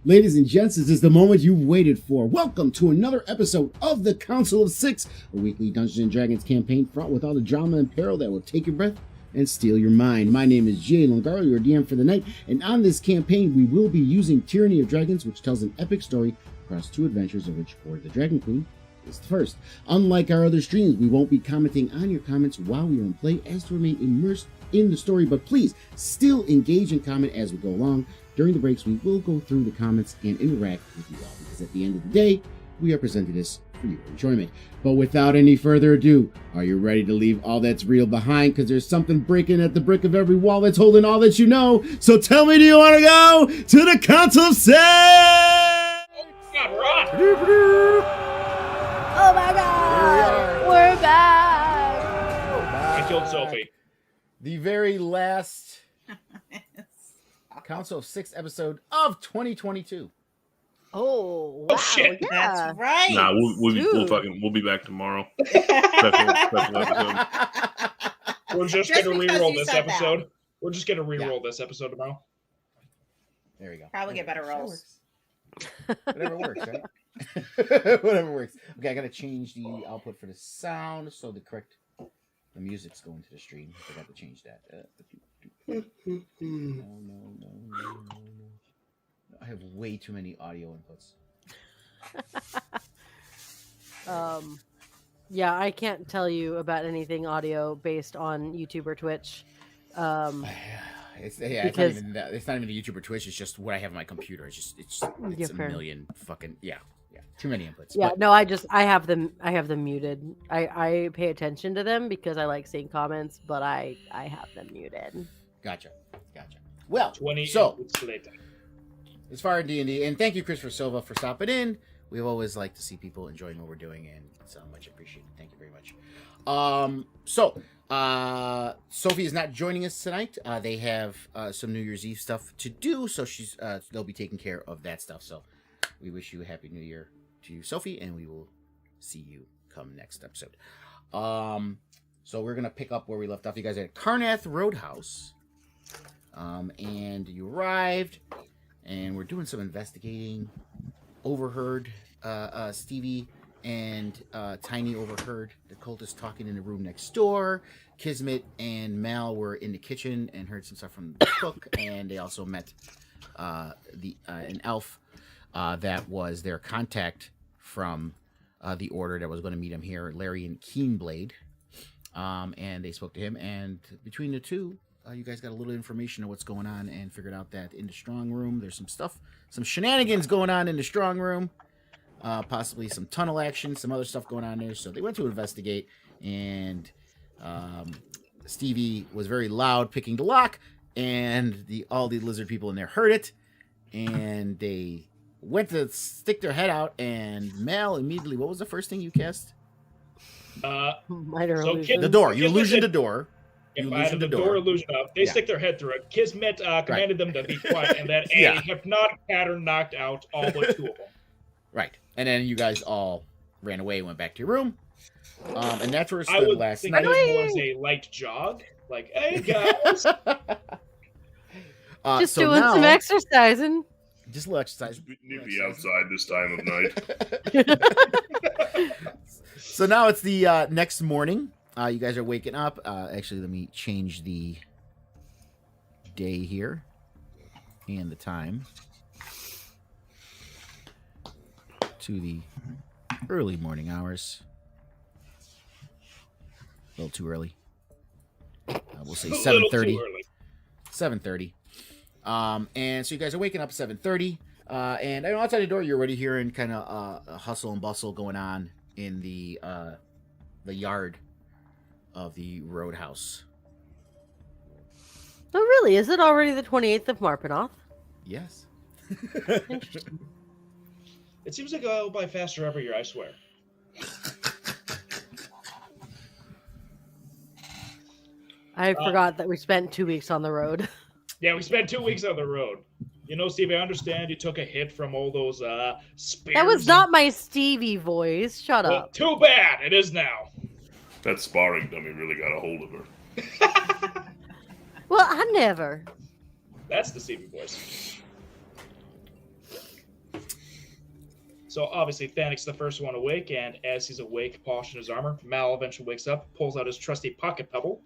Ladies and gents, this is the moment you've waited for. Welcome to another episode of the Council of Six, a weekly Dungeons & Dragons campaign fraught with all the drama and peril that will take your breath and steal your mind. My name is Jay Longaro, your DM for the night, and on this campaign we will be using Tyranny of Dragons, which tells an epic story across two adventures of which Hoard the Dragon Queen is the first. Unlike our other streams, we won't be commenting on your comments while we are in play as to remain immersed in the story, but please still engage and comment as we go along. During the breaks, we will go through the comments and interact with you all, because at the end of the day, we are presenting this for your enjoyment. But without any further ado, are you ready to leave all that's real behind? Because there's something breaking at the brick of every wall that's holding all that you know. So tell me, do you want to go to the Council of Six? Oh my god! We're back! I killed Sophie. The very last Council of Six episode of 2022. Oh, wow. Oh shit! Yeah. That's right. Nah, we'll be back tomorrow. Special episode. We're just gonna because re-roll you this said that. episode. We're just gonna re-roll this episode tomorrow. There we go. Probably get better rolls. Whatever works, right? Whatever works. Okay, I gotta change the output for the sound so the music's going to the stream. I forgot to change that. No. I have way too many audio inputs. Yeah, I can't tell you about anything audio based on YouTube or Twitch. It's not even that. It's not even the YouTube or Twitch. It's just what I have on my computer. It's a million fucking too many inputs. Yeah, but, no, I have them muted. I pay attention to them because I like seeing comments, but I have them muted. Gotcha. Well, 20 so minutes later. as far as D&D, and thank you, Christopher Silva, for stopping in. We've always liked to see people enjoying what we're doing, and it's much appreciated. Thank you very much. Sophie is not joining us tonight. They have some New Year's Eve stuff to do, so they'll be taking care of that stuff. So we wish you a Happy New Year to you, Sophie, and we will see you come next episode. So we're gonna pick up where we left off. You guys are at Carnath Roadhouse, and you arrived, and we're doing some investigating. Overheard Stevie and Tiny overheard the cultists talking in the room next door. Kismet and Mal were in the kitchen and heard some stuff from the cook, and they also met an elf that was their contact from the order that was going to meet him here, Larry and Keenblade. And they spoke to him, and between the two, you guys got a little information of what's going on and figured out that in the strong room, there's some shenanigans going on in the strong room. Possibly some tunnel action, some other stuff going on there. So they went to investigate, and Stevie was very loud picking the lock, and all the lizard people in there heard it, and they went to stick their head out, and Mal immediately, what was the first thing you cast? Minor illusion. The door. You illusioned the door. You If I had loosen the door illusion up, they stick their head through it. Kismet commanded them to be quiet, and then a hypnotic pattern knocked out all but 2 of them. Right. And then you guys all ran away, went back to your room. And that's where it I stood would last think night. of it more as a light jog. Like, hey, guys. Just doing some exercising. Just a little exercise. Need to be outside this time of night. So now it's the next morning. You guys are waking up. Actually, let me change the day here and the time to the early morning hours. A little too early. We'll say 7:30. 7:30. And so you guys are waking up at 7:30. And I know outside the door you're already hearing kind of a hustle and bustle going on in the yard of the roadhouse. Oh, really? Is it already the 28th of Marpenoth? Yes. Interesting. It seems like I'll buy faster every year, I swear. I forgot that we spent 2 weeks on the road. Yeah, we spent 2 weeks on the road. You know, Steve, I understand you took a hit from all those spears. That was not my Stevie voice. Shut up. Too bad. It is now. That sparring dummy really got a hold of her. Well, I never. That's the Stevie voice. So obviously Thanic's the first one awake, and as he's awake, polishing his armor, Mal eventually wakes up, pulls out his trusty pocket pebble,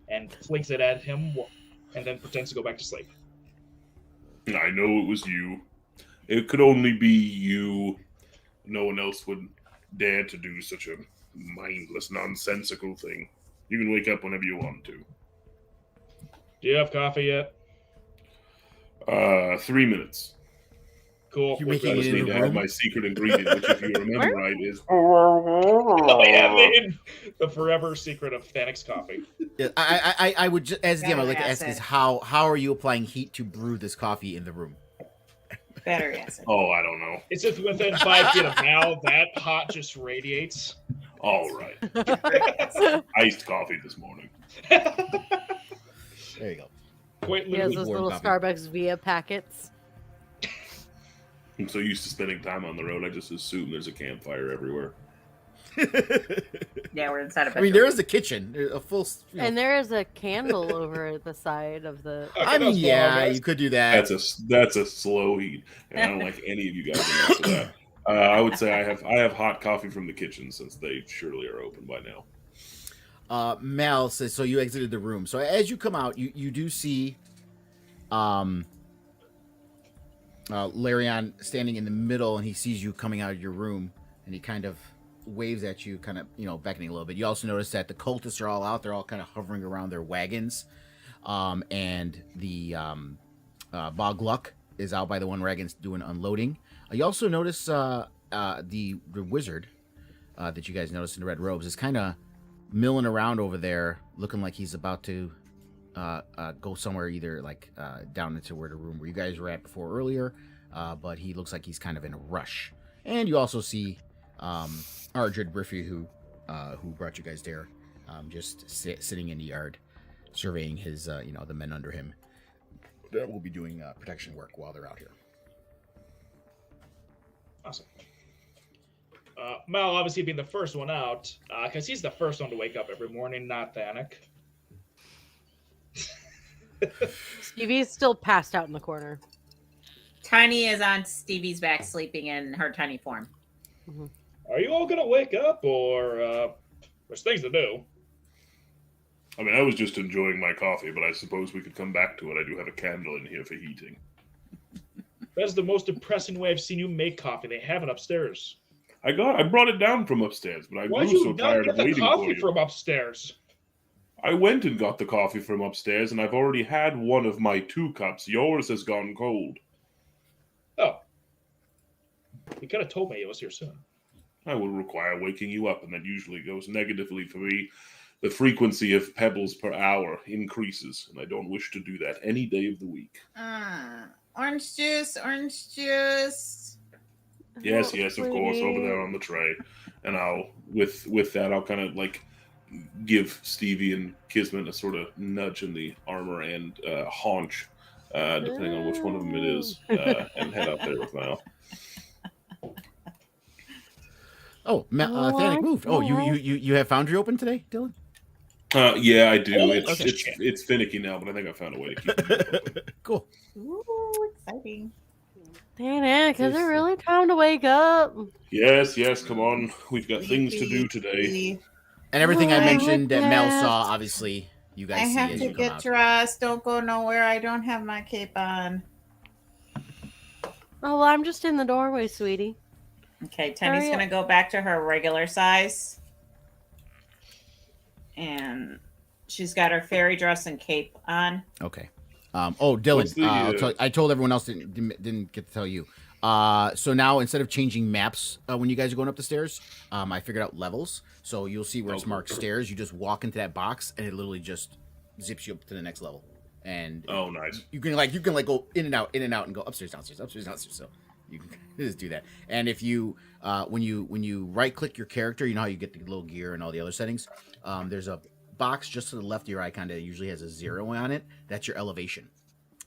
and flings it at him, and then pretends to go back to sleep. I know it was you. It could only be you. No one else would dare to do such a mindless, nonsensical thing. You can wake up whenever you want to. Do you have coffee yet? 3 minutes. Cool. You're I making just it in need the to have room? my secret ingredient, which, if you remember right, is... Oh yeah, man. The forever secret of Thanic's coffee. Yeah, I would just, as DM, I'd like to Battery ask is acid. how are you applying heat to brew this coffee in the room? Battery acid. Oh, I don't know. It's just within 5 feet of Mal, that hot just radiates. All right. Iced coffee this morning. There you go. Quite He has literally. those warm little coffee. Starbucks Via packets. I'm so used to spending time on the road, I just assume there's a campfire everywhere. Yeah, we're inside a I mean, there is a kitchen, a full. You know, And there is a candle over at the side of the... I mean, yeah, you could do that. That's a slow heat, and I don't like any of you guys enough for that. I would say I have hot coffee from the kitchen, since they surely are open by now. Mal says, so you exited the room. So as you come out, you do see Larion standing in the middle, and he sees you coming out of your room, and he kind of waves at you, kind of, beckoning a little bit. You also notice that the cultists are all out. They're all kind of hovering around their wagons. And the Bogluck is out by the one wagon doing unloading. You also notice the wizard that you guys noticed in the red robes is kind of milling around over there, looking like he's about to go somewhere, either like down into where the room where you guys were at before earlier, but he looks like he's kind of in a rush. And you also see Ardred Briffy, who brought you guys there, just sitting in the yard, surveying his the men under him that will be doing protection work while they're out here. Awesome. Mal obviously being the first one out, because he's the first one to wake up every morning, not Thanic. Stevie's still passed out in the corner. Tiny is on Stevie's back, sleeping in her tiny form. Mm-hmm. Are you all gonna wake up, or there's things to do? I mean, I was just enjoying my coffee, but I suppose we could come back to it. I do have a candle in here for heating. That's the most depressing way I've seen you make coffee. They have it upstairs. I brought it down from upstairs, but I Why'd grew you so not tired get of the waiting for coffee you. from upstairs? I went and got the coffee from upstairs, and I've already had one of my 2 cups. Yours has gone cold. Oh. You could have told me it was here soon. I will require waking you up, and that usually goes negatively for me. The frequency of pebbles per hour increases, and I don't wish to do that any day of the week. Orange juice, orange juice. Yes, of course, over there on the tray. And I'll, with that, I'll kind of, like, give Stevie and Kismet a sort of nudge in the armor and haunch, depending on which one of them it is, and head out there with Mal. Oh, Thanic moved. Oh, you have Foundry open today, Dylan? Yeah, I do. Oh, It's finicky now, but I think I found a way to keep it open. Cool. Ooh, exciting. Thanic, is it really time to wake up? Yes, come on. We've got things to do today. And everything I Oh, mentioned that Mel yes. saw, obviously, you guys I see have as to you come get out. dressed. Don't go nowhere. I don't have my cape on. Oh, well, I'm just in the doorway, sweetie. Okay, Tenny's Hurry going to go back to her regular size. And she's got her fairy dress and cape on. Okay. Dylan, What's the, I told everyone else didn't get to tell you. So now instead of changing maps when you guys are going up the stairs, I figured out levels. So you'll see where it's marked stairs. You just walk into that box, and it literally just zips you up to the next level. And Oh, nice. you can go in and out, and go upstairs, downstairs, upstairs, downstairs. So you can just do that. And if you when you right click your character, you know how you get the little gear and all the other settings. There's a box just to the left of your icon that usually has a 0 on it. That's your elevation.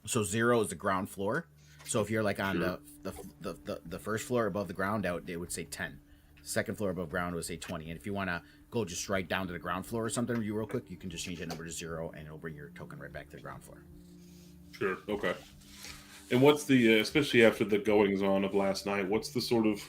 So 0 is the ground floor. So if you're like on the first floor above the ground, it would say 10. Second floor above ground would say 20. And if you want to go just right down to the ground floor or something, real quick, you can just change that number to 0, and it'll bring your token right back to the ground floor. Sure. Okay. And what's the especially after the goings on of last night? What's the sort of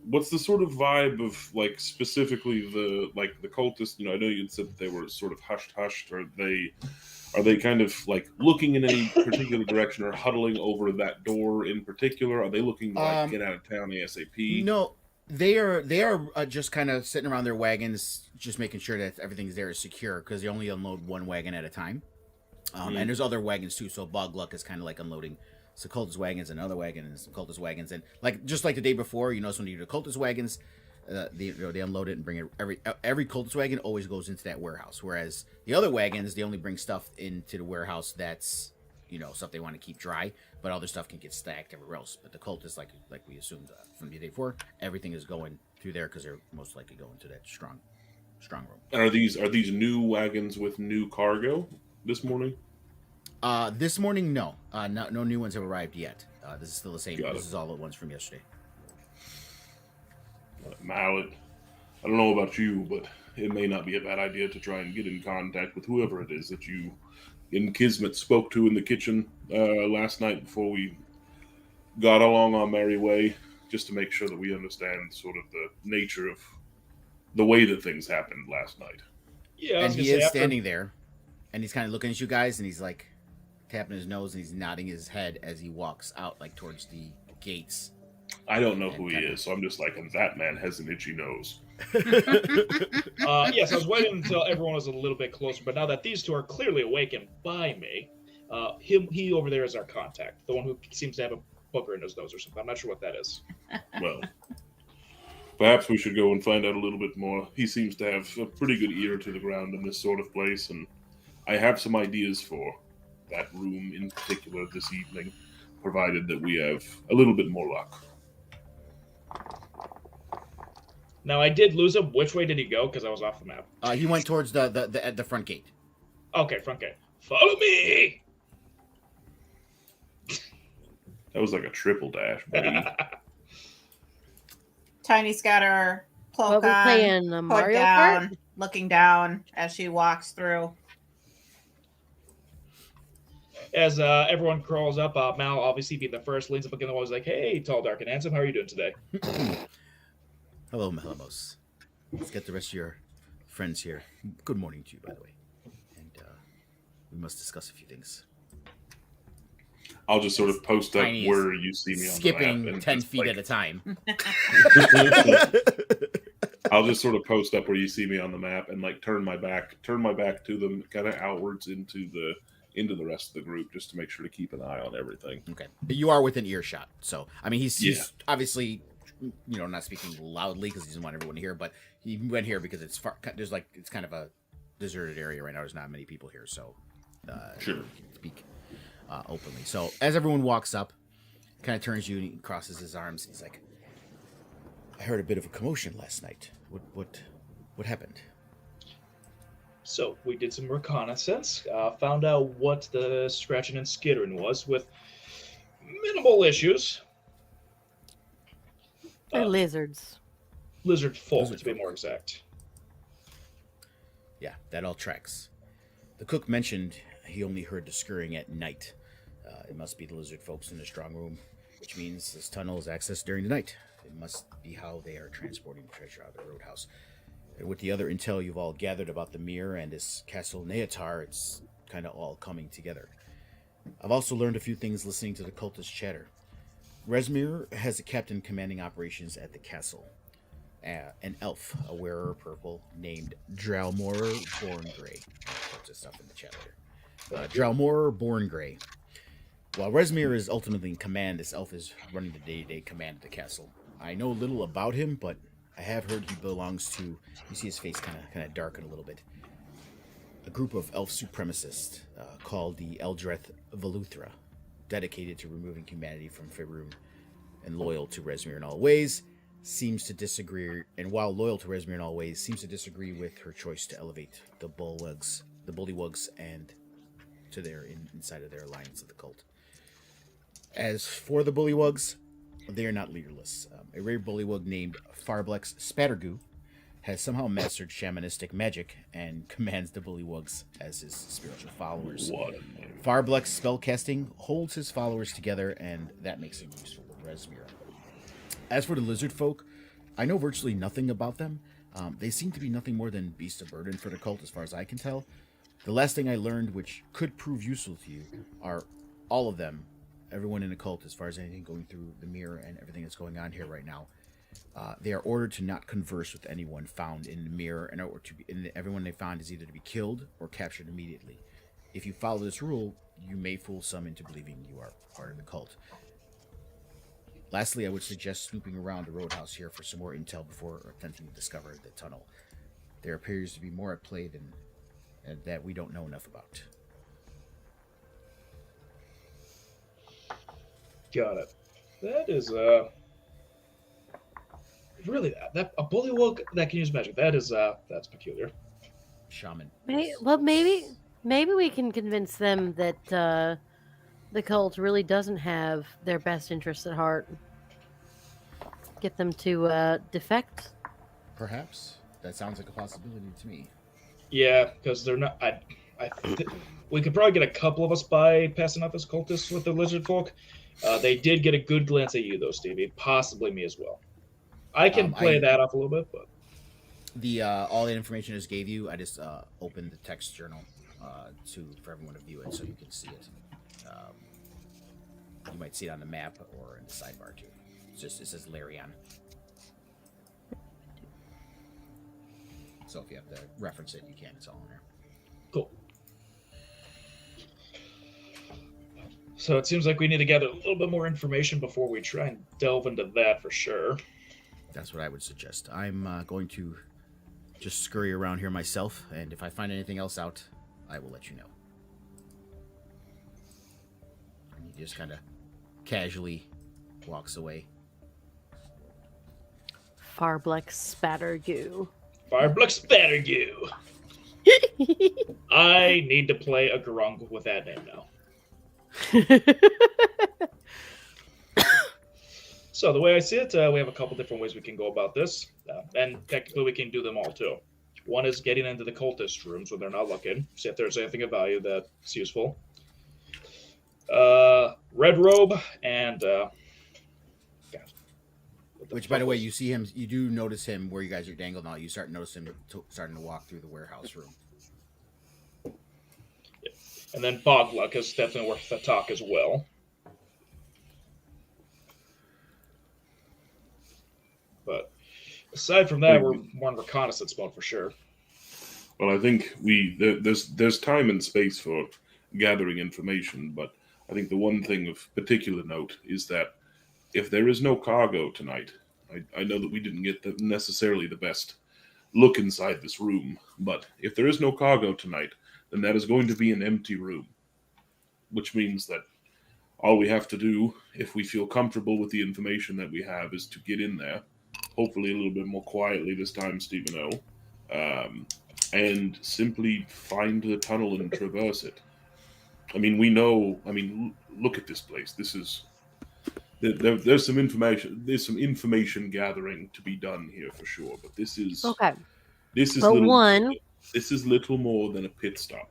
vibe of like specifically the cultists? You know, I know you'd said that they were sort of hushed. Are they kind of like looking in any particular direction or huddling over that door in particular? Are they looking to like get out of town ASAP? No, they are just kind of sitting around their wagons, just making sure that everything's there is secure, because they only unload one wagon at a time. And there's other wagons too. So Bog Luck is kind of like unloading some cultist wagons and another wagon and some cultist wagons, and like just like the day before, you know, when you do the cultist wagons, they unload it and bring it. Every cultist wagon always goes into that warehouse, whereas the other wagons, they only bring stuff into the warehouse that's, you know, stuff they want to keep dry, but other stuff can get stacked everywhere else. But the cultists, like we assumed from the day before, everything is going through there because they're most likely going to that strong room. And are these new wagons with new cargo this morning? This morning, no. No new ones have arrived yet. This is still the same. Got This it. is all the ones from yesterday. Mallet, I don't know about you, but it may not be a bad idea to try and get in contact with whoever it is that you in Kismet spoke to in the kitchen last night before we got along our merry way, just to make sure that we understand sort of the nature of the way that things happened last night. Yeah, I And was gonna he say, is after- standing there, and he's kind of looking at you guys, and he's like tapping his nose, and he's nodding his head as he walks out, like towards the gates. I don't know who he is, so I'm just like, and that man has an itchy nose. Yes, I was waiting until everyone was a little bit closer, but now that these two are clearly awakened by me, he over there is our contact, the one who seems to have a booger in his nose or something. I'm not sure what that is. Well, perhaps we should go and find out a little bit more. He seems to have a pretty good ear to the ground in this sort of place, and I have some ideas for that room in particular this evening, provided that we have a little bit more luck. Now, I did lose him. Which way did he go? Because I was off the map. He went towards the front gate. Okay, front gate. Follow me! That was like a triple dash, buddy. Tiny's got her cloak What we on, playing? hood Mario down, Kart? looking down as she walks through. As everyone crawls up, Mal, obviously being the first, leans up against the wall. He's like, "Hey, tall, dark, and handsome. How are you doing today?" Hello, Melamos. Let's get the rest of your friends here. Good morning to you, by the way. And we must discuss a few things. I'll just sort of post up Tiny is where you see me on Skipping the map. 10 just, feet at a time. I'll just sort of post up where you see me on the map and like turn my back to them, kind of outwards into the rest of the group, just to make sure to keep an eye on everything. Okay. But you are within earshot. So, I mean, he's Yeah. obviously, you know, not speaking loudly because he doesn't want everyone to hear, but he went here because it's far, it's kind of a deserted area right now. There's not many people here. So, Sure. he can speak openly. So, as everyone walks up, kind of turns you and he crosses his arms. He's like, I heard a bit of a commotion last night. What happened? So we did some reconnaissance, found out what the scratching and skittering was with minimal issues. They're lizards. Lizard folk, Lizard to be folk. more exact. Yeah, that all tracks. The cook mentioned he only heard the scurrying at night. It must be the lizard folks in the strong room, which means this tunnel is accessed during the night. It must be how they are transporting the treasure out of the roadhouse. And with the other intel you've all gathered about the mirror and this Castle Neatar, it's kind of all coming together. I've also learned a few things listening to the cultist chatter. Resmir has a captain commanding operations at the castle. An elf, a wearer purple, named Dralmorer Borngray. Put this stuff in the chat later. Dralmorer Borngray. While Resmir is ultimately in command, this elf is running the day-to-day command of the castle. I know little about him, but I have heard he belongs to, you see his face kind of darken a little bit, a group of elf supremacists called the Eldreth Veluthra, dedicated to removing humanity from Faerun and loyal to Resmir in all ways, seems to disagree, and while loyal to Resmir in all ways, seems to disagree with her choice to elevate the Bullywugs and to their inside of their alliance of the cult. As for the Bullywugs, they are not leaderless. A rare Bullywug named Farblex Spattergoo has somehow mastered shamanistic magic and commands the Bullywugs as his spiritual followers. What a name. Farblex spellcasting holds his followers together, and that makes him useful with Resmir. As for the lizard folk, I know virtually nothing about them. They seem to be nothing more than beasts of burden for the cult as far as I can tell. The last thing I learned, which could prove useful to you, are all of them, everyone in the cult, as far as anything going through the mirror and everything that's going on here right now, they are ordered to not converse with anyone found in the mirror, and everyone they found is either to be killed or captured immediately. If you follow this rule, you may fool some into believing you are part of the cult. Lastly, I would suggest snooping around the roadhouse here for some more intel before attempting to discover the tunnel. There appears to be more at play than that we don't know enough about. Got it. That is really that a bullywug that can use magic. That's peculiar. Shaman. Maybe we can convince them that the cult really doesn't have their best interests at heart. Get them to defect. Perhaps. That sounds like a possibility to me. Yeah, because they're not. We could probably get a couple of us by passing out this cultist with the lizard folk. They did get a good glance at you, though, Stevie. Possibly me as well. I can play that off a little bit, but the all the information I just gave you, I just opened the text journal for everyone to view it, so you can see it. You might see it on the map or in the sidebar too. It says Larion. So if you have to reference it, you can. It's all in there. cool. So it seems like we need to gather a little bit more information before we try and delve into that for sure. That's what I would suggest. I'm going to just scurry around here myself, and if I find anything else out, I will let you know. And he just kind of casually walks away. Farblex Spattergoo. Fireblock Spattergoo. I need to play a Garung with that name now. So the way I see it, we have a couple different ways we can go about this, and technically we can do them all too. One is getting into the cultist rooms when they're not looking, see if there's anything of value that's useful. Red Robe and Which, by the way, you see him. You do notice him where you guys are dangled now. You start noticing him starting to walk through the warehouse room. And then Bogluck is definitely worth the talk as well. But aside from that, we're more in reconnaissance mode for sure. Well, I think there's time and space for gathering information, but I think the one thing of particular note is that if there is no cargo tonight, I know that we didn't get necessarily the best look inside this room, but if there is no cargo tonight, then that is going to be an empty room, which means that all we have to do, if we feel comfortable with the information that we have, is to get in there, hopefully a little bit more quietly this time, Stephen O. and simply find the tunnel and traverse it. I mean, we know. I mean, look at this place. This is there's some information. There's some information gathering to be done here for sure. But this is Okay. this is But little. one, This is little more than a pit stop.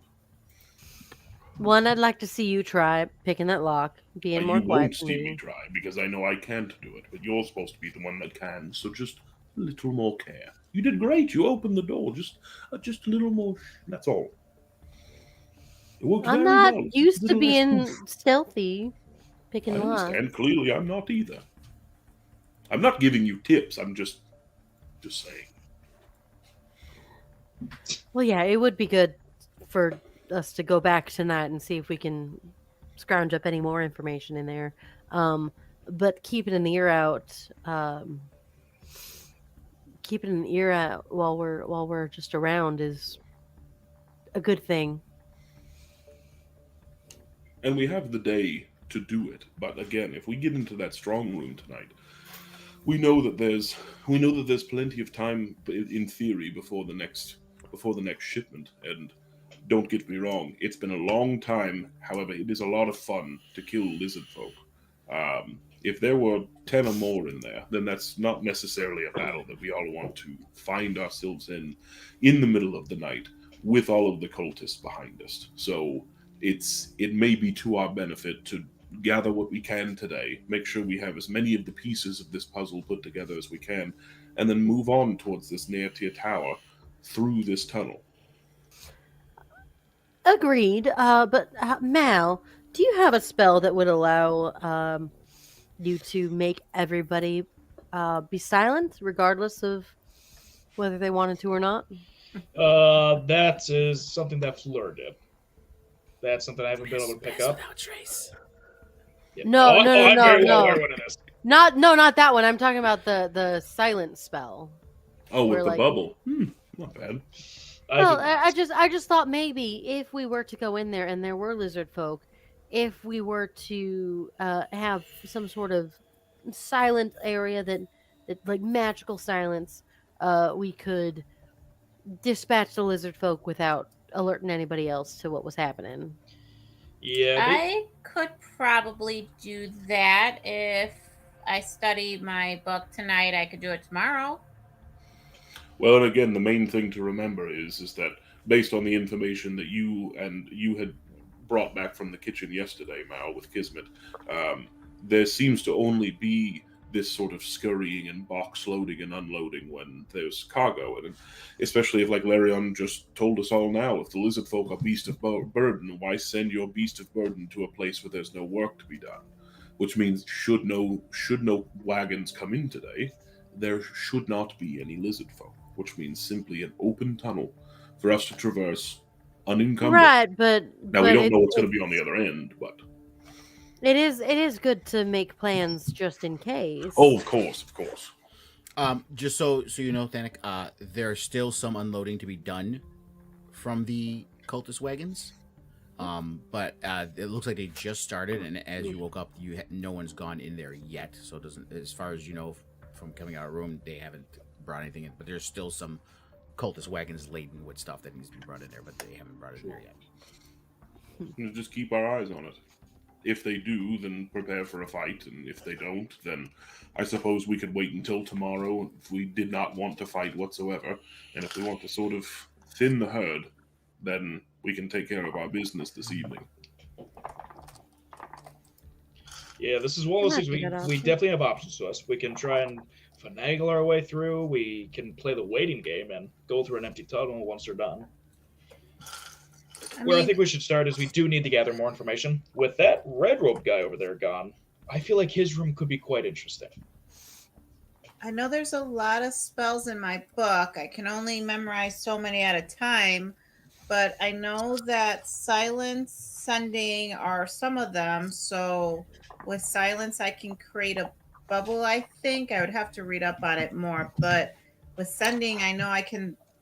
I'd like to see you try picking that lock, being more You quiet won't than see me me. try because I know I can't do it. But you're supposed to be the one that can. So just a little more care. You did great. You opened the door. Just a little more. That's all. It worked I'm very not well. used to Little less being oomph. stealthy, I picking locks. understand. Clearly, I'm not either. I'm not giving you tips. I'm just saying. Well, yeah, it would be good for us to go back tonight and see if we can scrounge up any more information in there. But keeping an ear out, while we're just around is a good thing. And we have the day to do it. But again, if we get into that strong room tonight, we know that there's plenty of time in theory before the next shipment. And don't get me wrong, it's been a long time. However, it is a lot of fun to kill lizard folk. If there were 10 or more in there, then that's not necessarily a battle that we all want to find ourselves in the middle of the night with all of the cultists behind us. So it may be to our benefit to gather what we can today, make sure we have as many of the pieces of this puzzle put together as we can, and then move on towards this near-tier tower through this tunnel. Agreed. But Mal, do you have a spell that would allow you to make everybody be silent, regardless of whether they wanted to or not? That is something that Fleur did. That's something I haven't been able to pick up. Trace. Yeah. No, I'm very well no. aware what it is. Not that one. I'm talking about the silent spell. Oh, with Where, the like- bubble. Not bad. Well, I just thought maybe if we were to go in there and there were lizard folk, if we were to have some sort of silent area that like magical silence, we could dispatch the lizard folk without alerting anybody else to what was happening. Yeah, I could probably do that if I study my book tonight. I could do it tomorrow. Well, and again, the main thing to remember is that based on the information that you had brought back from the kitchen yesterday, Mal, with Kismet, there seems to only be this sort of scurrying and box loading and unloading when there's cargo, and especially if, like Larion just told us all now, if the lizard folk are beast of burden, why send your beast of burden to a place where there's no work to be done? Which means should no wagons come in today, there should not be any lizard folk, which means simply an open tunnel for us to traverse unencumbered. Right, but Now, we don't know what's going to be on the other end, but... It is good to make plans just in case. Oh, of course. Just so you know, Thanik, there's still some unloading to be done from the cultist wagons. But it looks like they just started, and as you woke up, no one's gone in there yet. So it doesn't, as far as you know from coming out of the room, they haven't brought anything in. But there's still some cultist wagons laden with stuff that needs to be brought in there, but they haven't brought it in there yet. We'll just keep our eyes on it. If they do, then prepare for a fight, and if they don't, then I suppose we could wait until tomorrow if we did not want to fight whatsoever. And if we want to sort of thin the herd, then we can take care of our business this evening. Yeah, this is one of those things we definitely have options to us. We can try and finagle our way through. We can play the waiting game and go through an empty tunnel once they're done. Where I think we should start is we do need to gather more information. With that red robe guy over there gone, I feel like his room could be quite interesting. I know there's a lot of spells in my book. I can only memorize so many at a time, but I know that silence, sending are some of them. So with silence, I can create a bubble, I think. I would have to read up on it more. But with sending, I know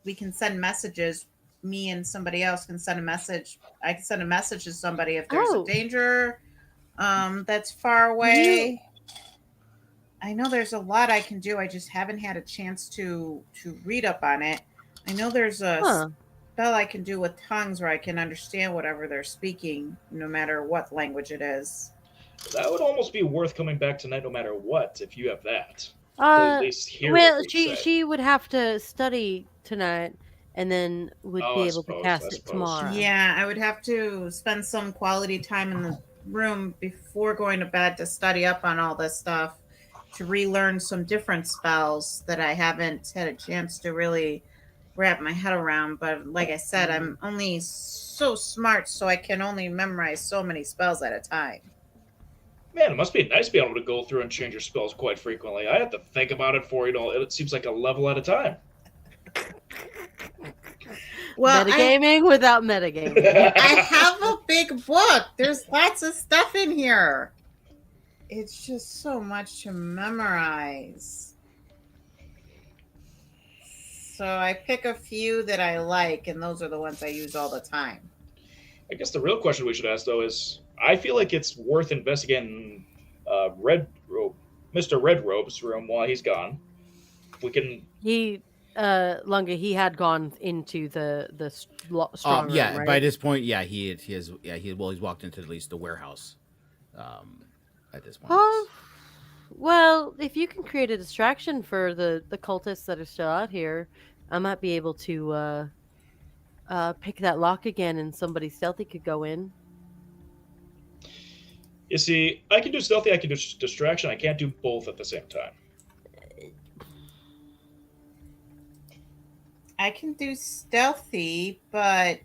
we can send messages. Me and somebody else can send a message. I can send a message to somebody if there's a danger that's far away. I know there's a lot I can do. I just haven't had a chance to read up on it. I know there's a spell I can do with tongues where I can understand whatever they're speaking, no matter what language it is. That would almost be worth coming back tonight, no matter what, if you have that. To at least hear Well, what they say. she would have to study tonight, and then would Oh, be I able to suppose, cast I it suppose. tomorrow. Yeah, I would have to spend some quality time in the room before going to bed to study up on all this stuff, to relearn some different spells that I haven't had a chance to really wrap my head around. But like I said, I'm only so smart, so I can only memorize so many spells at a time. Man, it must be nice to be able to go through and change your spells quite frequently. I have to think about it for, it seems like a level at a time. Well, metagaming without metagaming. I have a big book. There's lots of stuff in here. It's just so much to memorize. So I pick a few that I like, and those are the ones I use all the time. I guess the real question we should ask, though, is I feel like it's worth investigating Mr. Red Robe's room while he's gone. We can... Lunga, he had gone into the strong room, yeah, right? by this point, yeah, he's walked into at least the warehouse. At this point. Well, if you can create a distraction for the cultists that are still out here, I might be able to pick that lock again, and somebody stealthy could go in. You see, I can do stealthy, I can do distraction. I can't do both at the same time. I can do stealthy, but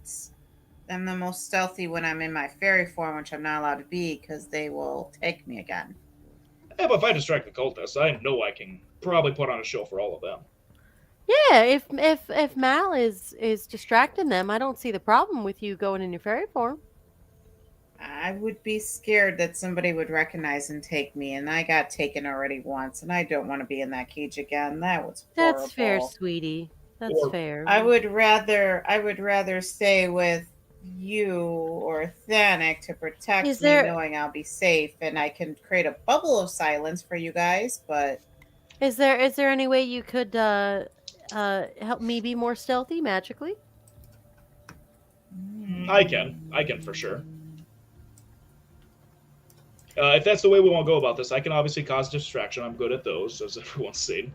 I'm the most stealthy when I'm in my fairy form, which I'm not allowed to be because they will take me again. Yeah, but if I distract the cultists, I know I can probably put on a show for all of them. Yeah, if Mal is distracting them, I don't see the problem with you going in your fairy form. I would be scared that somebody would recognize and take me, and I got taken already once, and I don't want to be in that cage again. That was horrible. That's fair, sweetie. That's fair. I would rather stay with you or Thanik to protect me, knowing I'll be safe, and I can create a bubble of silence for you guys. But is there any way you could help me be more stealthy magically? I can for sure. If that's the way we want to go about this, I can obviously cause distraction. I'm good at those, as everyone's seen.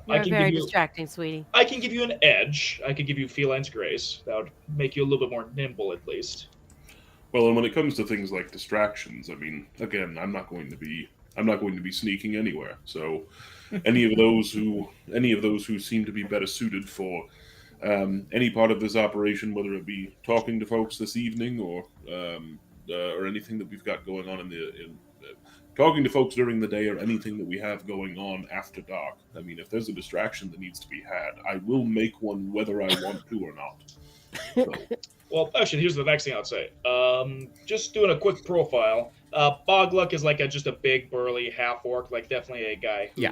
You're I can very give you, distracting, sweetie. I can give you an edge. I can give you Feline's Grace. That would make you a little bit more nimble, at least. Well, and when it comes to things like distractions, I mean, again, I'm not going to be sneaking anywhere. So, any of those who seem to be better suited for any part of this operation, whether it be talking to folks this evening or anything that we've got going on in talking to folks during the day or anything that we have going on after dark. I mean, if there's a distraction that needs to be had, I will make one whether I want to or not. So. Well, actually, here's the next thing I'd say. Just doing a quick profile. Bogluck is like just a big, burly half-orc, like definitely a guy who's... Yeah.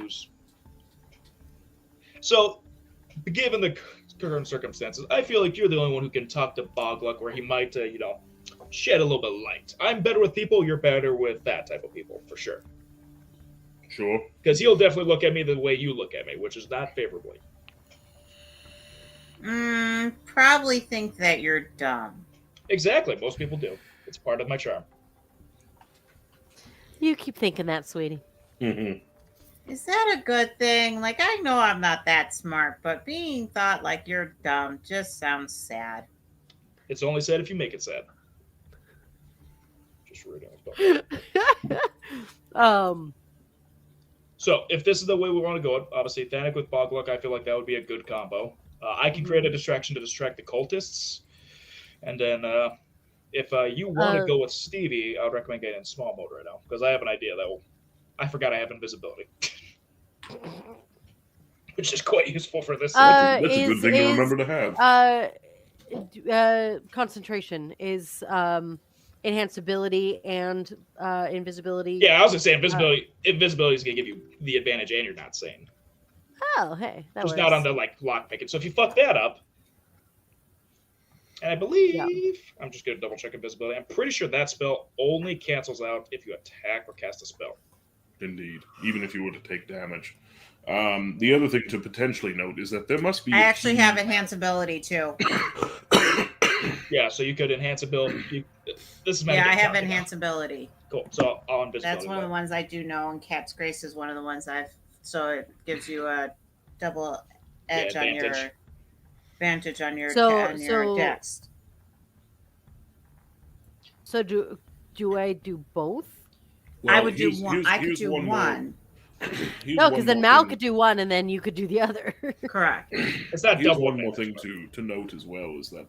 So, given the current circumstances, I feel like you're the only one who can talk to Bogluck where he might, shed a little bit of light. I'm better with people, you're better with that type of people, for sure. Sure. Because he'll definitely look at me the way you look at me, which is not favorably. Probably think that you're dumb. Exactly, most people do. It's part of my charm. You keep thinking that, sweetie. Mm-hmm. Is that a good thing? Like, I know I'm not that smart, but being thought like you're dumb just sounds sad. It's only sad if you make it sad. Just reading. So, if this is the way we want to go, obviously, Thanik with Bogluck, I feel like that would be a good combo. I can create a distraction to distract the cultists. And then, if you want to go with Stevie, I would recommend getting in small mode right now. Because I have an idea that will... I forgot I have invisibility. Which is quite useful for this. That's a good thing to remember to have. Concentration is... enhanced ability and invisibility. Yeah, I was gonna say invisibility. Invisibility is gonna give you the advantage, and you're not sane. Oh, hey, that was not on the lock picking. So if you fuck that up, and I believe I'm just gonna double check invisibility. I'm pretty sure that spell only cancels out if you attack or cast a spell. Indeed, even if you were to take damage. The other thing to potentially note is that there must be. I actually have enhance ability too. Yeah, so you could enhance ability. This is Yeah, I have enhance ability. Cool. So I'll invisibility. That's one of the ones I do know, and Cat's Grace is one of the ones I've. So it gives you a double edge on your advantage on your dex. So do I do both? Well, I would do one. I could do one. No, because then Mal could do one, and then you could do the other. Correct. It's not Here's double. one more thing to note as well is that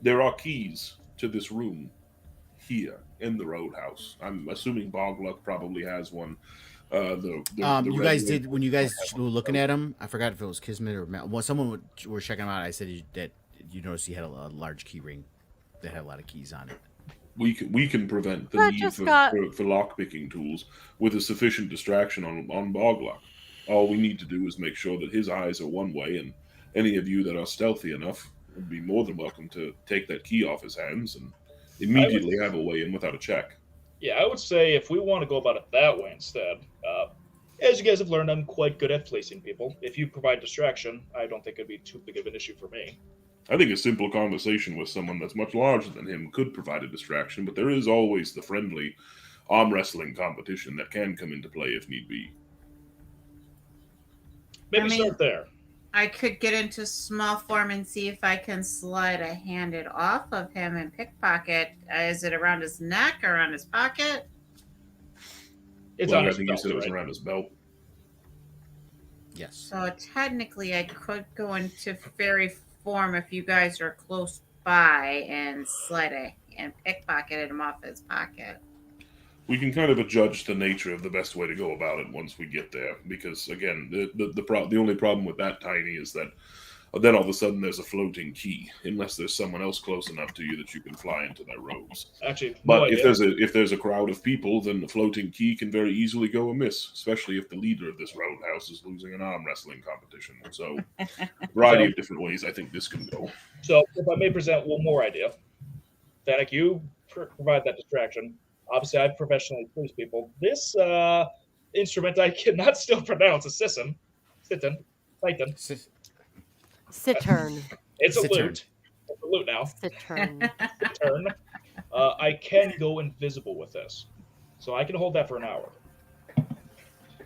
there are keys to this room here in the roadhouse. I'm assuming Bogluck probably has one. You guys did when you guys were looking at him. I forgot if it was Kismet or Mal. Well, someone were checking him out. I said that you noticed he had a large key ring that had a lot of keys on it. We can prevent the need for lockpicking tools with a sufficient distraction on Bogluck. All we need to do is make sure that his eyes are one way, and any of you that are stealthy enough would be more than welcome to take that key off his hands and immediately have a way in without a check. Yeah, I would say if we want to go about it that way instead, as you guys have learned, I'm quite good at fleecing people. If you provide distraction, I don't think it'd be too big of an issue for me. I think a simple conversation with someone that's much larger than him could provide a distraction, but there is always the friendly arm wrestling competition that can come into play if need be. Maybe start there. I could get into small form and see if I can slide a handed off of him and pickpocket. Is it around his neck or around his pocket? It's on I his think belt, you said it was right? around his belt. Yes. So technically, I could go into fairy form if you guys are close by and slide and pickpocket him off his pocket. We can kind of adjudge the nature of the best way to go about it once we get there, because again, the only problem with that, Tiny, is that then all of a sudden there's a floating key, unless there's someone else close enough to you that you can fly into their robes. Actually, but if there's a crowd of people, then the floating key can very easily go amiss, especially if the leader of this roadhouse is losing an arm wrestling competition. So, variety of different ways I think this can go. So, if I may present one more idea, Thanik, you provide that distraction. Obviously, I professionally fleece people. This instrument I cannot still pronounce a Titan. Cittern. It's a lute. It's a lute now. Cittern. Cittern. I can go invisible with this, so I can hold that for an hour.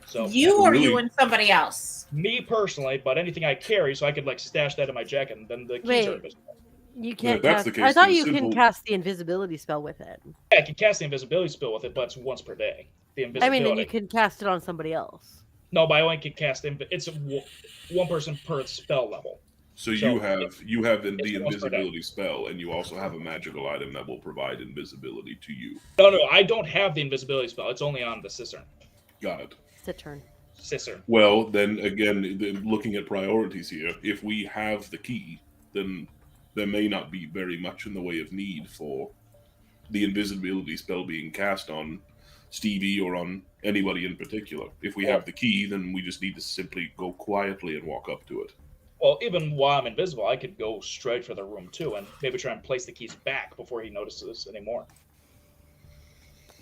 So you or you and somebody else? Me personally, but anything I carry, so I could like stash that in my jacket, and then the keys are invisible. You can't. That's cast, the case, I thought then you simple- can cast the invisibility spell with it. Yeah, I can cast the invisibility spell with it, but it's once per day. The I invisibility. mean, then you can cast it on somebody else. No, but I only can cast it's one person per spell level. So you have the it's once per day. invisibility spell, and you also have a magical item that will provide invisibility to you. No, I don't have the invisibility spell. It's only on the cistern. Got it. Cittern. Cistern. Well, then again, looking at priorities here, if we have the key, then there may not be very much in the way of need for the invisibility spell being cast on Stevie or on anybody in particular. If we have the key, then we just need to simply go quietly and walk up to it. Well, even while I'm invisible, I could go straight for the room too, and maybe try and place the keys back before he notices anymore.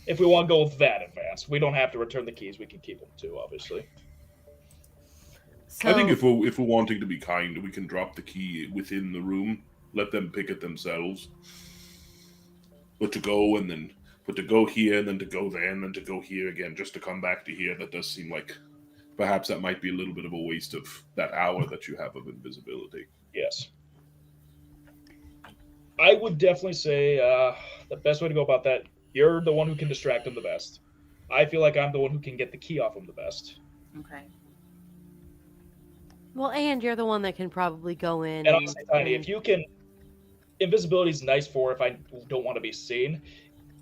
If we want to go that advanced, we don't have to return the keys. We can keep them too, obviously. So, I think if we're wanting to be kind, we can drop the key within the room, let them pick it themselves. But to go here, and then to go there, and then to go here again, just to come back to here, that does seem like perhaps that might be a little bit of a waste of that hour that you have of invisibility. Yes. I would definitely say the best way to go about that, you're the one who can distract him the best. I feel like I'm the one who can get the key off him the best. Okay. well, and you're the one that can probably go in. And honestly, Tiny, if you can, invisibility is nice for if I don't want to be seen.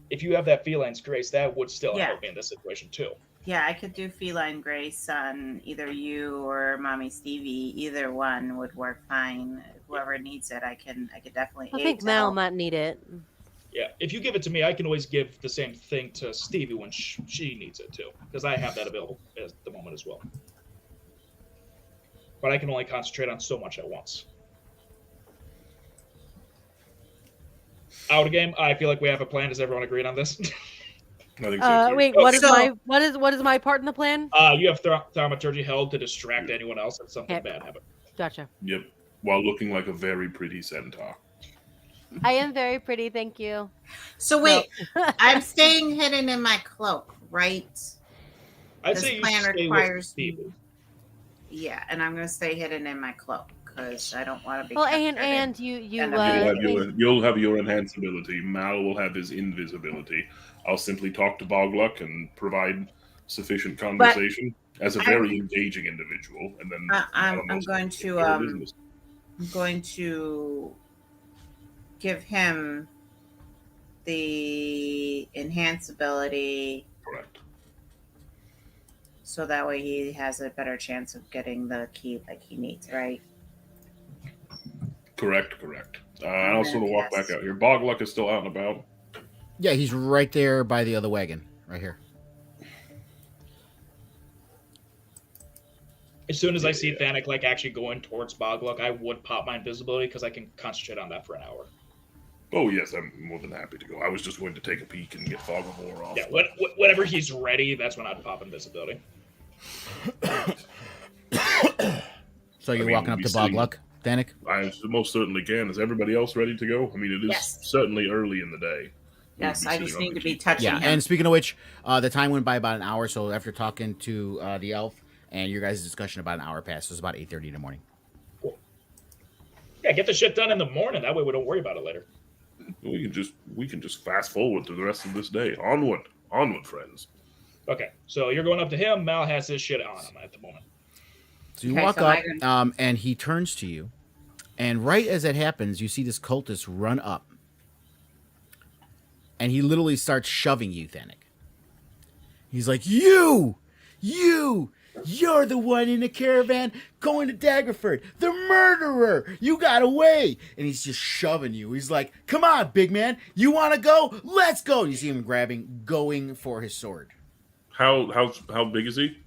If you have that feline's grace, that would still help me in this situation too. Yeah, I could do feline grace on either you or Mommy Stevie. Either one would work fine. Whoever needs it, I could definitely. I think Mal might need it. Yeah, if you give it to me, I can always give the same thing to Stevie when she needs it too, because I have that available at the moment as well. But I can only concentrate on so much at once. Out of game, I feel like we have a plan. Does everyone agree on this? I think so too. Wait, Oh, what is So- what is my part in the plan? You have thaumaturgy held to distract anyone else that something Okay. bad happened. Gotcha. Yep. While looking like a very pretty centaur. I am very pretty, thank you. So wait, I'm staying hidden in my cloak, right? I'd This say you plan stay with requires- Steven. Yeah, and I'm gonna stay hidden in my cloak because I don't want to be. Well, captured and you And You'll have your enhanceability. Mal will have his invisibility. I'll simply talk to Bogluck and provide sufficient conversation as a very engaging individual, and then I'm going take to care of business. I'm going to give him the enhance ability Correct. so that way he has a better chance of getting the key like he needs, right? Correct. And I'll sort of walk back out here. Bogluck is still out and about. Yeah, he's right there by the other wagon, right here. As soon as I see Thanik like actually going towards Bogluck, I would pop my invisibility because I can concentrate on that for an hour. Oh yes, I'm more than happy to go. I was just going to take a peek and get Fog of War off. Yeah, whenever he's ready, that's when I'd pop invisibility. So you're mean, walking up we to sitting- Bogluck, Danik? I most certainly can. Is everybody else ready to go? I mean, it is Yes. certainly early in the day. Yes, We'd I sitting just on need the to be keep. touching Yeah, him. and speaking of which, the time went by about an hour, so after talking to the elf and your guys' discussion, about an hour passed. So it's about 8:30 in the morning. Yeah, get the shit done in the morning. That way we don't worry about it later. We can just fast forward through the rest of this day. Onward, friends. Okay, so you're going up to him. Mal has his shit on him at the moment. So you Okay, walk so up, I can- and he turns to you, and right as that happens, you see this cultist run up, and he literally starts shoving you, Thanik. He's like, You're the one in the caravan going to Daggerford. The murderer! You got away!" And he's just shoving you. He's like, "Come on, big man. You want to go? Let's go!" And you see him going for his sword. How big is he?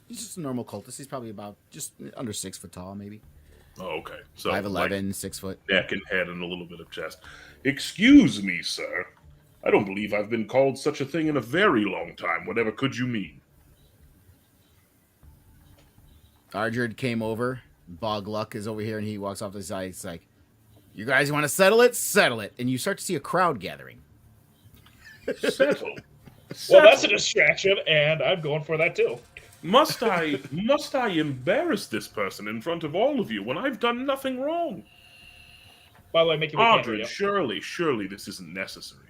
He's just a normal cultist. He's probably about just under 6 foot tall, maybe. Oh, okay. So 5'11", 6 foot. neck and head and a little bit of chest. Excuse me, sir. I don't believe I've been called such a thing in a very long time. Whatever could you mean? Ardred came over. Bogluck is over here, and he walks off to the side. It's like, "You guys want to settle it? Settle it." And you start to see a crowd gathering. Settle. Well, that's a distraction, and I'm going for that too. Must I embarrass this person in front of all of you when I've done nothing wrong? By the way, make it can't hear Ardred, you. surely this isn't necessary.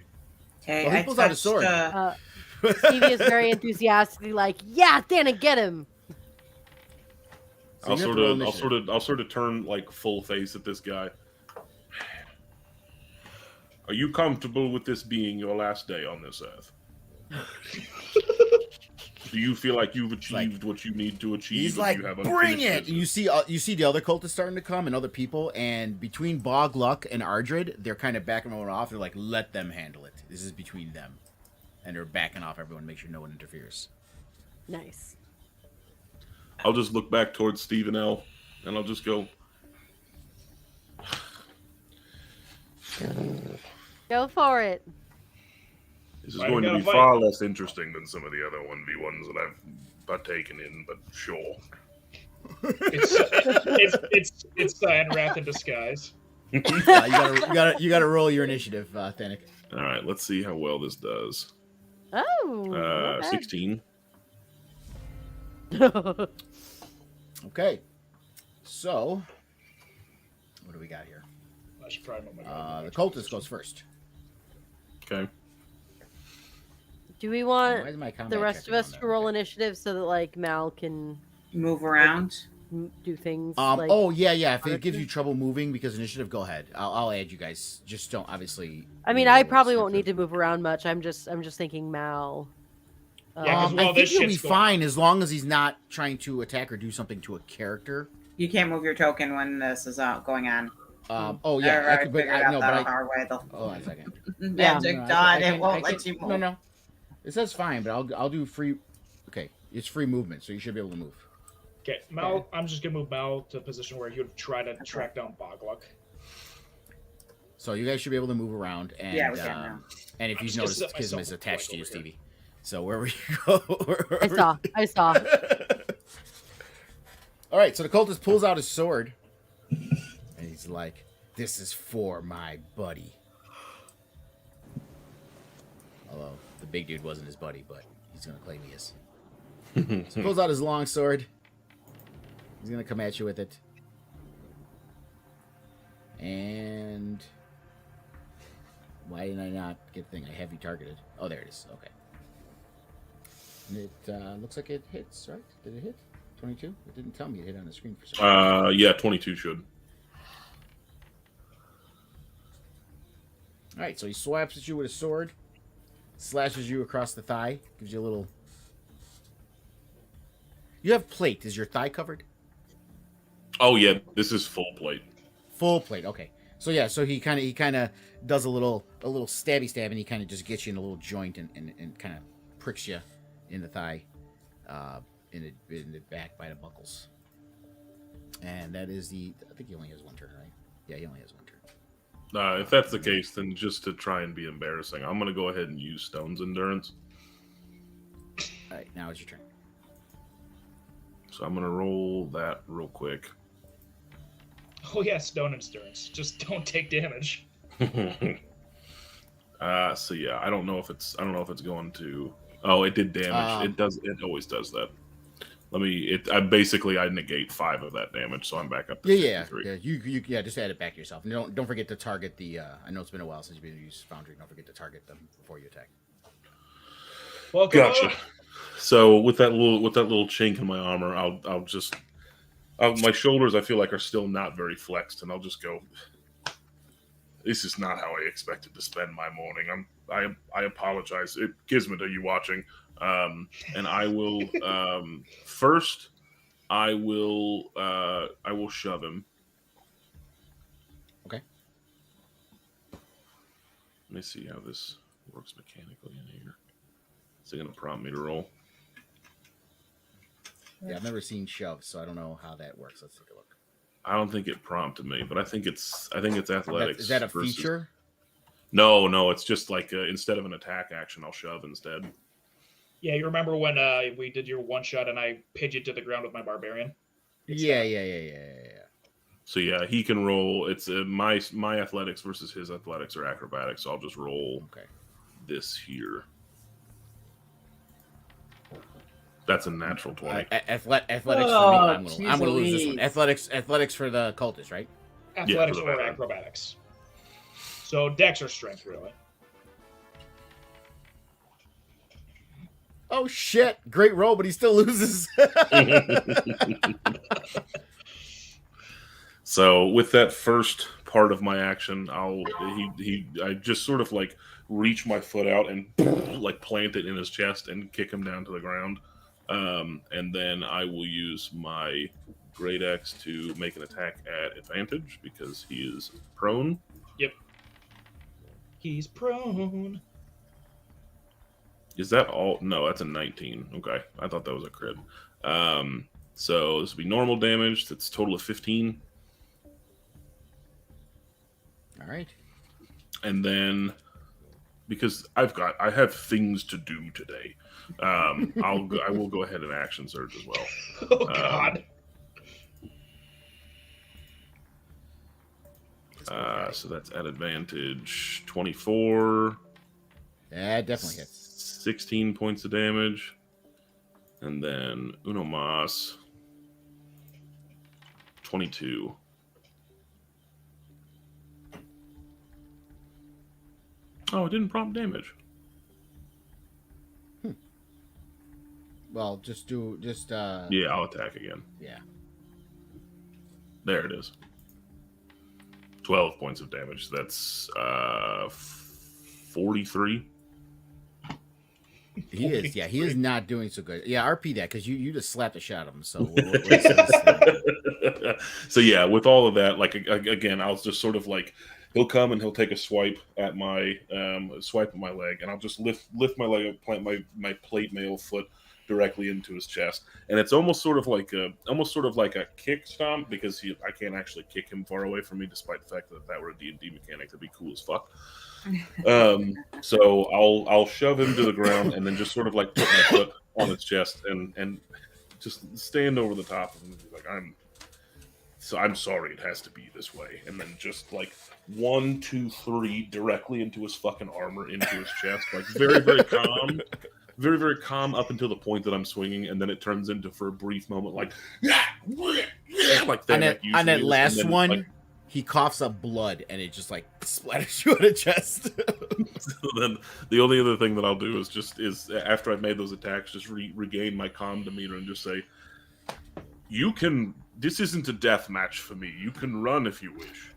Okay, Well, he I pulls out his touched, sword. Stevie is very enthusiastically like, "Yeah, Dana, get him." So you have to roll initiative. I'll sort of turn like full face at this guy. Are you comfortable with this being your last day on this earth? Do you feel like you've achieved what you need to achieve? He's and like, you have "Bring unfinished it!" And you see the other cultists starting to come and other people, and between Bogluck and Ardred, they're kind of backing everyone off. They're like, "Let them handle it. This is between them," and they're backing off everyone to make sure no one interferes. Nice. I'll just look back towards Stephen L. and I'll just go, Go for it. this is Why going we to be gotta fight? far less interesting than some of the other 1v1s that I've partaken in, but sure. It's Cyan Wrath in disguise. You gotta roll your initiative, Thanik. All right, let's see how well this does. Oh. 16. Okay, so what do we got here? I should probably move my The cultist goes first. Okay. Do we Why want is my combat the rest checker of us down to there? roll Okay. initiative so that like Mal can move around. do things? Oh yeah. If it Honestly? gives you trouble moving because initiative, go ahead. I'll add you guys. Just don't obviously. I mean, I probably won't need to move around much. I'm just thinking Mal. Yeah, 'cause while I think this he'll be shit's going fine as long as he's not trying to attack or do something to a character. You can't move your token when this is going on. Oh yeah, Or I I could, but figured I out no, that but on our way. hold on a second. Magic No, dot, I it can- won't I let can- you move. No. It says fine, but I'll do free. Okay, it's free movement, so you should be able to move. Okay, Mal. I'm just gonna move Mal to a position where he would try to track down Bogluck. So you guys should be able to move around, and Yeah, we can now. and if I'm you've just gonna noticed, set Kism myself is a attached to flag you, over here. Stevie. So wherever you go, I saw. All right, so the cultist pulls out his sword, and he's like, "This is for my buddy." Although the big dude wasn't his buddy, but he's gonna claim he is. So he pulls out his long sword. He's gonna come at you with it. And why did I not get the thing? I have you targeted. Oh, there it is. Okay. And it looks like it hits, right? Did it hit? 22? It didn't tell me it hit on the screen for some reason. Yeah, 22 should. All right, so he swipes at you with a sword, slashes you across the thigh, gives you a little. You have plate. Is your thigh covered? Oh yeah, this is full plate. Full plate. Okay. So yeah, so he kind of does a little stabby stab, and he kind of just gets you in a little joint and kind of pricks you in the thigh, in the back by the buckles. And that is the. I think he only has one turn, right? Yeah, he only has one turn. If that's the case, then just to try and be embarrassing, I'm gonna go ahead and use Stone's Endurance. All right, now it's your turn. So I'm gonna roll that real quick. Oh yeah, stone endurance. Just don't take damage. So yeah, I don't know if it's going to. Oh, it did damage. It does. It always does that. I negate 5 of that damage, so I'm back up to 53. You just add it back to yourself. And don't forget to target the. I know it's been a while since you've been used Foundry. Don't forget to target them before you attack. Well, Gotcha. So with that little chink in my armor, I'll just. My shoulders, I feel like, are still not very flexed, and I'll just go. This is not how I expected to spend my morning. I apologize. Gizmod, are you watching? And I will first. I will shove him. Okay. Let me see how this works mechanically in here. Is it going to prompt me to roll? Yeah, I've never seen shove, so I don't know how that works. Let's take a look. I don't think it prompted me, but I think it's athletics. Is that a feature? No, it's just like instead of an attack action, I'll shove instead. Yeah, you remember when we did your one shot and I pinned you to the ground with my barbarian? Yeah. So yeah, he can roll. It's my athletics versus his athletics or acrobatics. So I'll just roll this here. That's a natural 20. Athletics for me. I'm gonna lose this one. Athletics for the cultist, right? Athletics for or acrobatics. So dex or strength, really. Oh shit! Great roll, but he still loses. So with that first part of my action, I just sort of like reach my foot out and like plant it in his chest and kick him down to the ground. And then I will use my Great Axe to make an attack at advantage because he is prone. Yep. He's prone. Is that all? No, that's a 19. Okay. I thought that was a crit. So this will be normal damage. That's a total of 15. All right. And then, because I have things to do today, I will go ahead and action surge as well. Oh God. So that's at advantage 24. That definitely hits. 16 points of damage. And then Uno Mas 22. Oh, it didn't prompt damage. Well, Yeah, I'll attack again. Yeah. There it is. 12 points of damage. That's 43. He is. Yeah, he is not doing so good. Yeah, RP that because you just slapped a shot at him. So. So yeah, with all of that, like again, I'll just sort of like he'll come and he'll take a swipe at my leg, and I'll just lift my leg up, plant my plate mail foot directly into his chest, and it's almost sort of like a kick stomp because I can't actually kick him far away from me, despite the fact that if that were a D&D mechanic, that'd be cool as fuck. So I'll shove him to the ground and then just sort of like put my foot on his chest and just stand over the top of him and be like, I'm sorry it has to be this way, and then just like 1, 2, 3 directly into his fucking armor, into his chest, like very, very calm. Very, very calm up until the point that I'm swinging, and then it turns into, for a brief moment, like like that. On that last one, like, he coughs up blood, and it just like splatters you on the chest. So then the only other thing that I'll do is after I've made those attacks, just regain my calm demeanor and just say, this isn't a death match for me. You can run if you wish.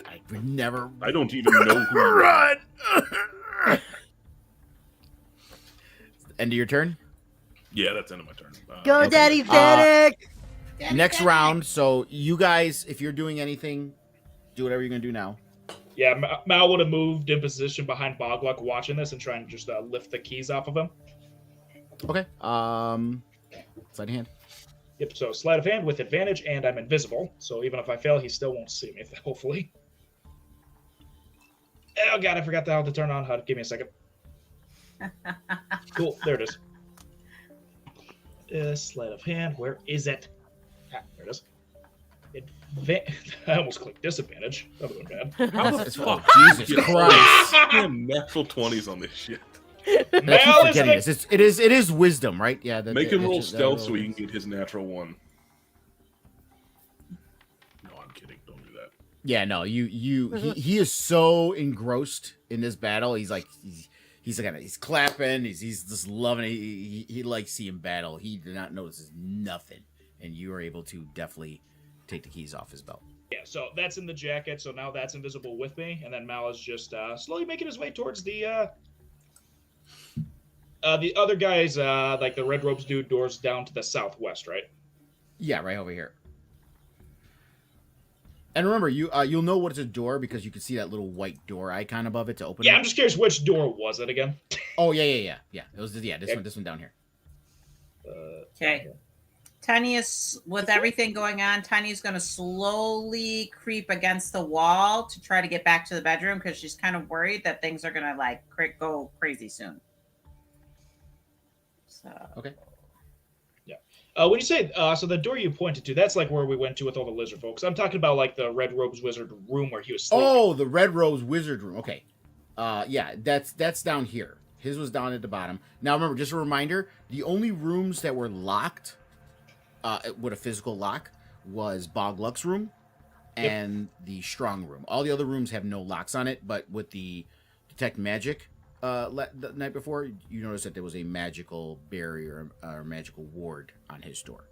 I would never. I don't even know who you are. Run. End of your turn? Yeah, that's end of my turn. Go, okay. Daddy Fennec! Next round. So you guys, if you're doing anything, do whatever you're gonna do now. Yeah, Mal would have moved in position behind Bogluck watching this and trying to just lift the keys off of him. Okay. Sleight of hand. Yep, so sleight of hand with advantage, and I'm invisible. So even if I fail, he still won't see me, hopefully. Oh god, I forgot how to turn on HUD. Give me a second. Cool, there it is. Sleight of hand, where is it? Ah, there it is. I almost clicked disadvantage. That would have been bad. How the fuck? Jesus Christ. Natural 20s on this shit. Mal is this. It is wisdom, right? Yeah. Make him roll stealth so he can get his natural 1. No, I'm kidding. Don't do that. Yeah, no. He is so engrossed in this battle. He's like he's clapping. He's just loving it. He likes seeing battle. He did not notice nothing, and you were able to definitely take the keys off his belt. Yeah, so that's in the jacket. So now that's invisible with me, and then Mal is just slowly making his way towards the other guys, like the red robes dude, doors down to the southwest, right? Yeah, right over here. And remember, you'll know what it's a door because you can see that little white door icon above it to open it. Yeah, I'm just curious, which door was it again? Oh, yeah. It was this one down here. Okay. Tiny is, with everything going on, Tiny's going to slowly creep against the wall to try to get back to the bedroom because she's kind of worried that things are going to like go crazy soon. So. Okay. Yeah. When you say, so the door you pointed to, that's like where we went to with all the lizard folks. I'm talking about like the Red Robes Wizard room where he was sleeping. Oh, the Red Rose Wizard room. Okay. Yeah, that's down here. His was down at the bottom. Now remember, just a reminder, the only rooms that were locked with a physical lock was Bogluck's room and the Strong room. All the other rooms have no locks on it, but with the Detect Magic the night before, you noticed that there was a magical barrier or magical ward on his door.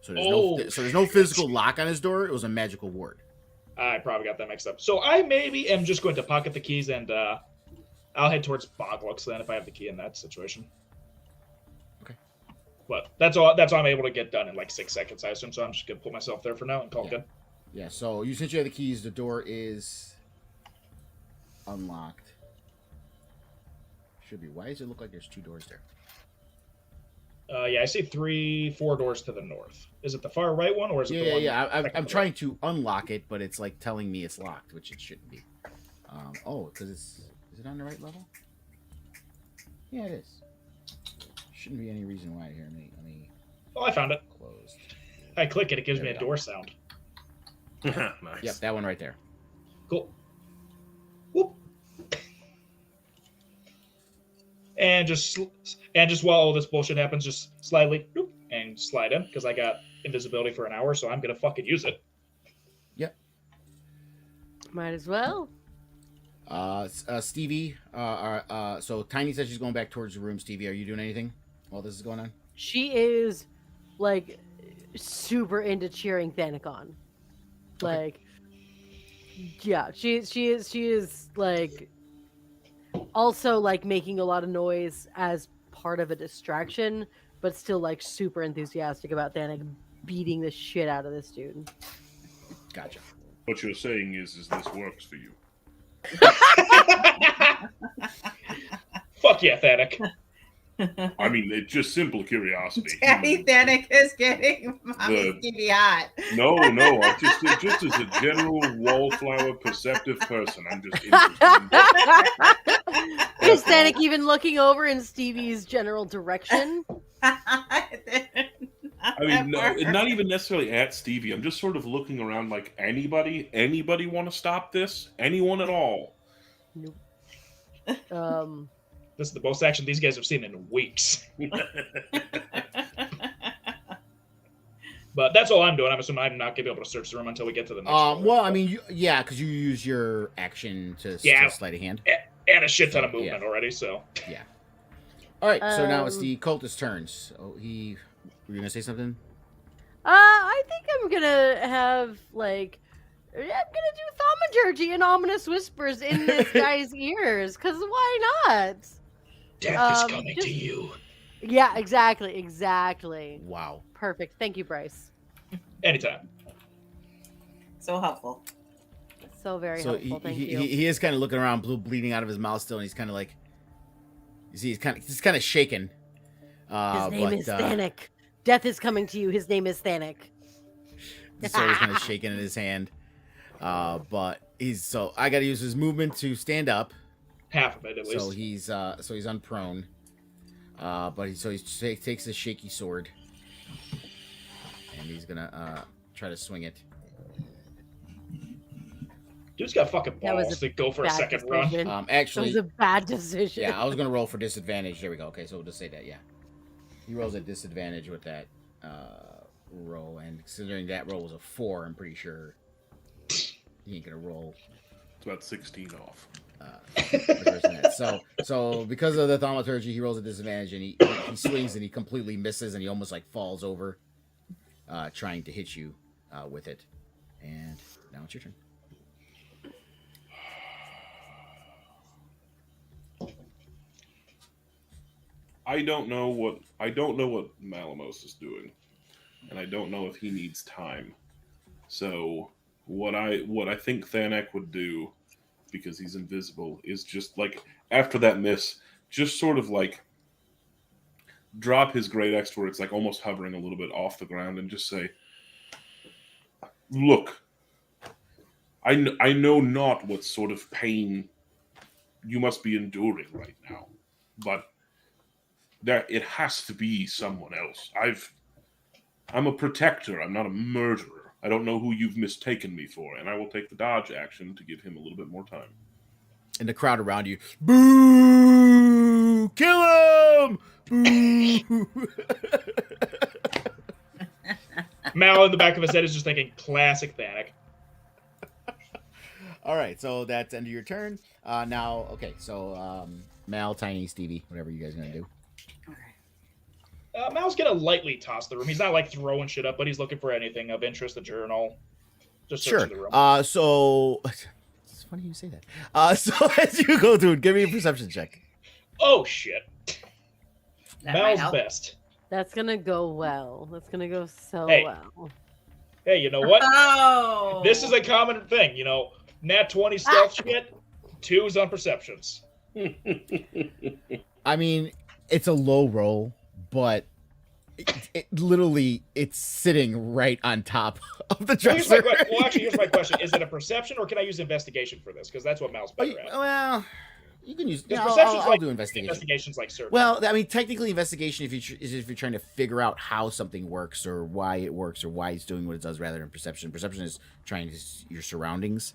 So there's no physical lock on his door. It was a magical ward. I probably got that mixed up. So I maybe am just going to pocket the keys and I'll head towards Bogluck's then if I have the key in that situation. Okay. But that's all I'm able to get done in like 6 seconds, I assume. So I'm just gonna put myself there for now and call it good. Yeah. So since you have the keys, the door is unlocked. Should be. Why does it look like there's 2 doors there? Yeah, I see 4 doors to the north. Is it the far right one or is it the one? Yeah. I'm trying to unlock it, but it's like telling me it's locked, which it shouldn't be. Because is it on the right level? Yeah, it is. Shouldn't be any reason why here. Let me. Oh, I found it. Closed. I click it, it gives me a door sound. Nice. Yep, that one right there. Cool. Whoop. And just while all this bullshit happens, just slightly whoop, and slide in because I got invisibility for an hour, so I'm gonna fucking use it. Yep. Might as well. Stevie. So Tiny says she's going back towards the room. Stevie, are you doing anything while this is going on? She is like super into cheering Thanik on. Like, yeah, she is like also like making a lot of noise as part of a distraction, but still like super enthusiastic about Thanik beating the shit out of this dude. Gotcha. What you're saying is this works for you. Fuck yeah, Thanik. I mean, it's just simple curiosity. Daddy Thanik is getting Mommy Stevie hot. No, just as a general wallflower perceptive person, I'm just interested. Is Thanik even looking over in Stevie's general direction? I mean, no, not even necessarily at Stevie. I'm just sort of looking around like anybody want to stop this? Anyone at all? Nope. This is the most action these guys have seen in weeks. But that's all I'm doing. I'm assuming I'm not going to be able to search the room until we get to the next one. Well, I mean, yeah, because you use your action to sleight of hand. And a shit ton of movement already, so. Yeah. All right, so now it's the cultist turns. Oh, were you going to say something? I think I'm going to have, like... I'm gonna do thaumaturgy and ominous whispers in this guy's ears, because why not? Death is coming to you. Yeah, exactly. Wow. Perfect. Thank you, Bryce. Anytime. So helpful. So very helpful. Thank you. He is kind of looking around, blue bleeding out of his mouth still, and he's kind of like, you see, he's kind of shaken. His name is Thanik. Death is coming to you. His name is Thanik. So he's kind of shaking in his hand. But I got to use his movement to stand up. Half of it, at least. So he's unprone. But he takes a shaky sword, and he's gonna try to swing it. Dude's got fucking balls to go for a second run. Actually, that was a bad decision. Yeah, I was gonna roll for disadvantage. There we go. Okay, so we'll just say that. Yeah, he rolls at disadvantage with that roll, and considering that roll was a 4, I'm pretty sure he ain't gonna roll. It's about 16 off. So because of the thaumaturgy, he rolls a disadvantage, and he swings and he completely misses, and he almost like falls over, trying to hit you with it. And now it's your turn. I don't know what Malamos is doing, and I don't know if he needs time. So what I think Thanek would do, because he's invisible, is just like after that miss, just sort of like drop his great axe where it's like almost hovering a little bit off the ground, and just say, "Look, I know not what sort of pain you must be enduring right now, but it has to be someone else. I'm a protector. I'm not a murderer. I don't know who you've mistaken me for, and I will take the dodge action to give him a little bit more time." And the crowd around you, boo! Kill him! Boo! Mal in the back of his head is just thinking, classic Thanik. All right, so that's end of your turn. Now, okay, so Mal, Tiny, Stevie, whatever you guys are gonna do. Mal's gonna lightly toss the room. He's not like throwing shit up, but he's looking for anything of interest, the journal. Just search the room. So it's funny you say that. So as you go through it, give me a perception check. Oh shit. That Mal's best. That's gonna go well. That's gonna go so well. Hey, you know what? Oh. This is a common thing, you know. Nat 20 stealth shit, 2s on perceptions. I mean, it's a low roll, but it literally it's sitting right on top of the dresser. Here's my question: is it a perception, or can I use investigation for this? Because that's what Mal's better at. Well, you can use. Yeah, perception's I'll do investigation. Investigation's like search. Well, I mean, technically, investigation is if you're trying to figure out how something works or why it works or why it's doing what it does, rather than perception. Perception is trying to see your surroundings.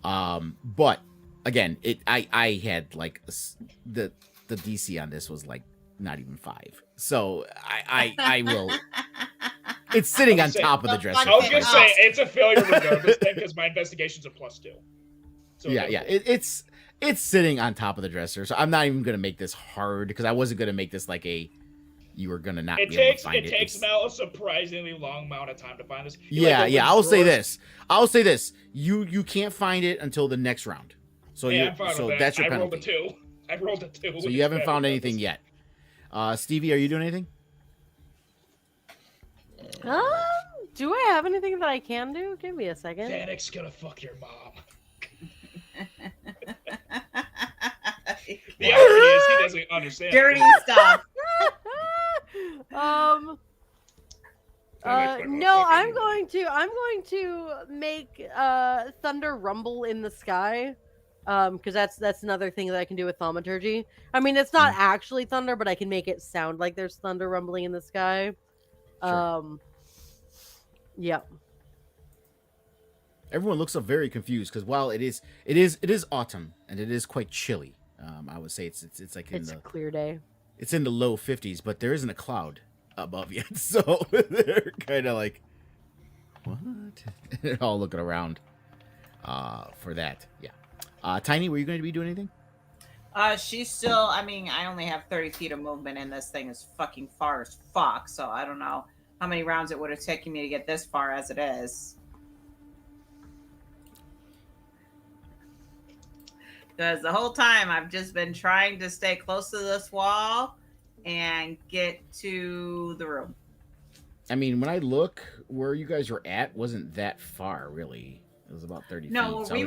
But again, I had like the DC on this was like not even 5. So I will. It's sitting on top of the dresser. I was gonna say it's a failure regardless, because my investigation's a +2. So yeah. It's sitting on top of the dresser. So I'm not even gonna make this hard because I wasn't gonna make this like you were gonna not be able to find it. It takes Mal a surprisingly long amount of time to find this. I'll say this. You can't find it until the next round. So that's your penalty. I rolled a 2. So you haven't found anything yet. Stevie, are you doing anything? Do I have anything that I can do? Give me a second. Thanik's gonna fuck your mom. The irony is he doesn't understand. Dirty stuff. No, I'm going to make thunder rumble in the sky, because that's another thing that I can do with thaumaturgy. I mean, it's not actually thunder, but I can make it sound like there's thunder rumbling in the sky. Sure. Yeah. Everyone looks up very confused because while it is autumn and it is quite chilly. I would say it's like It's a clear day. it's in the low 50s, but there isn't a cloud above yet, so they're kind of like, what? They're all looking around for that. Yeah. Tiny, were you going to be doing anything? She's still. I mean, I only have 30 feet of movement, and this thing is fucking far as fuck. So I don't know how many rounds it would have taken me to get this far as it is. Because the whole time I've just been trying to stay close to this wall and get to the room. I mean, when I look where you guys were at, wasn't that far really. It was about 30 No, feet. So we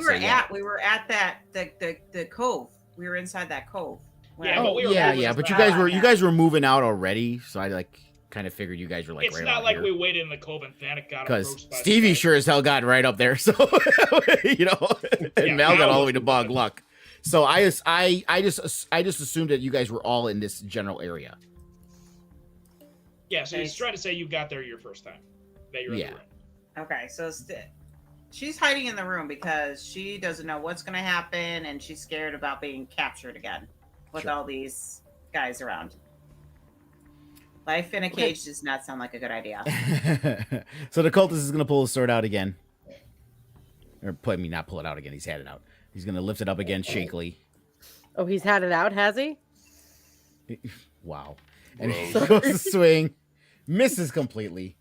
were at that the cove. We were inside that cove. Yeah, but we were but you guys were moving out already, so I like kind of figured you guys were like it's right not out like here. we waited in the cove and Thanik got Because approached by Stevie the sure as hell got right up there, so you know, and Yeah, Mal got Mal all the way to wasn't Bog good. Luck. So I just assumed that you guys were all in this general area. Yeah, so he's trying to say you got there your first time. That you're in the room. Okay, so she's hiding in the room because she doesn't know what's going to happen, and she's scared about being captured again with all these guys around. Life in a cage does not sound like a good idea. So the cultist is gonna pull his sword out again, or not pull it out again. He's had it out. He's gonna lift it up again shakily. Oh, he's had it out, has he? Wow. And he Gross. goes to swing, misses completely.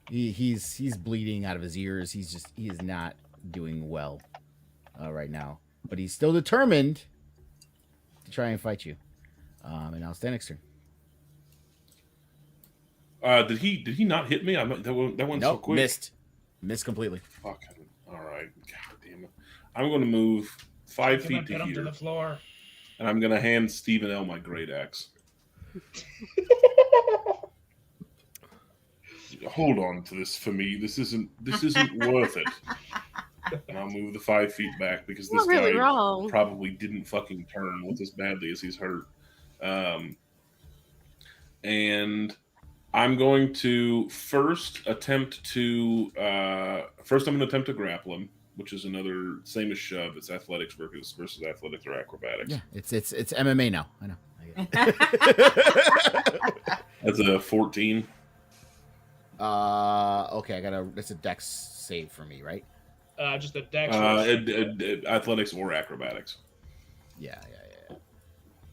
He's bleeding out of his ears. He is not doing well right now, but he's still determined to try and fight you. And now it's Danik's turn. Did he not hit me? That went so quick. Missed completely. Fucking all right. God damn it. I'm going to move 5 feet to Get him to here, the floor. and I'm going to hand Stephen L. my great axe. Hold on to this for me. This isn't worth it. And I'll move the 5 feet back because this Not really guy wrong. probably didn't fucking turn with as badly as he's hurt. And I'm going to first attempt to grapple him, which is another same as shove. It's athletics versus athletics or acrobatics. Yeah, it's MMA now. I know. That's a 14. Okay, it's a dex save for me, right? Just a dex. Athletics or acrobatics. Yeah.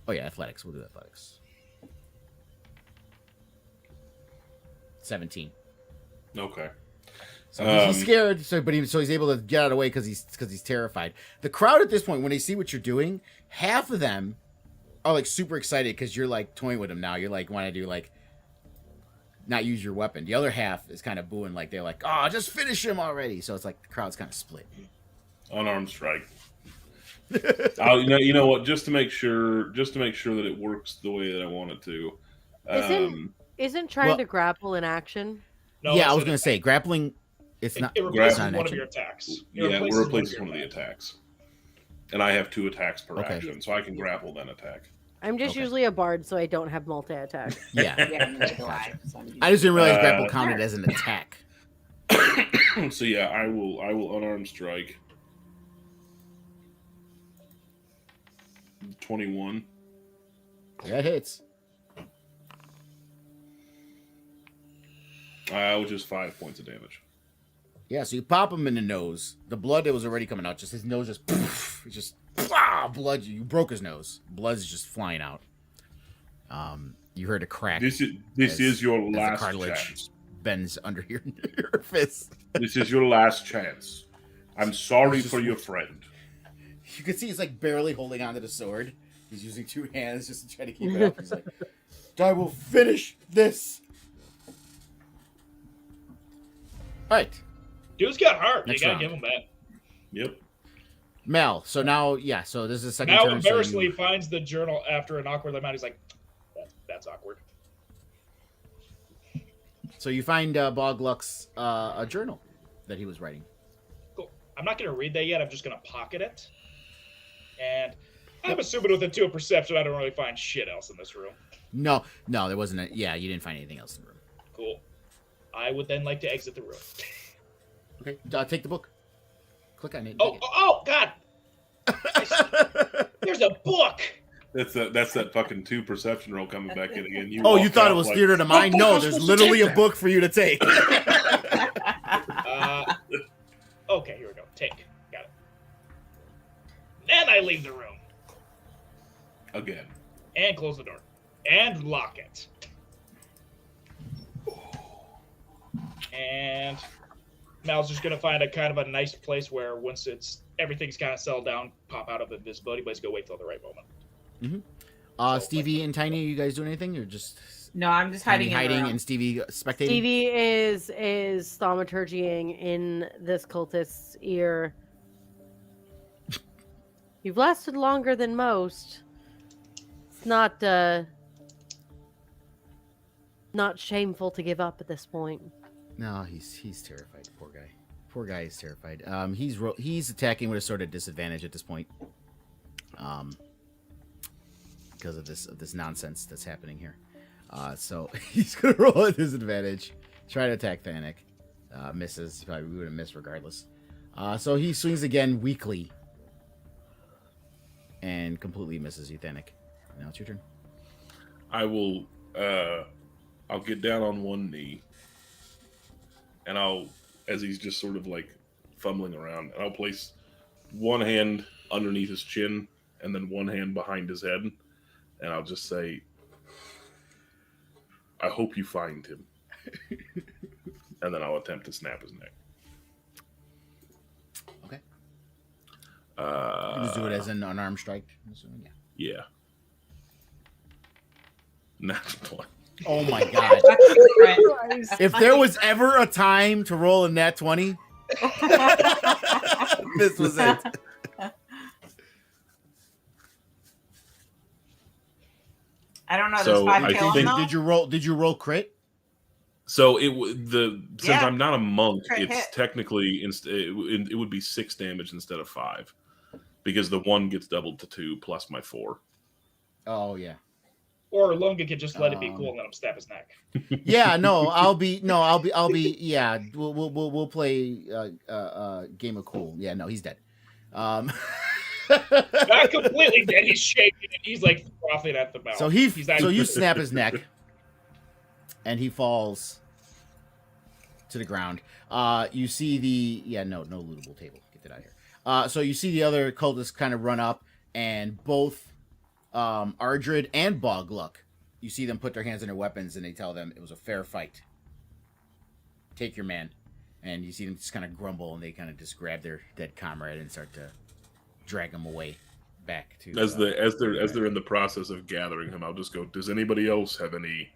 Oh yeah, athletics. We'll do athletics. 17. Okay. So he's scared. So he's able to get out of the way because he's terrified. The crowd at this point, when they see what you're doing, half of them are like super excited because you're like toying with them now. You're like want to do like not use your weapon. The other half is kind of booing, like they're like, "Oh, just finish him already." So it's like the crowd's kind of split. Unarmed strike. You know what? Just to make sure that it works the way that I want it to. Isn't trying to grapple in action? No, yeah, I was gonna say grappling. It's not. It replaces not an one of action. your attacks. It replaces one of the attacks. attacks. And I have 2 attacks per Okay. action, so I can grapple then attack. I'm just Okay. usually a bard, so I don't have multi-attack. Yeah. Yeah, neither do I. I just didn't realize grapple counted as an attack. So yeah, I will unarmed strike. 21. That hits. Which is 5 points of damage. Yeah, so you pop him in the nose. The blood that was already coming out, just his nose just blood. You broke his nose. Blood's just flying out. You heard a crack. This is your as the last cartilage chance. bends under your fist. This is your last chance. I'm sorry for your friend. You can see he's like barely holding onto the sword. He's using 2 hands just to try to keep it up. He's like, I will finish this. All right. Dude's got heart. Next You gotta round. give him that. Yep. Mel. So now, yeah. So this is the second Mal turn. So embarrassingly finds the journal after an awkward amount. He's like, that's awkward. So you find Bogluck's a journal that he was writing. Cool. I'm not going to read that yet. I'm just going to pocket it. And I'm assuming with a 2 of perception, I don't really find shit else in this room. No, there wasn't. Yeah, you didn't find anything else in the room. Cool. I would then like to exit the room. Okay, take the book. Click on it. Oh, God! There's a book! That's that fucking 2 perception roll coming back in again. You You thought it was theater of the mind? No, there's literally a book for you to take. Okay, here we go. Take. Got it. Then I leave the room. Again. And close the door. And lock it. And Mal's just gonna find a kind of a nice place where once everything's kind of settled down, pop out of invisibility, but he's gonna wait till the right moment. Mm-hmm. Stevie and Tiny, are you guys doing anything, or just No, I'm just Tiny hiding. hiding and Stevie spectating? Stevie is thaumaturgying in this cultist's ear. You've lasted longer than most. It's not shameful to give up at this point. No, he's terrified. Poor guy. Poor guy is terrified. He's attacking with a sort of disadvantage at this point. Because of this nonsense that's happening here. So he's gonna roll a disadvantage. Try to attack Thanik. Misses. He probably would have missed regardless. So he swings again weakly. And completely misses you, Thanik. Now it's your turn. I will I'll get down on one knee. And as he's just sort of like fumbling around, and I'll place one hand underneath his chin and then one hand behind his head. And I'll just say, I hope you find him. And then I'll attempt to snap his neck. Okay. You just do it as an unarmed strike, I'm assuming, yeah. Yeah. Natural one. Oh my god. If there was ever a time to roll a nat 20, this was it. I don't know. So, There's 5 I killing think- though? Did you roll crit? So since Yeah. I'm not a monk, Crit it's hit. technically it would be 6 damage instead of 5, because the 1 gets doubled to 2 plus my 4. Oh yeah. Or Lunga could just let it be cool and let him stab his neck. Yeah, I'll be yeah, we'll play a game of cool. Yeah, no, he's dead. Not completely dead. He's shaking and he's like frothing at the mouth. So you snap his neck and he falls to the ground. You see no lootable table. Get that out of here. So you see the other cultists kind of run up, and both Ardred and Bogluck, you see them put their hands on their weapons and they tell them it was a fair fight. Take your man. And you see them just kind of grumble, and they kind of just grab their dead comrade and start to drag him away back to As they're in the process of gathering him, I'll just go, does anybody else have any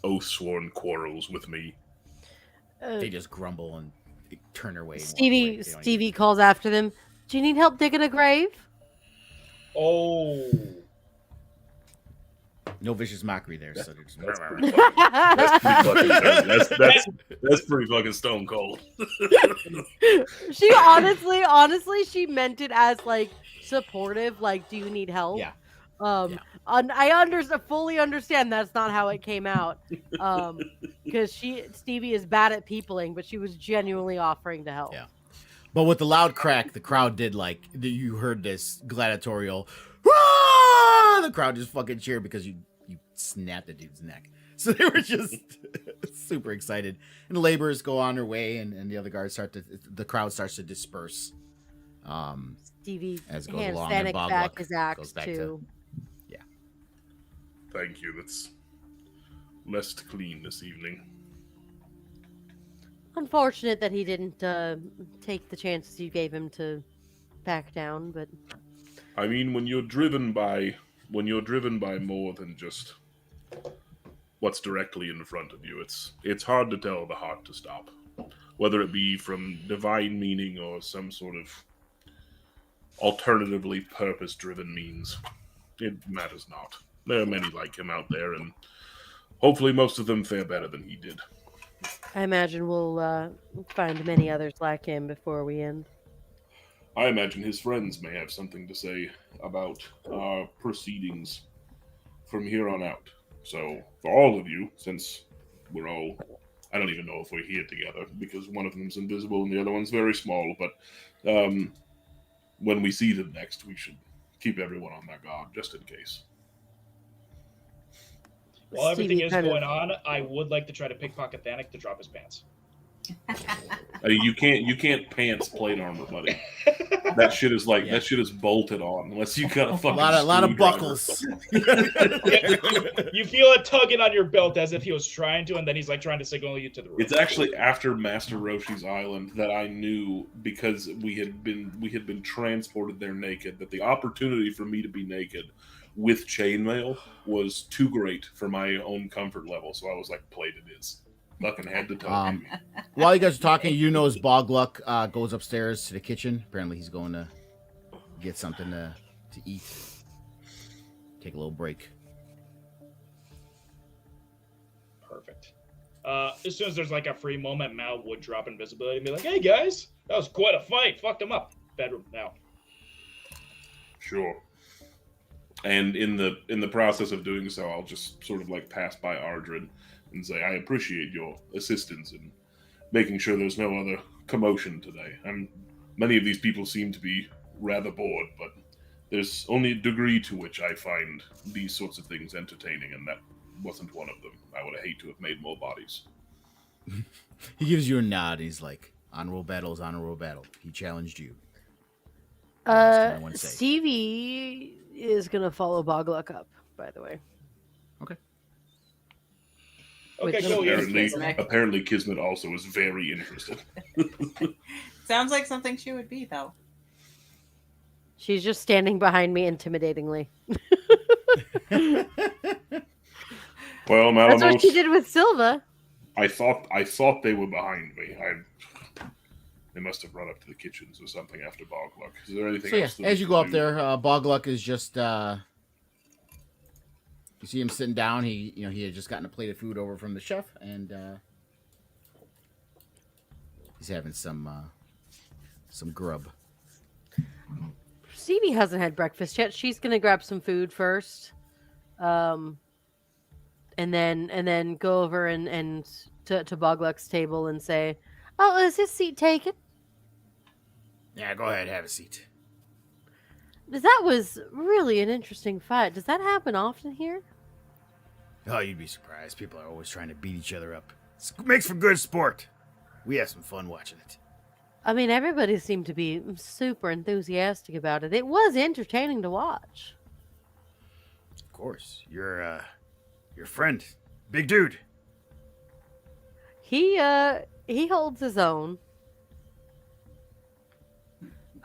oath-sworn quarrels with me? They just grumble and turn their way. And walk Stevie away. They don't Stevie calls after them. Do you need help digging a grave? Oh. No vicious mockery there. So they're just... That's pretty fucking, that's pretty fucking stone cold. She honestly, she meant it as like supportive. Like, do you need help? Yeah. I fully understand that's not how it came out. Because Stevie is bad at peopling, but she was genuinely offering to help. Yeah. But with the loud crack, the crowd did you heard this gladiatorial. "Rah!" The crowd just fucking cheered because you snapped the dude's neck. So they were just super excited. And the laborers go on their way, and the other guards the crowd starts to disperse. Stevie As it goes hands along, and Thanik Bob back Luck his goes axe back too. Thank you. That's less clean this evening. Unfortunate that he didn't take the chances you gave him to back down, but I mean, when you're driven by more than just what's directly in front of you, it's hard to tell the heart to stop, whether it be from divine meaning or some sort of alternatively purpose-driven means. It matters not. There are many like him out there, and hopefully most of them fare better than he did. I imagine we'll find many others like him before we end. I imagine his friends may have something to say about our proceedings from here on out. So, for all of you, since we're all... I don't even know if we're here together, because one of them's invisible and the other one's very small, but when we see them next, we should keep everyone on their guard, just in case. While everything Stevie is kind going of- on, I would like to try to pickpocket Thanik to drop his pants. You can't pants plate armor, buddy. That shit is like Yeah. that shit is bolted on unless you got a A fucking lot of screwdriver. buckles. You feel it tugging on your belt as if he was trying to, and then he's like trying to signal you to the room. It's actually after Master Roshi's Island that I knew, because we had been transported there naked, that the opportunity for me to be naked with chainmail was too great for my own comfort level. So I was like, "Plate it is." Fucking had to tell me. While you guys are talking, you know, as Bogluck goes upstairs to the kitchen. Apparently, he's going to get something to eat. Take a little break. Perfect. As soon as there's like a free moment, Mal would drop invisibility and be like, "Hey guys, that was quite a fight. Fucked him up." Bedroom now. Sure. And in the process of doing so, I'll just sort of like pass by Ardred and say, "I appreciate your assistance in making sure there's no other commotion today. And many of these people seem to be rather bored, but there's only a degree to which I find these sorts of things entertaining, and that wasn't one of them. I would hate to have made more bodies." He gives you a nod. He's like, "Honorable battle is honorable battle. He challenged you." That's what I want to say. Stevie is gonna follow Bogluck up, by the way. Okay, Which- go here. Apparently Kismet also is very interested. Sounds like something she would be, though. She's just standing behind me intimidatingly. Well, That's what she Malamos, did with Silva. I thought they were behind me. They must have run up to the kitchens or something after Bogluck. Is there anything So yeah, else? that as we you can go up do? there, Bogluck is just you see him sitting down. He had just gotten a plate of food over from the chef, and he's having some grub. Stevie hasn't had breakfast yet. She's gonna grab some food first, and then go over and to Bogluck's table and say, "Oh, is his seat taken?" Yeah, go ahead, have a seat. That was really an interesting fight. Does that happen often here? Oh, you'd be surprised. People are always trying to beat each other up. It makes for good sport. We have some fun watching it. I mean, everybody seemed to be super enthusiastic about it. It was entertaining to watch. Of course, your friend, big dude. He holds his own.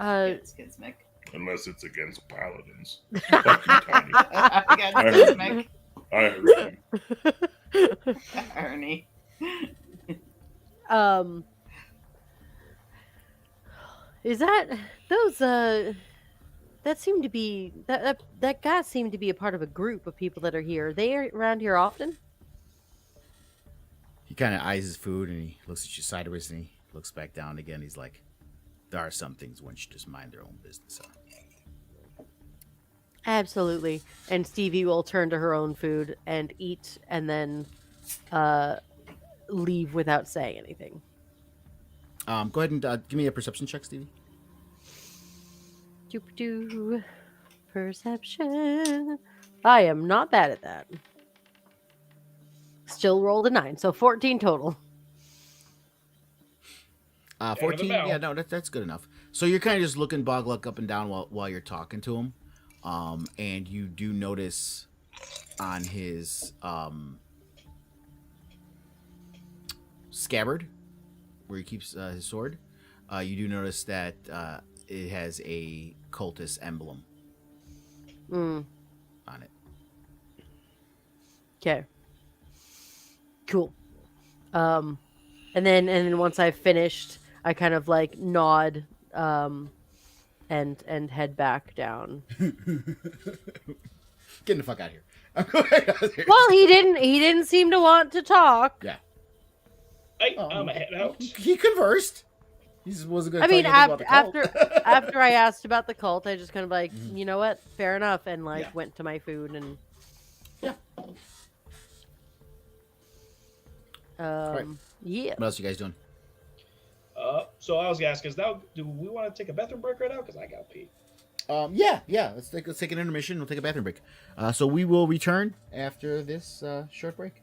It's Mick. Unless it's against paladins. Fuck you, Tiny. Against Mick. I heard you. Ernie. Is that those that seemed to be that guy seemed to be a part of a group of people that are here. Are they around here often? He kind of eyes his food and he looks at you sideways and he looks back down again. He's like, "There are some things one should just mind their own business on." Absolutely. And Stevie will turn to her own food and eat and then leave without saying anything. Go ahead and give me a perception check, Stevie. Doop-doo. Perception. I am not bad at that. Still rolled a 9, so 14 total. 14. bell. Yeah, no, that's good enough. So you're kind of just looking Bogluck up and down while you're talking to him, and you do notice on his scabbard, where he keeps his sword, you do notice that it has a cultist emblem on it. Okay. Cool. And then once I've finished, I kind of like nod and and head back down. Getting the fuck out of here. I'm going out of here. Well, he didn't seem to want to talk. Yeah. Hey, I'm a head out. He conversed. He just wasn't going I to mean, tell you anything about the cult. after I asked about the cult, I just kind of like, Mhm. you know what, fair enough, and like Yeah. went to my food and Yeah. Right. Yeah. What else you guys doing? So I was gonna ask, do we want to take a bathroom break right now? Because I got pee. Yeah. Let's take an intermission. We'll take a bathroom break. So we will return after this short break.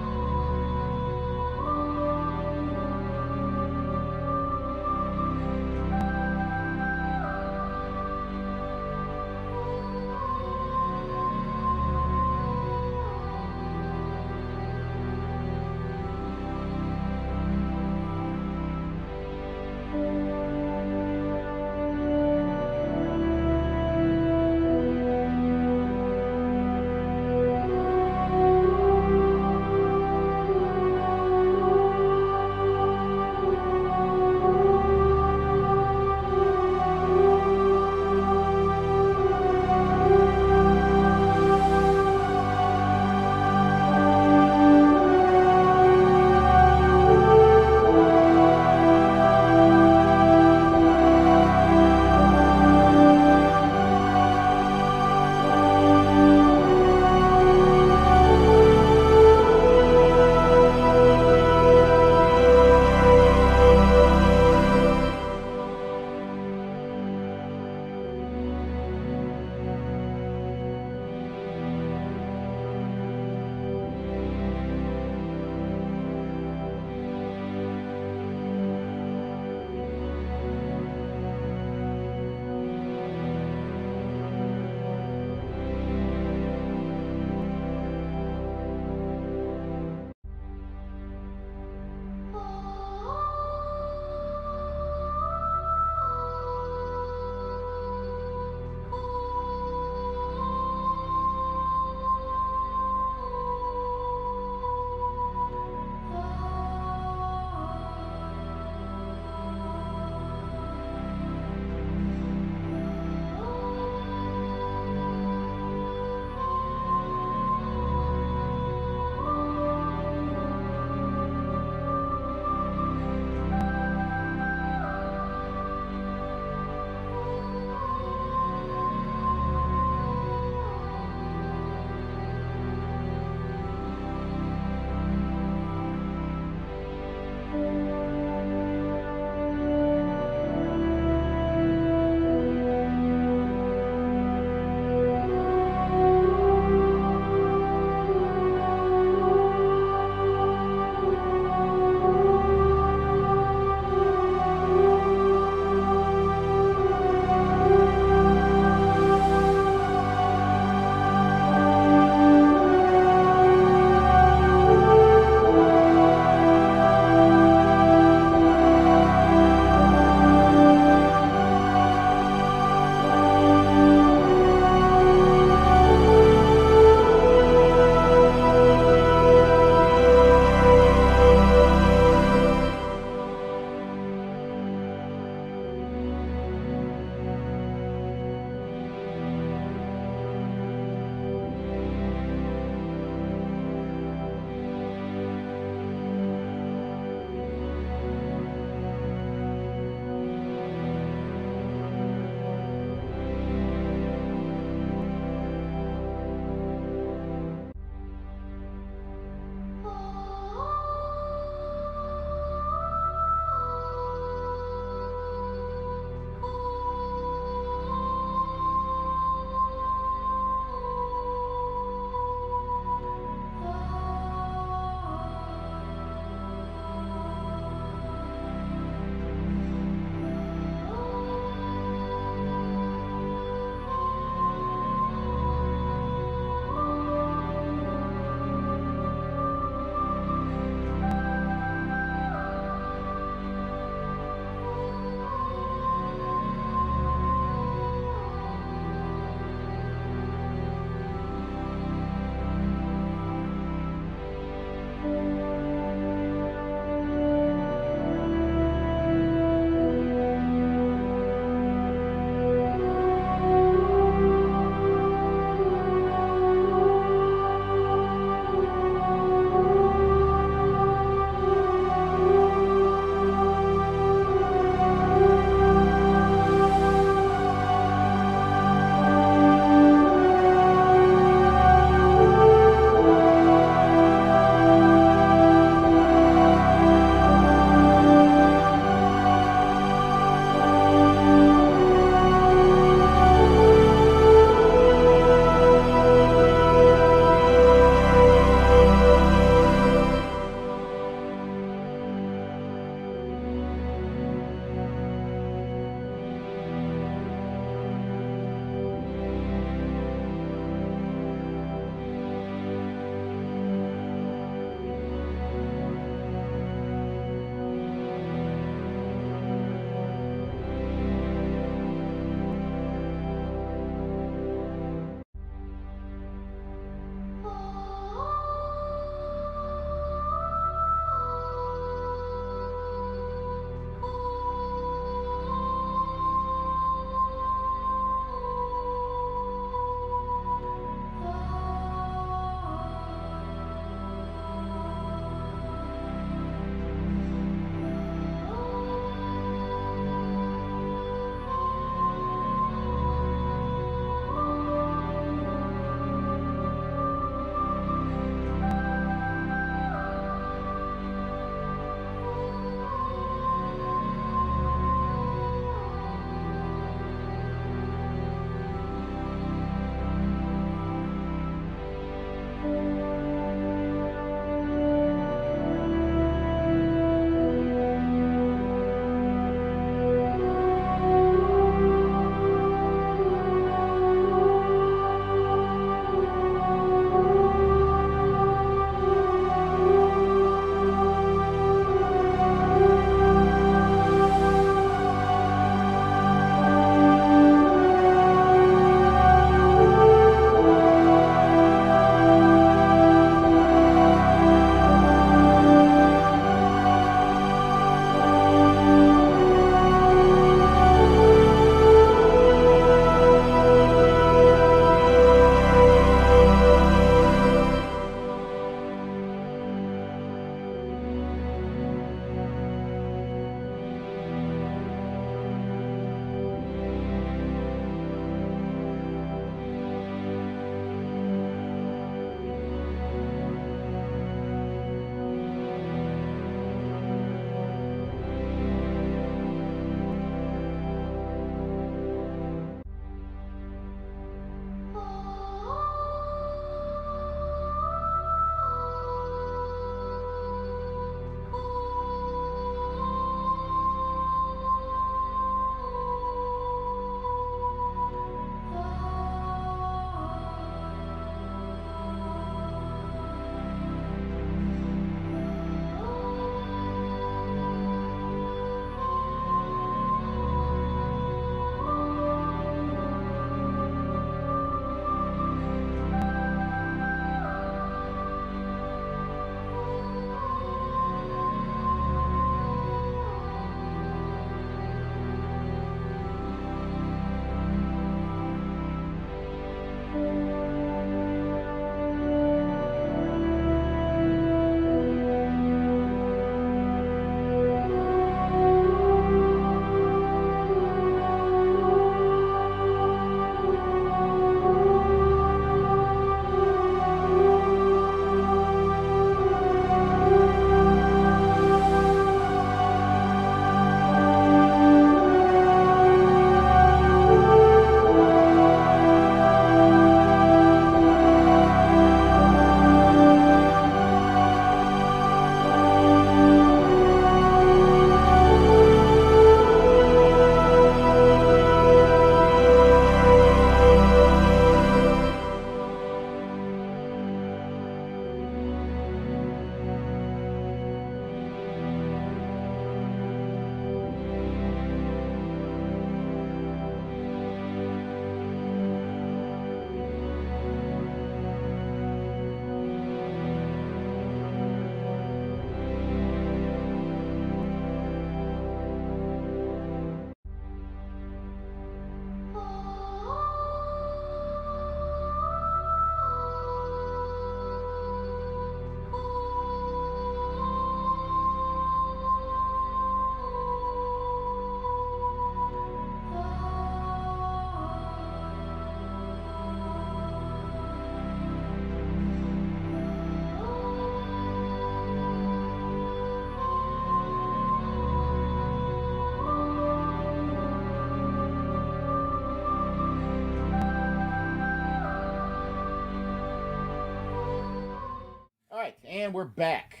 And we're back.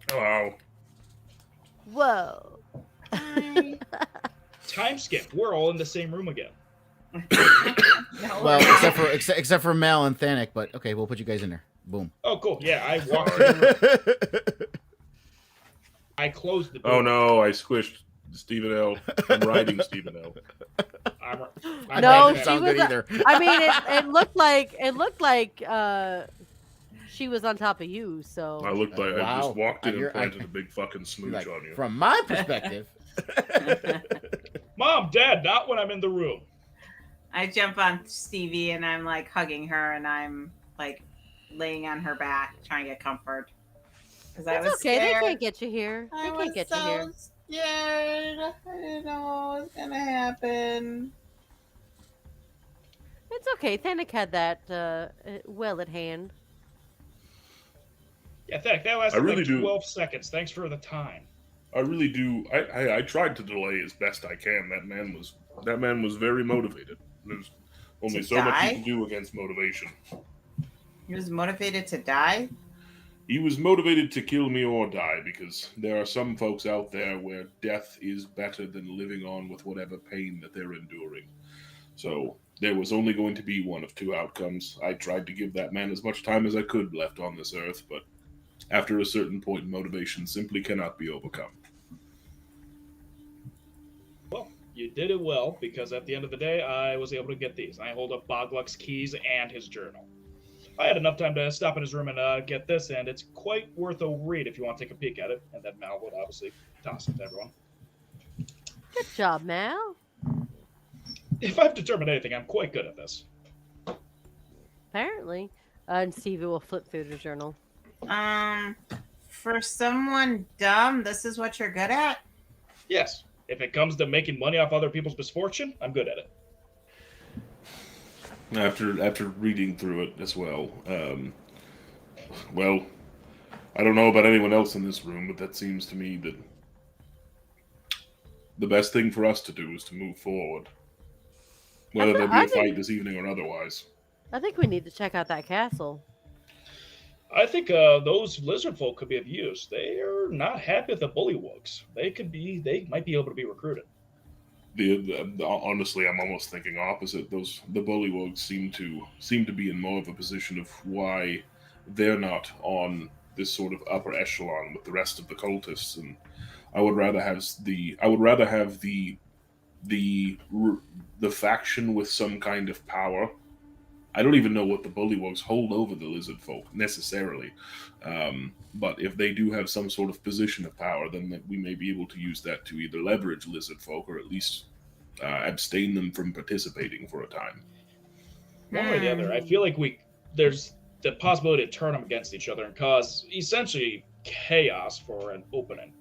Hello. Whoa. Time skip. We're all in the same room again. No, Well, we're not. except for Mal and Thanik, but okay, we'll put you guys in there. Boom. Oh, cool. Yeah, I walked in the room. I closed the door. Oh no, I squished Stephen L. I'm riding Stephen L. I'm No, right Doesn't back. sound good was a- either. I mean, it looked like she was on top of you. So I looked like I Wow. just walked in You're- and planted a big fucking smooch Like, on you. from my perspective. Mom, Dad, not when I'm in the room. I jump on Stevie and I'm like hugging her and I'm like laying on her back trying to get comfort. Because I it's was okay. scared. They can't get you here. They I can't was get you here. so scared. I didn't know what was gonna happen. It's okay. Thanik had that well at hand. Yeah, that lasted really like do. 12 seconds. Thanks for the time. I really do. I tried to delay as best I can. That man was very motivated. There's only To so much die? you can do against motivation. He was motivated to die. He was motivated to kill me or die because there are some folks out there where death is better than living on with whatever pain that they're enduring. So there was only going to be one of two outcomes. I tried to give that man as much time as I could left on this earth, but after a certain point, motivation simply cannot be overcome. Well, you did it well because at the end of the day, I was able to get these. I hold up Bogluck's keys and his journal. I had enough time to stop in his room and get this, and it's quite worth a read if you want to take a peek at it. And then Mal would obviously toss it to everyone. Good job, Mal. If I've determined anything, I'm quite good at this. Apparently. And Stevie will flip through the journal. For someone dumb, this is what you're good at? Yes, if it comes to making money off other people's misfortune, I'm good at it. After reading through it as well, well, I don't know about anyone else in this room, but that seems to me that the best thing for us to do is to move forward. Whether there be a fight this evening or otherwise. I think we need to check out that castle. I think those lizard folk could be of use. They are not happy with the bullywugs. They might be able to be recruited. Honestly, I'm almost thinking opposite. The bullywugs seem to be in more of a position of why they're not on this sort of upper echelon with the rest of the cultists, and I would rather have the faction with some kind of power. I don't even know what the bullywugs hold over the lizard folk necessarily, but if they do have some sort of position of power, then we may be able to use that to either leverage lizard folk or at least abstain them from participating for a time. One way or the other, I feel like there's the possibility to turn them against each other and cause essentially chaos for an opening.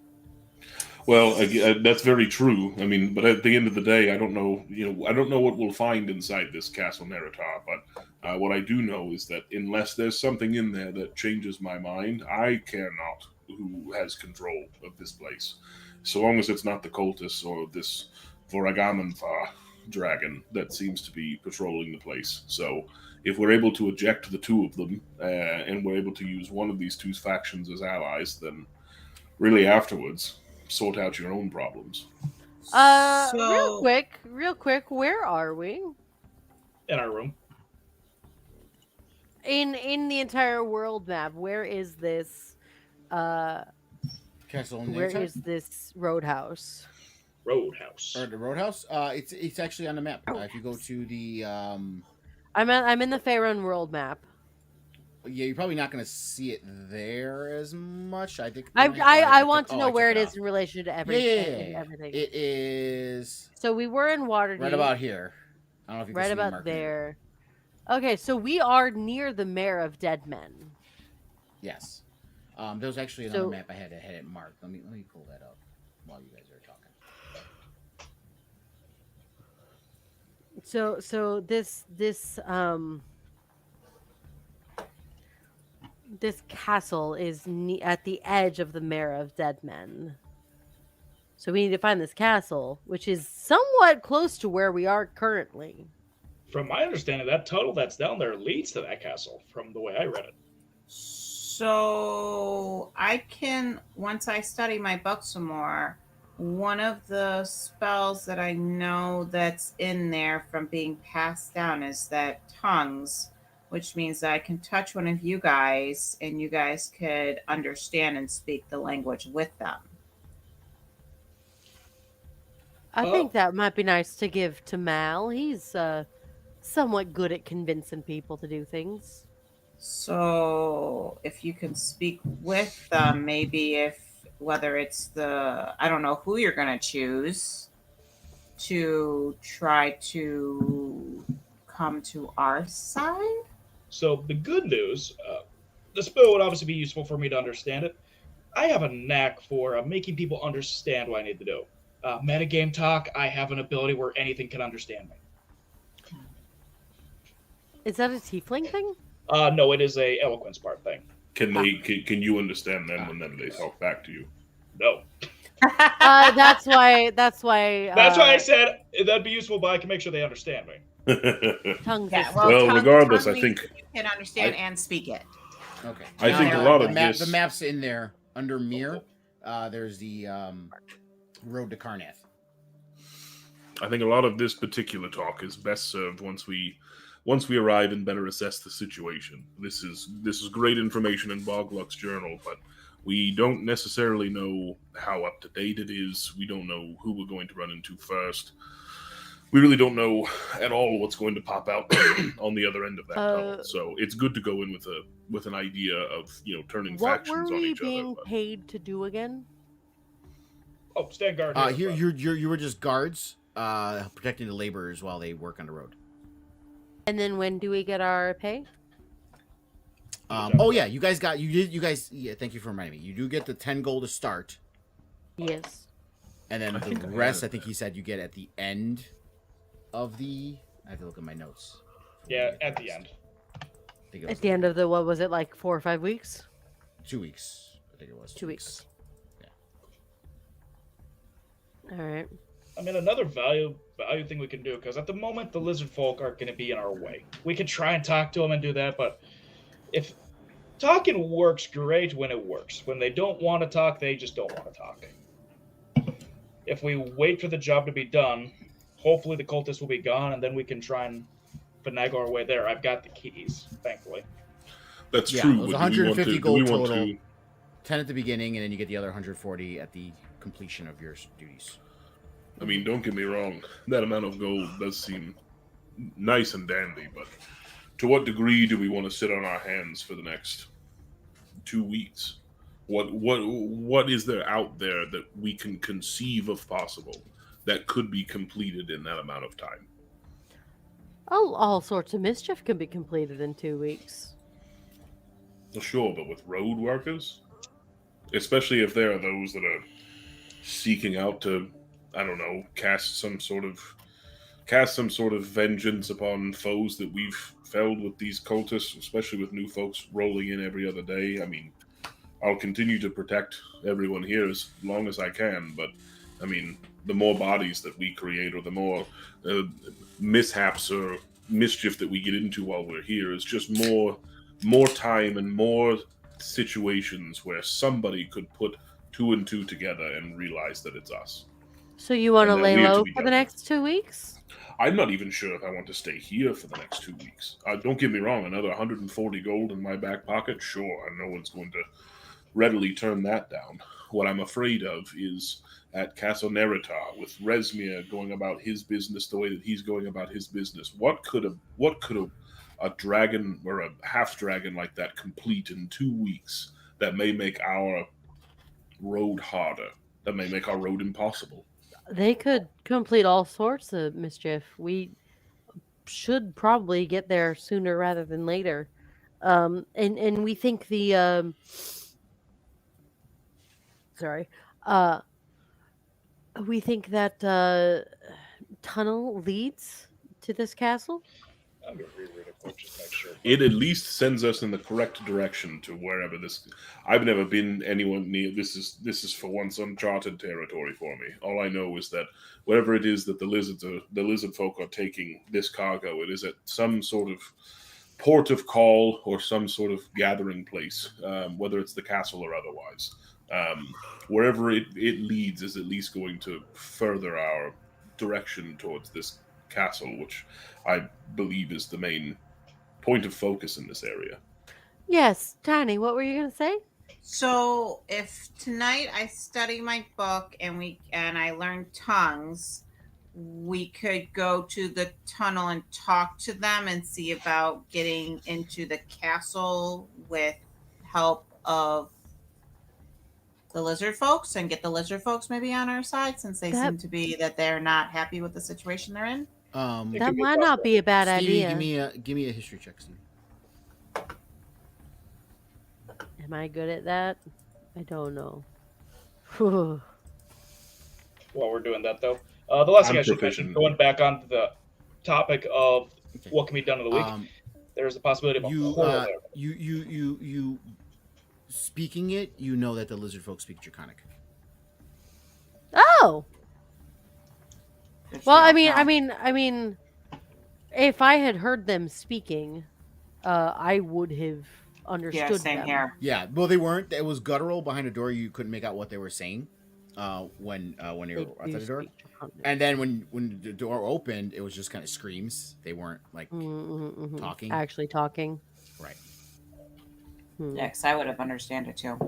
Well, that's very true. I mean, but at the end of the day, I don't know. I don't know what we'll find inside this Castle Neratar. But what I do know is that unless there's something in there that changes my mind, I care not who has control of this place, so long as it's not the cultists or this Voragamanfa dragon that seems to be patrolling the place. So, if we're able to eject the two of them, and we're able to use one of these two factions as allies, then really afterwards, sort out your own problems. Real quick, where are we? In our room. In the entire world map, where is this Castle where Neratar? is this roadhouse? Roadhouse. Or the Roadhouse? It's actually on the map. If you go to the I'm in the Faerun world map. yeah, you're probably not going to see it there as much. I think. I want to know where it checked is in relation to everything. Yeah. Everything. It is So we were in Waterdeep. right about here. I don't know if you can Right see me about marking it. there. Okay, so we are near the Mare of Dead Men. Yes. There was actually another So- map I had it marked. Let me pull that up while you guys are talking. So this castle is at the edge of the Mare of Dead Men. So we need to find this castle, which is somewhat close to where we are currently. From my understanding, that tunnel that's down there leads to that castle, from the way I read it. So I can, once I study my book some more, one of the spells that I know that's in there from being passed down is that tongues, which means that I can touch one of you guys and you guys could understand and speak the language with them. I think that might be nice to give to Mal. He's somewhat good at convincing people to do things. So if you can speak with them, maybe if whether it's I don't know who you're going to choose to try to come to our side. So the good news, the spell would obviously be useful for me to understand it. I have a knack for making people understand what I need to do. Metagame talk, I have an ability where anything can understand me. Is that a tiefling thing? No, it is a eloquence part thing. Can you understand them when they talk back to you? No. That's why. That's why I said that'd be useful, but I can make sure they understand me. Tongues. Yeah, well, regardless, I think you can understand and speak it. Okay. I think a lot of the maps in there under Mir. There's the road to Karnath. I think a lot of this particular talk is best served once we arrive and better assess the situation. This is great information in Bogluck's journal, but we don't necessarily know how up to date it is. We don't know who we're going to run into first. We really don't know at all what's going to pop out on the other end of that tunnel. So it's good to go in with an idea of turning factions on each other. What were we being paid to do again? Oh, stand guard. You were just guards protecting the laborers while they work on the road. And then when do we get our pay? Oh yeah, you guys. Yeah, thank you for reminding me. You do get the 10 gold to start. Yes. And then the rest, I think he said you get at the end of the. I have to look at my notes. Yeah, at the end. At the end of the, what was it, like 4 or 5 weeks? 2 weeks. I think it was 2 weeks. Yeah. All right. I mean, another value thing we can do, because at the moment the lizard folk aren't going to be in our way. We could try and talk to them and do that, but if talking works, great when it works. When they don't want to talk, they just don't want to talk. If we wait for the job to be done, hopefully the cultists will be gone, and then we can try and finagle our way there. I've got the keys, thankfully. That's true. It was 150 gold total. 10 at the beginning, and then you get the other 140 at the completion of your duties. I mean, don't get me wrong. That amount of gold does seem nice and dandy, but to what degree do we want to sit on our hands for the next 2 weeks? What is there out there that we can conceive of possible that could be completed in that amount of time? All sorts of mischief can be completed in 2 weeks. Well, sure, but with road workers? Especially if there are those that are seeking out to, I don't know, cast some sort of vengeance upon foes that we've felled with these cultists, especially with new folks rolling in every other day. I mean, I'll continue to protect everyone here as long as I can, but I mean, the more bodies that we create, or the more mishaps or mischief that we get into while we're here, is just more time and more situations where somebody could put 2 and 2 together and realize that it's us. So you want to And lay we have to low be for the done next 2 weeks? I'm not even sure if I want to stay here for the next 2 weeks. Don't get me wrong, another 140 gold in my back pocket, sure, no one's going to readily turn that down. What I'm afraid of is at Castle Nerita, with Resmir going about his business the way that he's going about his business. What could a dragon or a half dragon like that complete in 2 weeks that may make our road harder, that may make our road impossible? They could complete all sorts of mischief. We should probably get there sooner rather than later. And we think the we think that tunnel leads to this castle. I'm going to reread it quick just to make sure. It at least sends us in the correct direction to wherever this. I've never been anyone near. This is for once uncharted territory for me. All I know is that wherever it is that the lizard folk are taking this cargo, it is at some sort of port of call or some sort of gathering place, whether it's the castle or otherwise. Wherever it leads is at least going to further our direction towards this castle, which I believe is the main point of focus in this area. Yes, Tiny, what were you going to say? So if tonight I study my book and I learn tongues, we could go to the tunnel and talk to them and see about getting into the castle with help of the lizard folks and get the lizard folks maybe on our side, since they seem to be that they're not happy with the situation they're in. That might not be a bad Stevie, idea. give me a history check, Steve. Am I good at that? I don't know. While we're doing that, though, the last thing I should proficient. mention, going back on the topic of what can be done in the week, there's the possibility of a portal there. You speaking it, you know that the lizard folk speak Draconic. Oh. Well, I mean, if I had heard them speaking, I would have understood same them. here. Yeah, well, they weren't. It was guttural behind a door. You couldn't make out what they were saying when they were They outside do the door. speak Draconic. And then when the door opened, it was just kind of screams. They weren't like talking. Actually talking. Right. Yeah, because I would have understood it too.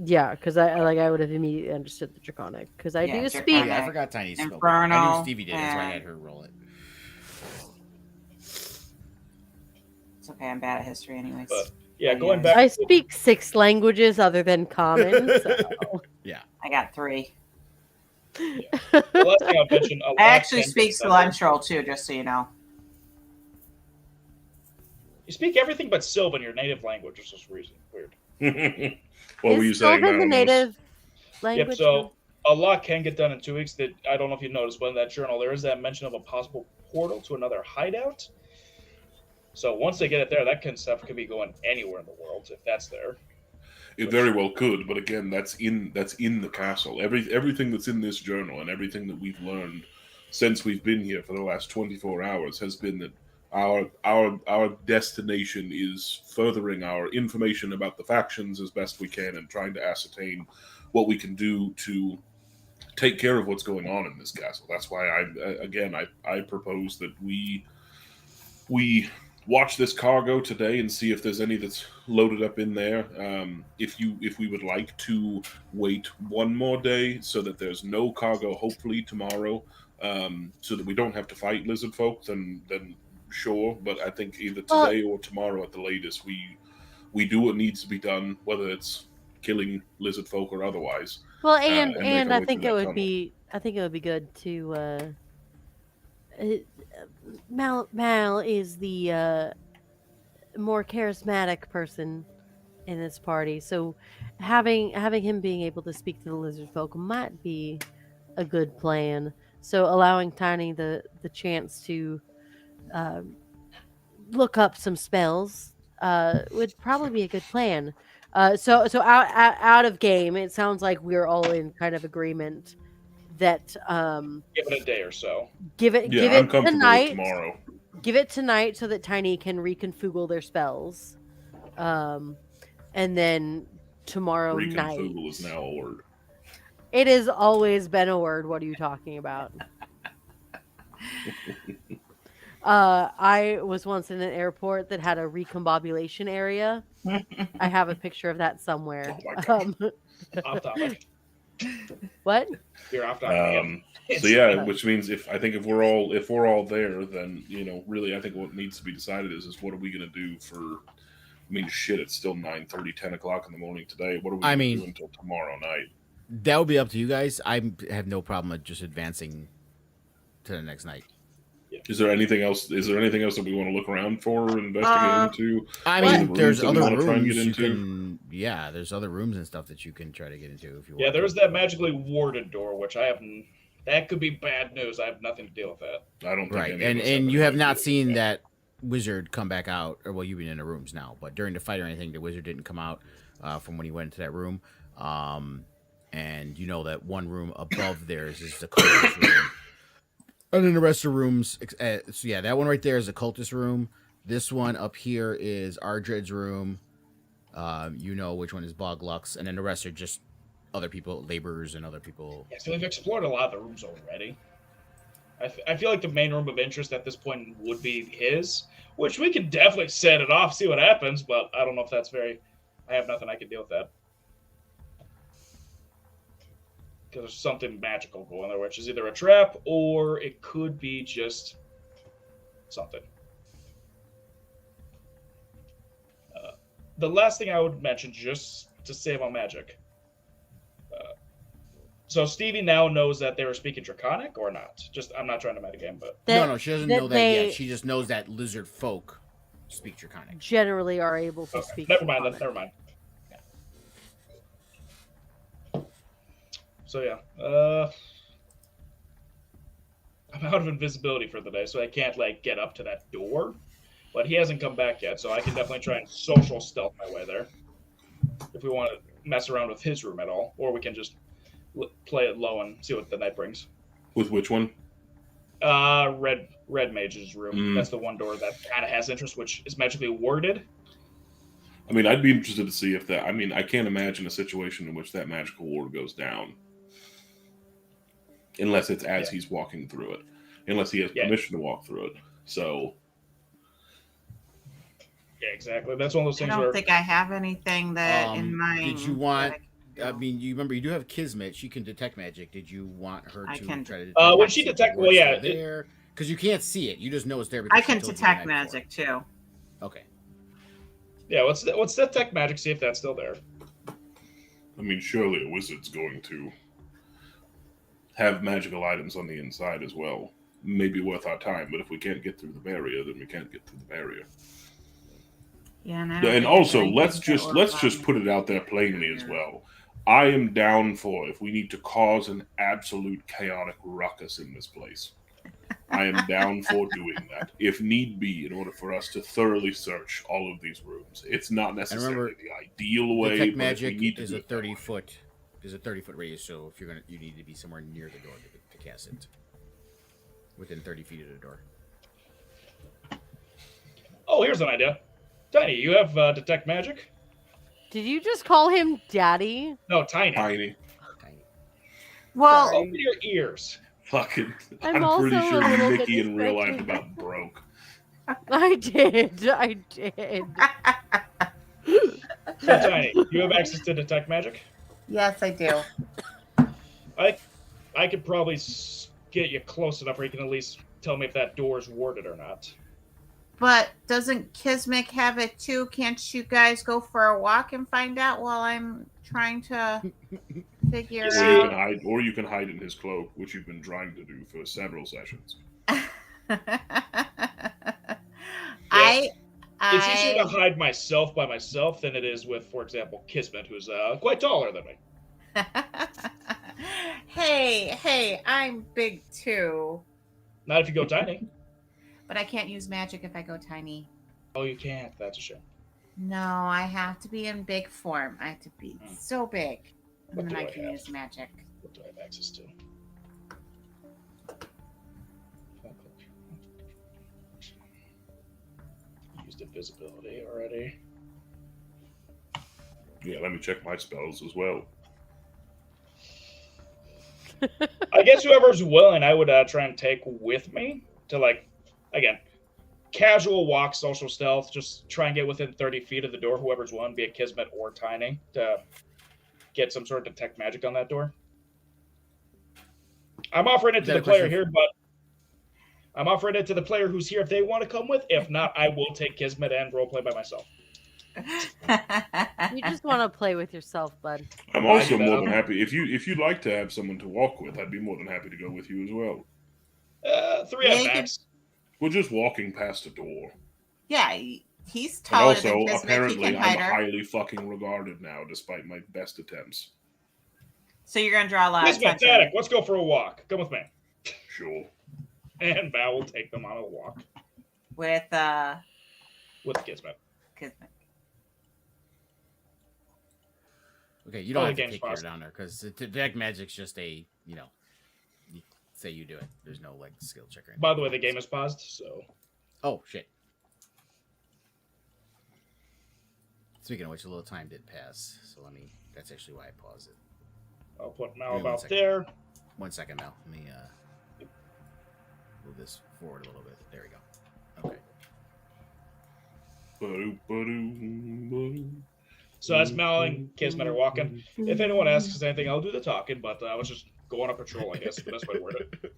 Yeah, because I would have immediately understood the Draconic because I do Oh, speak. yeah, I forgot Tiny spoke. Inferno, I knew Stevie did. That's why I had her roll it. It's okay. I'm bad at history, anyways. But yeah, going back. I speak 6 languages other than Common. So. Yeah, I got 3. The last thing I'll mention, I actually speak Celestial too, just so you know. You speak everything but Sylvan, your native language, which is weird. What were you saying? Sylvan the Anonymous? native language? Yep, so a lot can get done in 2 weeks. That I don't know if you noticed, but in that journal there is that mention of a possible portal to another hideout. So once they get it there, that kind of stuff could be going anywhere in the world if that's there. It very well could, but again, that's in the castle. Everything that's in this journal and everything that we've learned since we've been here for the last 24 hours has been that our destination is furthering our information about the factions as best we can and trying to ascertain what we can do to take care of what's going on in this castle. That's why I propose that we watch this cargo today and see if there's any that's loaded up in there. If we would like to wait one more day so that there's no cargo, hopefully tomorrow, so that we don't have to fight lizard folk, then sure. But I think either today or tomorrow at the latest, we do what needs to be done, whether it's killing lizard folk or otherwise. Well, and and I make think our it way would through be good to Mal is the more charismatic person in this party, so having him being able to speak to the lizard folk might be a good plan. So allowing Tiny the chance to look up some spells would probably be a good plan. So out of game, it sounds like we're all in kind of agreement that Give it a day or so. give I'm it comfortable with tonight. tomorrow. Give it tonight so that Tiny can reconfigure their spells, and then tomorrow night. Reconfigure is now a word. It has always been a word. What are you talking about? I was once in an airport that had a recombobulation area. I have a picture of that somewhere. Oh my God. Off topic. What? You're off topic. So yeah, which means if we're all there, then really I think what needs to be decided is what are we going to do for? I mean, shit, it's still 9:30, 10 o'clock in the morning today. What are we going to do until tomorrow night? That would be up to you guys. I have no problem with just advancing to the next night. Is there anything else? That we want to look around for or investigate into? I mean, there's other rooms you can. Yeah, there's other rooms and stuff that you can try to get into if you want. Yeah, there's that magically warded door, which I haven't. That could be bad news. I have nothing to deal with that. I don't think. Right, any of us and you have not anything seen to that wizard come back out, or well, you've been in the rooms now, but during the fight or anything, the wizard didn't come out from when he went into that room. And you know that one room above theirs is the cultist room. And then the rest of the rooms, so yeah, that one right there is the cultist room. This one up here is Ardred's room. You know which one is Boglux, and then the rest are just other people, laborers and other people. Yeah, so we've explored a lot of the rooms already. I feel like the main room of interest at this point would be his, which we could definitely set it off, see what happens, but I don't know if that's very... I have nothing I can deal with that. Because there's something magical going there, which is either a trap or it could be just something. The last thing I would mention, just to save on magic. So Stevie now knows that they were speaking Draconic or not? Just, I'm not trying to metagame, but... No, she doesn't know that yet. She just knows that lizard folk speak Draconic. Generally are able to speak Never mind then, Draconic. never mind. Yeah. So yeah, I'm out of invisibility for the day, so I can't, like, get up to that door. But he hasn't come back yet, so I can definitely try and social stealth my way there. If we want to mess around with his room at all. Or we can just play it low and see what the night brings. With which one? Red Mage's room. That's the one door that kind of has interest, which is magically warded. I mean, I'd be interested to see if that... I mean, I can't imagine a situation in which that magical ward goes down. Unless it's as he's walking through it. Unless he has permission to walk through it. So... Yeah, exactly. That's one of those things I don't think I have anything that in mind. Did you want... I mean, you remember you do have Kismet. She can detect magic. Did you want her to try to detect when she detect... Well, yeah. There? Because you can't see it. You just know it's there. I can detect magic, too. Okay. Yeah, let's detect magic, see if that's still there. I mean, surely a wizard's going to have magical items on the inside as well. Maybe worth our time, but if we can't get through the barrier, then we can't get through the barrier. Yeah, and also let's just put it out there plainly as well. I am down for if we need to cause an absolute chaotic ruckus in this place. I am down for doing that, if need be, in order for us to thoroughly search all of these rooms. It's not necessarily the ideal way. Detect magic is a 30-foot radius, so if you need to be somewhere near the door to cast it, within 30 feet of the door. Oh, here's an idea. Tiny, you have detect magic? Did you just call him Daddy? No, Tiny. Tiny. Well, open your ears. Fucking, I'm pretty also sure a little Mickey bit in real life distracted. about broke. I did. So, Tiny, you have access to detect magic? yes, I do. I could probably get you close enough where you can at least tell me if that door is warded or not. But doesn't Kismet have it too? Can't you guys go for a walk and find out while I'm trying to figure out? Or you can hide in his cloak, which you've been trying to do for several sessions. It's easier to hide myself by myself than it is with, for example, Kismet, who's quite taller than me. Hey, I'm big too. Not if you go tiny. But I can't use magic if I go tiny. Oh, you can't. That's a shame. No, I have to be in big form. I have to be so big. And What then do I I can have? use magic. What do I have access to? Used invisibility already. Yeah, let me check my spells as well. I guess whoever's willing, I would try and take with me to, like, again, casual walk, social stealth. Just try and get within 30 feet of the door. Whoever's willing, be it Kismet or Tiny, to get some sort of detect magic on that door. I'm offering it to the player here, but I'm offering it to the player who's here if they want to come with. If not, I will take Kismet and roleplay by myself. You just want to play with yourself, bud. I'm also more than happy if you'd like to have someone to walk with. I'd be more than happy to go with you as well. 3 at max. We're just walking past a door. Yeah, he's And taller also, than Kismet. He apparently, can I'm hide her. highly fucking regarded now, despite my best attempts. So you're going to draw a lot of Kismet, attention. Tadek, let's go for a walk. Come with me. Sure. And Val will take them on a walk With Kismet. Kismet. Okay, you don't have the to game's kick her paused. down there because detect magic's just a you say you do it. There's no like skill check or anything. By the way, the game is paused, so. Oh shit. Speaking of which, a little time did pass, so that's actually why I paused it. I'll put Give me Mal 1 about second. there. 1 second, Mel. Let me move this forward a little bit. There we go. Okay. So as Mal and Kismet are walking, if anyone asks us anything, I'll do the talking, but I was just going on a patrol, I guess, is the best way to word it.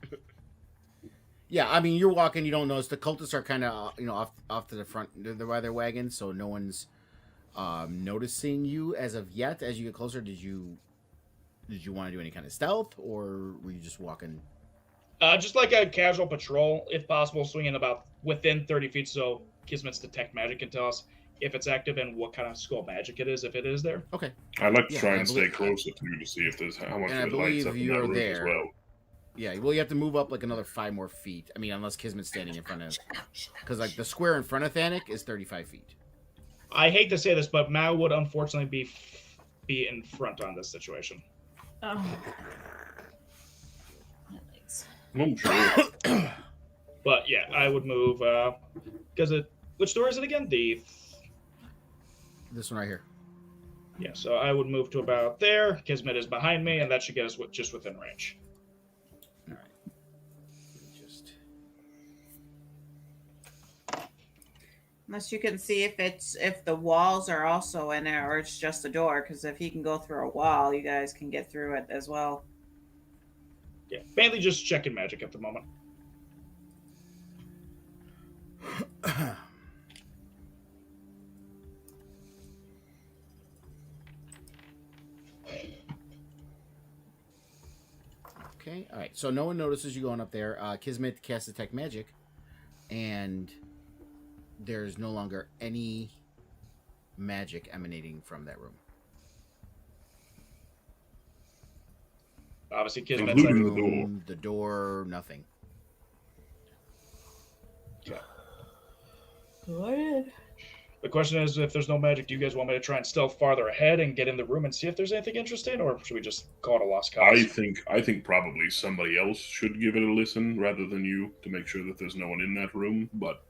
Yeah, I mean, you're walking. You don't notice the cultists are kind of off to the front by their wagon, so no one's noticing you as of yet. As you get closer, did you want to do any kind of stealth, or were you just walking? Just like a casual patrol, if possible, swinging about within 30 feet, so Kismet's detect magic can tell us if it's active and what kind of skull magic it is, if it is there. Okay. I'd like to Yeah, try and I and stay believe- closer too to see if there's how much and I of it lights believe up in that you're room as there. well. Yeah, well, you have to move up like another 5 more feet. I mean, unless Kismet's standing in front of, because like the square in front of Thanik is 35 feet. I hate to say this, but Mal would unfortunately be in front on this situation. Oh. My legs. I'm sure. But yeah, I would move because which door is it again? This one right here. Yeah, so I would move to about there. Kismet is behind me, and that should get us just within range. All right. Just Unless you can see if the walls are also in there or it's just a door, because if he can go through a wall, you guys can get through it as well. Yeah, mainly just checking magic at the moment. okay. All right. So no one notices you going up there. Kismet casts detect magic, and there's no longer any magic emanating from that room. Obviously, Kismet's Including like, the door. Room, the door, nothing. the question is, if there's no magic, do you guys want me to try and stealth farther ahead and get in the room and see if there's anything interesting, or should we just call it a lost cause? I think probably somebody else should give it a listen rather than you to make sure that there's no one in that room. But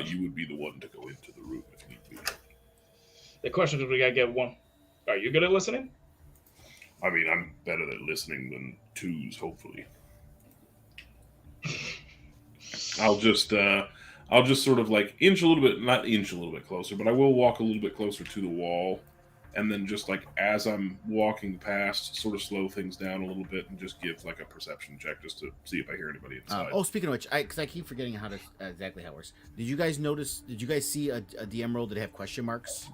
you would be the one to go into the room if need be. The question is, we gotta get one. Are you good at listening? I mean, I'm better at listening than twos, hopefully. I'll just sort of like not inch a little bit closer, but I will walk a little bit closer to the wall, and then just like as I'm walking past, sort of slow things down a little bit and just give like a perception check just to see if I hear anybody inside. Speaking of which, because I keep forgetting how to exactly how it works. Did you guys notice? Did you guys see a DM roll that have question marks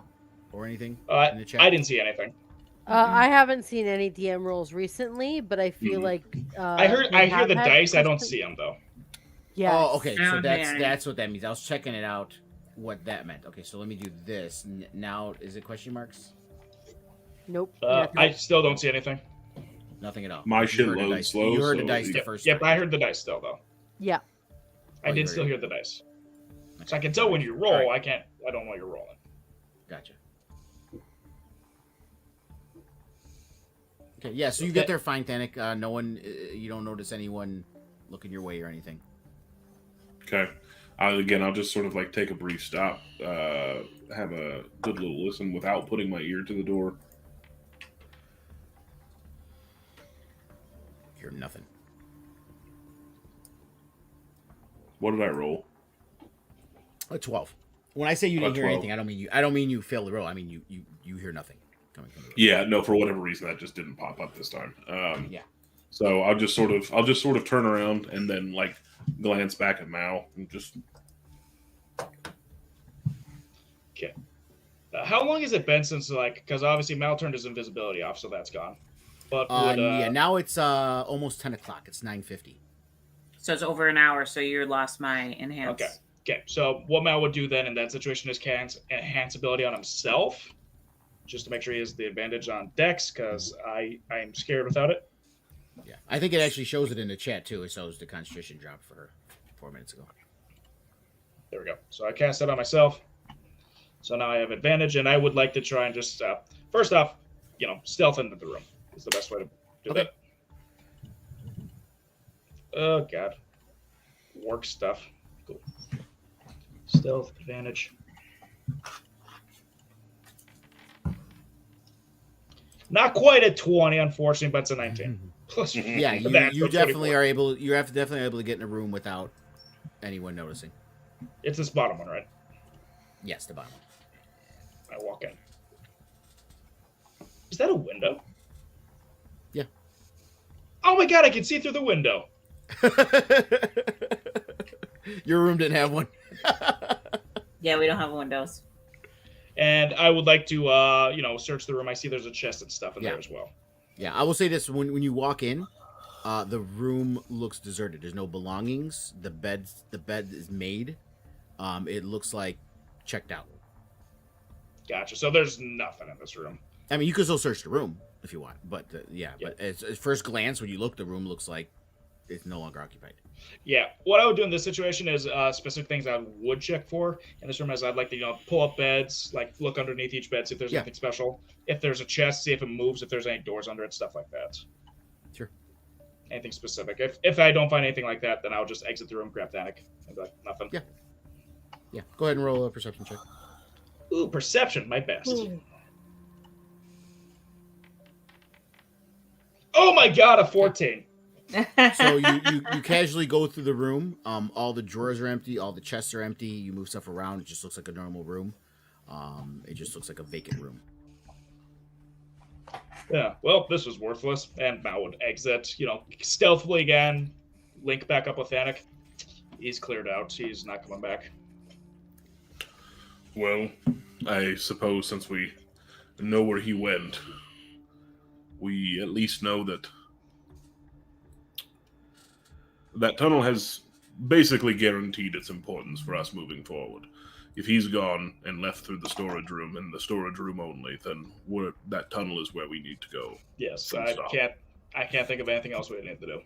or anything in the chat? I didn't see anything. I haven't seen any DM rolls recently, but I feel like I hear the dice. I don't see them though. Yeah. Oh, okay. So Okay. that's what that means. I was checking it out. What that meant. Okay, so let me do this now. Is it question marks? Nope. I still don't see anything. Nothing at all. My You shit heard the loads dice. slow, You heard the so dice yeah. the first Yep, time. I heard the dice still though. Yeah. I you did heard still it. hear the dice. So I can tell when you roll. Alright. I don't know you're rolling. Gotcha. Okay, yeah. So you get there fine, Thanik. No one. You don't notice anyone looking your way or anything. Okay. I'll just sort of like take a brief stop, have a good little listen without putting my ear to the door. Hear nothing. What did I roll? A 12. When I say you didn't hear 12. anything, I don't mean you failed the roll. I mean you hear nothing coming from the room. Yeah, no, for whatever reason that just didn't pop up this time. Yeah. So I'll just sort of turn around and then like glance back at Mal and just. Okay. How long has it been since because obviously Mal turned his invisibility off, so that's gone. But Yeah. Now it's almost 10 o'clock. It's 9:50. So it's over an hour, so you lost my enhance. Okay. So what Mal would do then in that situation is cast enhance ability on himself, just to make sure he has the advantage on Dex, because I'm scared without it. Yeah. I think it actually shows it in the chat too. It shows the concentration drop for her 4 minutes ago. There we go. So I cast that on myself. So now I have advantage, and I would like to try and just first off, stealth into the room is the best way to do that. Oh god, work stuff. Cool. Stealth advantage. Not quite a 20, unfortunately, but it's a 19. Plus, Yeah, that's you a definitely 24. are able. You have to definitely able to get in a room without anyone noticing. It's this bottom one, right? Yes, the bottom. I walk in. Is that a window? Yeah. Oh my god, I can see through the window. Your room didn't have one. Yeah, we don't have windows. And I would like to, search the room. I see there's a chest and stuff in there as well. Yeah, I will say this: when you walk in, the room looks deserted. There's no belongings. The bed is made. It looks like checked out. Gotcha. So there's nothing in this room. I mean, you can still search the room if you want, but but at first glance, when you look, the room looks like it's no longer occupied. Yeah, what I would do in this situation is specific things I would check for in this room is I'd like to pull up beds, like look underneath each bed, see if there's anything special. If there's a chest, see if it moves, if there's any doors under it, stuff like that. Sure. Anything specific. If I don't find anything like that, then I'll just exit the room, grab Danik, and be like, nothing. Yeah. Yeah. Go ahead and roll a perception check. Ooh, perception, my best. Ooh. Oh my god, a 14. So you casually go through the room. All the drawers are empty. All the chests are empty. You move stuff around. It just looks like a normal room. It just looks like a vacant room. Yeah, well, this was worthless. And Mal would exit, stealthily again, link back up with Danik. He's cleared out. He's not coming back. Well, I suppose since we know where he went, we at least know that that tunnel has basically guaranteed its importance for us moving forward. If he's gone and left through the storage room and the storage room only, then that tunnel is where we need to go. Yes, I can't think of anything else we need to do.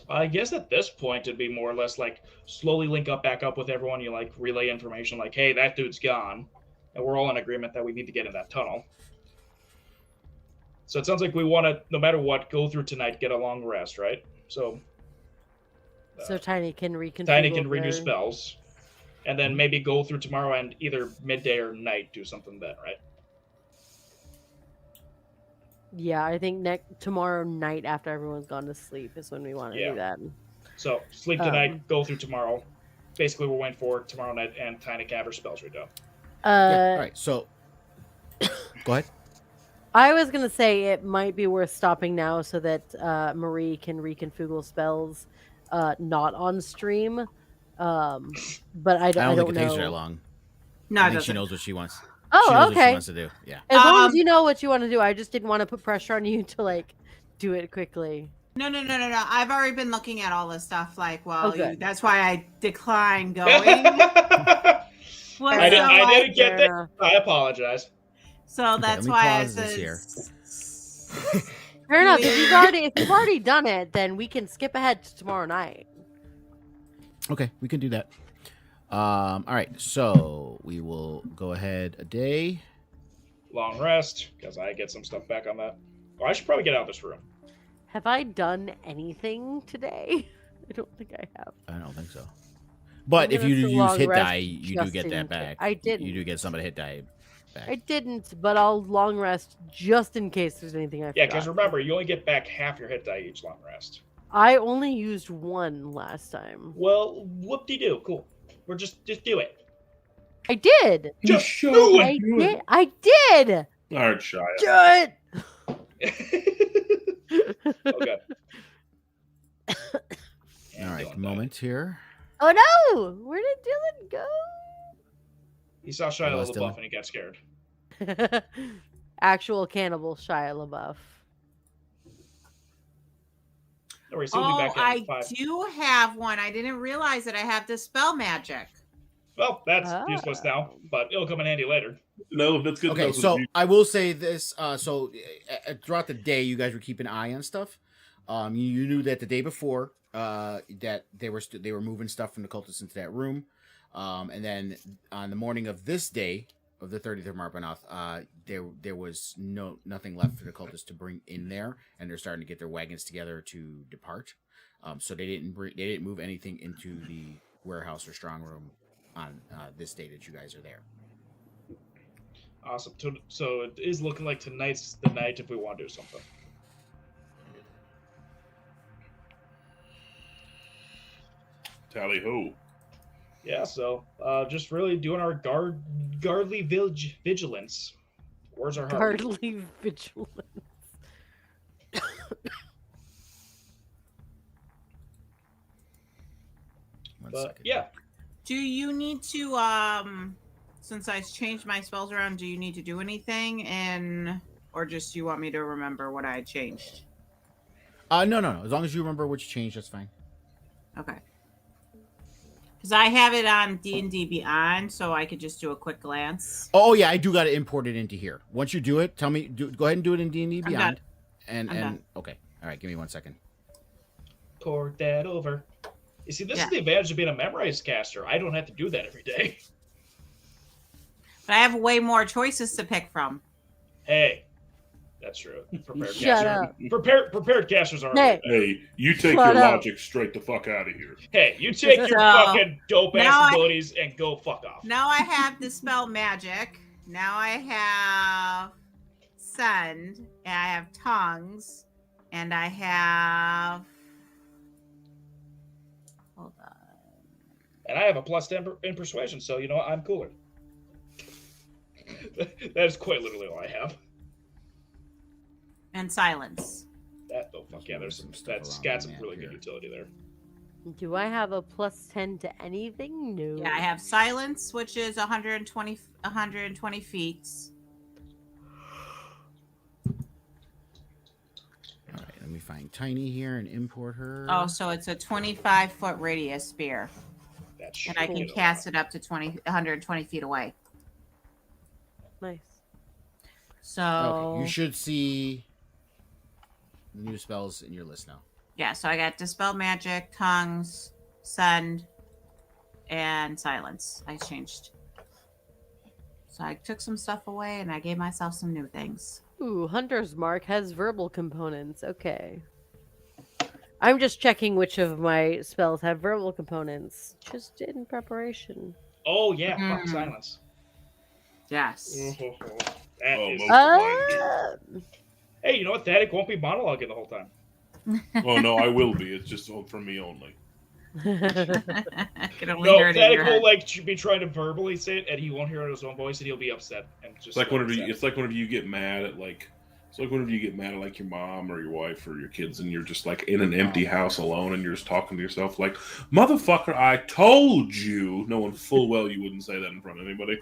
I guess at this point it'd be more or less like slowly link back up with everyone. You relay information like, hey, that dude's gone, and we're all in agreement that we need to get in that tunnel. So it sounds like we want to, no matter what, go through tonight, get a long rest, right? So Tiny can reconfigure. Tiny can redo spells, and then maybe go through tomorrow and either midday or night do something then, right? Yeah, I think tomorrow night after everyone's gone to sleep is when we want to do that. So sleep tonight, go through tomorrow. Basically, we're waiting for tomorrow night, and Tiny can have her spells redone. All right, so go ahead. I was gonna say it might be worth stopping now so that Marie can reconfigure spells, not on stream. But I don't think it know. takes her that long. No, I it think she doesn't. knows what she wants. Oh, She knows okay. what she wants to do. Yeah. As long as you know what you want to do, I just didn't want to put pressure on you to do it quickly. No. I've already been looking at all this stuff. good. That's why I declined going. I didn't get that. enough. I apologize. So that's let me why I pause this said. here. Fair enough. If you've already done it, then we can skip ahead to tomorrow night. Okay, we can do that. All right, so we will go ahead a day. Long rest, because I get some stuff back on that. Oh, I should probably get out of this room. Have I done anything today? I don't think I have. I don't think so. But if you It's a use long hit rest die, you do just get in that case. back. I didn't. You do get some of the hit die back. I didn't, but I'll long rest just in case there's anything I forgot. Yeah, because remember, you only get back half your hit die each long rest. I only used one last time. Well, whoop-de-doo. Cool. We're just do it. I did. Just do I it. did. I did. All right, Shia. Do it. Okay. All right, moment here. Oh no! Where did Dylan go? He saw Shia lost LaBeouf Dylan. and he got scared. Actual cannibal Shia LaBeouf. Don't worry, so we'll be Oh, back in I 5. do have one. I didn't realize that I have dispel magic. Well, that's useless now, but it'll come in handy later. No, that's good. Okay, so I will say this. Throughout the day, you guys were keeping an eye on stuff. You knew that the day before that they were moving stuff from the cultists into that room. And then on the morning of this day, of the 30th of Marpanoth, there was nothing left for the cultists to bring in there, and they're starting to get their wagons together to depart. So they didn't move anything into the warehouse or strong room on this day that you guys are there. Awesome. So it is looking like tonight's the night if we want to do something. Tally ho. Yeah, so just really doing our guardly vigilance. Where's our heart? Hardly vigilant. One But second. yeah, Do you need to since I changed my spells around, do you need to do anything or just you want me to remember what I changed? No. As long as you remember what you changed, that's fine. Okay. Because I have it on D&D Beyond, so I could just do a quick glance. Oh yeah, I do got to import it into here. Once you do it, tell me. Go ahead and do it in D&D I'm Beyond. done. I'm done. Okay, all right. Give me 1 second. Chord that over. You see, this Yeah. is the advantage of being a memorized caster. I don't have to do that every day. But I have way more choices to pick from. Hey, that's true. Prepared Shut casters. up. Prepared casters are. Hey. Hey, you take Shut your up. logic straight the fuck out of here. Hey, you take your So, fucking dope now ass I- abilities and go fuck off. Now I have the spell magic. Now I have send. And I have tongues. And I have... Hold on. And I have a +10 in persuasion, so you know what? I'm cooler. That is quite literally all I have. And silence. That oh fuck yeah, there's some that's got some really good utility there. Do I have a +10 to anything? No. Yeah, I have silence, which is 120 feet. All right, let me find Tiny here and import her. Oh, so it's a 25-foot radius spear. That And I can cast it up to 120 feet away. Nice. So Okay, you should see new spells in your list now. yeah, so I got Dispel Magic, Tongues, Send, and Silence. I changed. So I took some stuff away and I gave myself some new things. Ooh, Hunter's Mark has verbal components. Okay. I'm just checking which of my spells have verbal components. Just in preparation. Oh yeah, fuck Mm. silence. Yes. That Oh, is- most of mine Hey, you know what? Thaddeus won't be monologuing the whole time. Oh no, I will be. It's just for me only. I can only No, hear it in your Thaddeus will head. be trying to verbally say it, and he won't hear it in his own voice, and he'll be upset and just. It's like whenever you, upset. it's like whenever you get mad at like. It's like whenever you get mad at like your mom or your wife or your kids, and you're just like in an empty house alone, and you're just talking to yourself like, "Motherfucker, I told you." Knowing full well you wouldn't say that in front of anybody.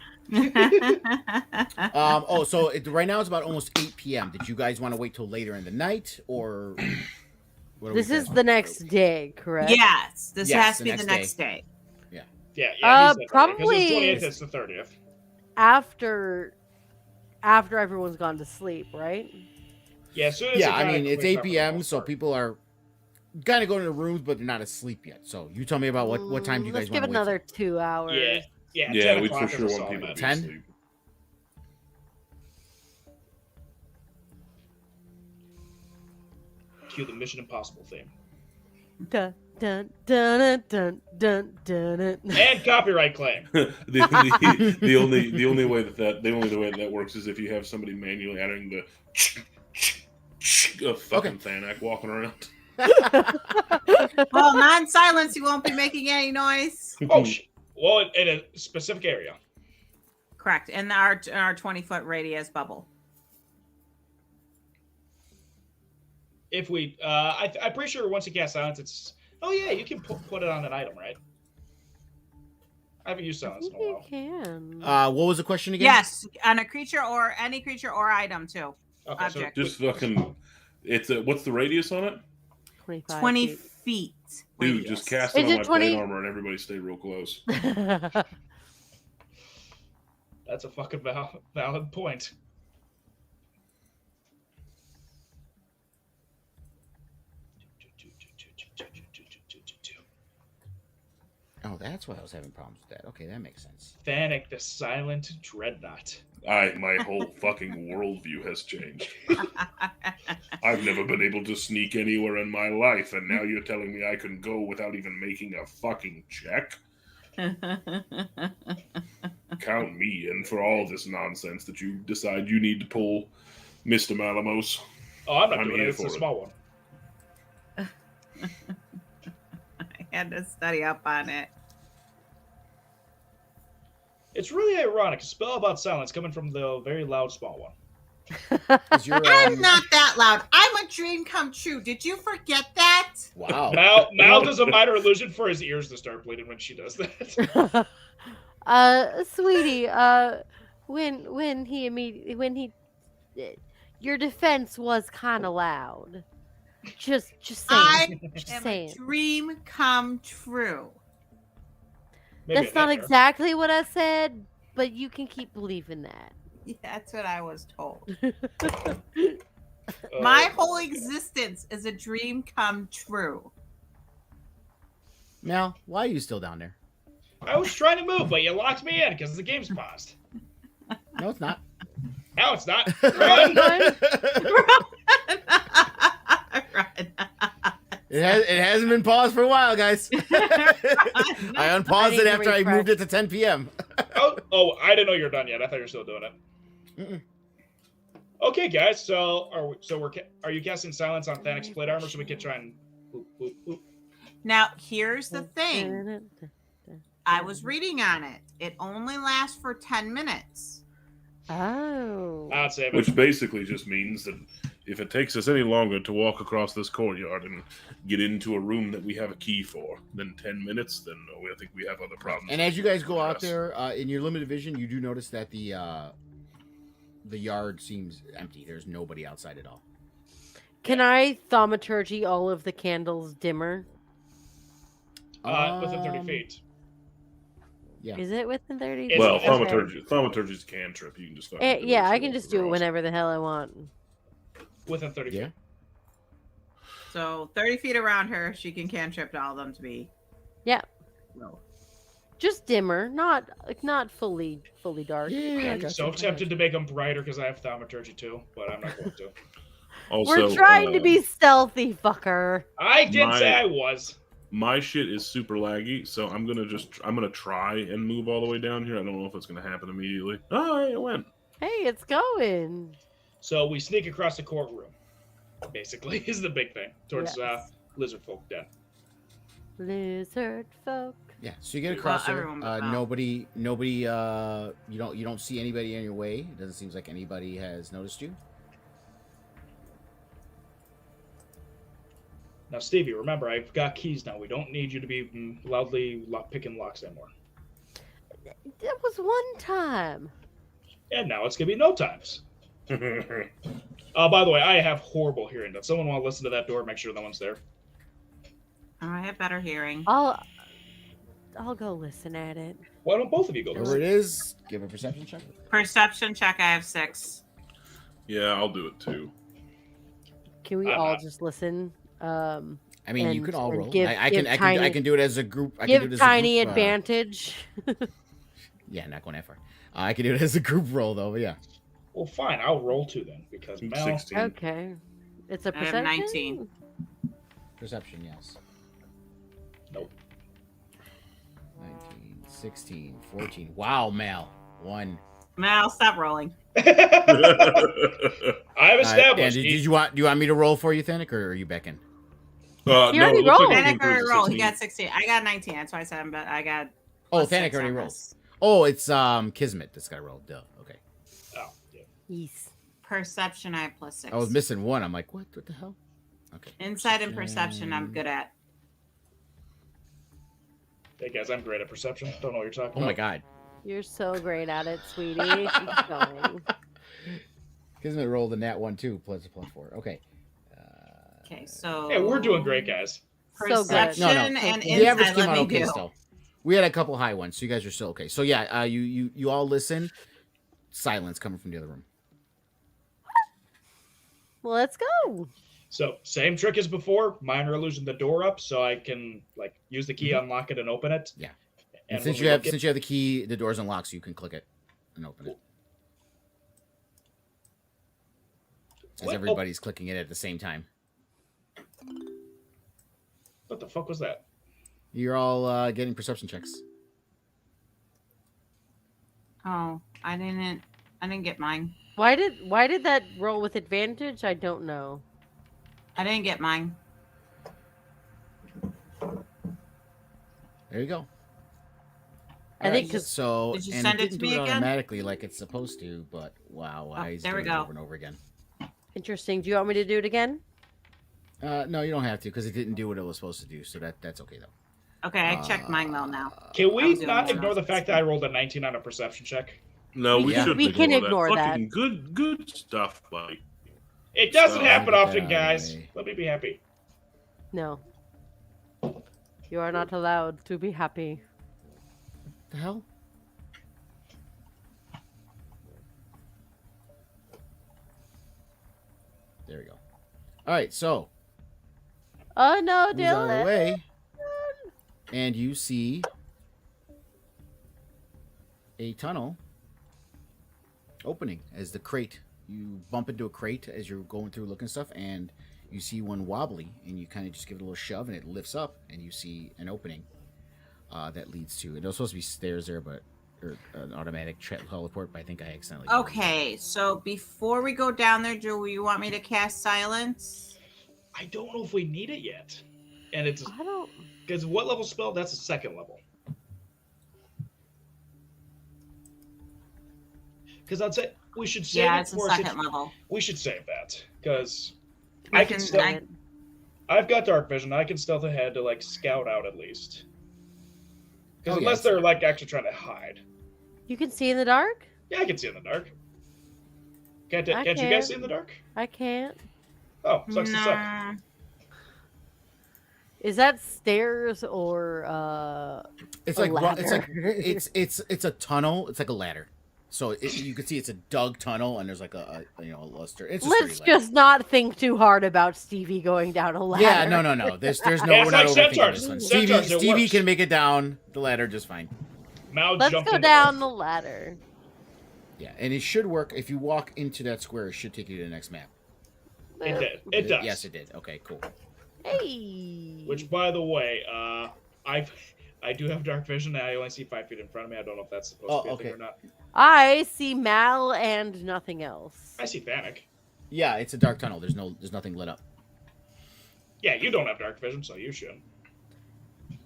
So right now it's about almost 8 p.m. Did you guys want to wait till later in the night, or what are This we is thinking? the next day, correct? Yes, this Yes, has to the be the next next day. Yeah, Uh, he said that, probably- because it's 20th, it's the 30th. After everyone's gone to sleep, right? Yeah, as soon as Yeah, it I kinda mean it's clears 8 up for the p.m. most so part. people are kind of going to the rooms, but they're not asleep yet. So you tell me about what time do you Let's guys give want it to wait? another 2 hours. Yeah, Yeah, 10 we'd for o'clock sure is a want solid people to bet. be 10? asleep. Cue the Mission Impossible theme. Dun, dun, dun, dun, dun, dun, dun. And copyright claim. the only way that works is if you have somebody manually adding the of fucking Thanak walking around. Well, not in silence. You won't be making any noise. Oh, shit. Well, in a specific area. Correct. In our 20-foot radius bubble. If we, I'm pretty sure once you cast silence, it's. Oh yeah, you can put it on an item, right? I haven't used I silence think in a you while. can. What was the question again? Yes, on a creature or any creature or item too. Okay, object. Just fucking. It's a. What's the radius on it? 25 20 feet. feet. Dude, radius. just cast Is it on it my 20? plate armor and everybody stay real close. That's a fucking valid point. Oh, that's why I was having problems with that. Okay, that makes sense. Thanak, the silent dreadnought. My whole fucking worldview has changed. I've never been able to sneak anywhere in my life, and now you're telling me I can go without even making a fucking check? Count me in for all this nonsense that you decide you need to pull, Mr. Malamos. Oh, I'm not I'm doing here it. It's for a it. small one. I had to study up on it. It's really ironic. A spell about silence coming from the very loud small one. Is your, I'm not that loud. I'm a dream come true. Did you forget that? Wow. Mal does a minor illusion for his ears to start bleeding when she does that. Sweetie, when he your defense was kind of loud. Just I saying. Just am saying. a dream come true. Maybe That's a not nightmare. exactly what I said, but you can keep believing that. Yeah, that's what I was told. Oh, My whole existence is a dream come true. Mal, why are you still down there? I was trying to move, but you locked me in because the game's paused. No, it's not. Now it's not. Run! Right. It hasn't been paused for a while, guys. I unpaused need it to after I moved it to 10 p.m. Oh, I didn't know you were done yet. I thought you were still doing it. Mm-mm. Okay, guys. So are you casting silence on Thanic's plate armor so we can try and boop, boop, boop. Now, here's the thing. I was reading on it. It only lasts for 10 minutes. Oh. I'd say Which basically just means that if it takes us any longer to walk across this courtyard and get into a room that we have a key for than 10 minutes, then I think we have other problems. And as you guys go out Yes. there, in your limited vision, you do notice that the yard seems empty. There's nobody outside at all. Can I thaumaturgy all of the candles dimmer? Within 30 feet. Yeah. Is it within 30? It's- Well, Okay. thaumaturgy's a cantrip. You can just fucking do Yeah, it I if can you just want do it to whenever the hell I want. Within 30 Yeah. feet. So 30 feet around her, she can cantrip all of them to be. Yeah. No. Just dimmer, not fully dark. Yeah, I I'm got so you. tempted to make them brighter because I have thaumaturgy too, but I'm not going to. Also, We're trying to be stealthy, fucker. I did My- say I was. my shit is super laggy, so I'm gonna try and move all the way down here. I don't know if it's gonna happen immediately. Oh, it went. Hey, it's going. So we sneak across the courtroom. Basically, is the big thing towards Yes. lizard folk den. Lizard folk. Yeah, so you get across there. everyone but Mal. Nobody. You don't see anybody on your way. It doesn't seem like anybody has noticed you. Now, Stevie, remember, I've got keys now. We don't need you to be loudly picking locks anymore. That was one time. And now it's going to be no times. By the way, I have horrible hearing. Does someone want to listen to that door? Make sure no one's there. I have better hearing. I'll go listen at it. Why don't both of you go Whatever listen? it is, give a perception check. Perception check, I have 6. Yeah, I'll do it too. Can we I'm all not. just listen? I mean, you And- can all and roll. give- I give can Tiny- do it as a group. I can do it Give as Tiny a group, advantage. Yeah, not going that far. I can do it as a group roll though. But yeah. Well, fine. I'll roll 2 then, because Mel... 16. Okay. It's a I have perception. 19. Perception, yes. Nope. 19, 16, 14. Wow, Mal. 1. Mal, stop rolling. I've established. And do you want me to roll for you, Thanik, or are you back in? He already it looks rolled. like Thanik he already improved rolled. to He 16. got 16. I got 19. That's why I said I got. Oh, plus Thanik 6 already on rolled. this. Oh, it's Kismet that's got to roll. Duh. Okay. Oh, yeah. Yes. Perception, I have plus 6. I was missing 1. I'm like, what? What the hell? Okay. Insight and perception, I'm good at. Hey, guys, I'm great at perception. Don't know what you're talking Oh about. my God. You're so great at it, sweetie. Keep going. Kismet rolled a nat 1 too, plus 4. Okay. Okay, so. Hey, we're doing great, guys. So good. Perception No, no. and The average insight, came let out me okay do. still. We had a couple high ones, so you guys are still okay. So yeah, you all listen. Silence coming from the other room. Well, let's go. So, same trick as before. Minor illusion the door up so I can, like, use the key, unlock it, and open it. Yeah. And And since when you we have look at- the key, the door's unlocked, so you can click it and open it. As What? everybody's clicking it at the same time. What the fuck was that? You're all getting perception checks. Oh, I didn't get mine. Why did that roll with advantage? I don't know. I didn't get mine. There you go. I think because so, Did you and send it it didn't to do me it again? automatically like it's supposed to, but wow, why is there we doing it go. over and over again? interesting. Do you want me to do it again? No, you don't have to because it didn't do what it was supposed to do. So that's okay though. Okay, I checked mine though now. Can I we was doing not one ignore the else. fact that I rolled a 19 on a perception check? No, we Yeah. shouldn't. We can ignore that. Fucking good stuff, buddy. It doesn't So, happen get that often, out of the guys. way. Let me be happy. No. You are not allowed to be happy. The hell? There we go. All right, so Oh no, moves out of the Dylan. way, and you see a tunnel opening as the crate. You bump into a crate as you're going through looking stuff, and you see one wobbly, and you kind of just give it a little shove, and it lifts up, and you see an opening that leads to. It was supposed to be stairs there, but or an automatic teleport, but I think I accidentally. did it. Okay, so before we go down there, do you want me to cast silence? I don't know if we need it yet. And it's I don't. because what level spell? That's a second level. Because I'd say we should save Yeah, it it's a for second level. We should save that because We I can can still. do it. I've got dark vision. I can stealth ahead to like scout out at least. Because Oh, yeah, unless it's they're fine. like actually trying to hide. You can see in the dark? Yeah, I can see in the dark. Can't I you can. guys see in the dark? I can't. Oh, sucks to suck. Nah. Is that stairs or It's a like it's like ladder? it's a tunnel. It's like a ladder. So you can see it's a dug tunnel, and there's like a luster. It's a Let's sturdy ladder. just not think too hard about Stevie going down a ladder. Yeah, no. There's no. Yeah, we're it's not like overthinking centaurs. this one. Centaurs, it Stevie works. can make it down the ladder just fine. Mal Let's jumped go into down it. the ladder. Yeah, and it should work if you walk into that square. It should take you to the next map. It did. It does. Yes, it did. Okay, cool. Hey. Which, by the way, I do have dark vision. And I only see 5 feet in front of me. I don't know if that's supposed to be a thing okay. or not. I see Mal and nothing else. I see Thanic. Yeah, it's a dark tunnel. There's nothing lit up. Yeah, you don't have dark vision, so you should.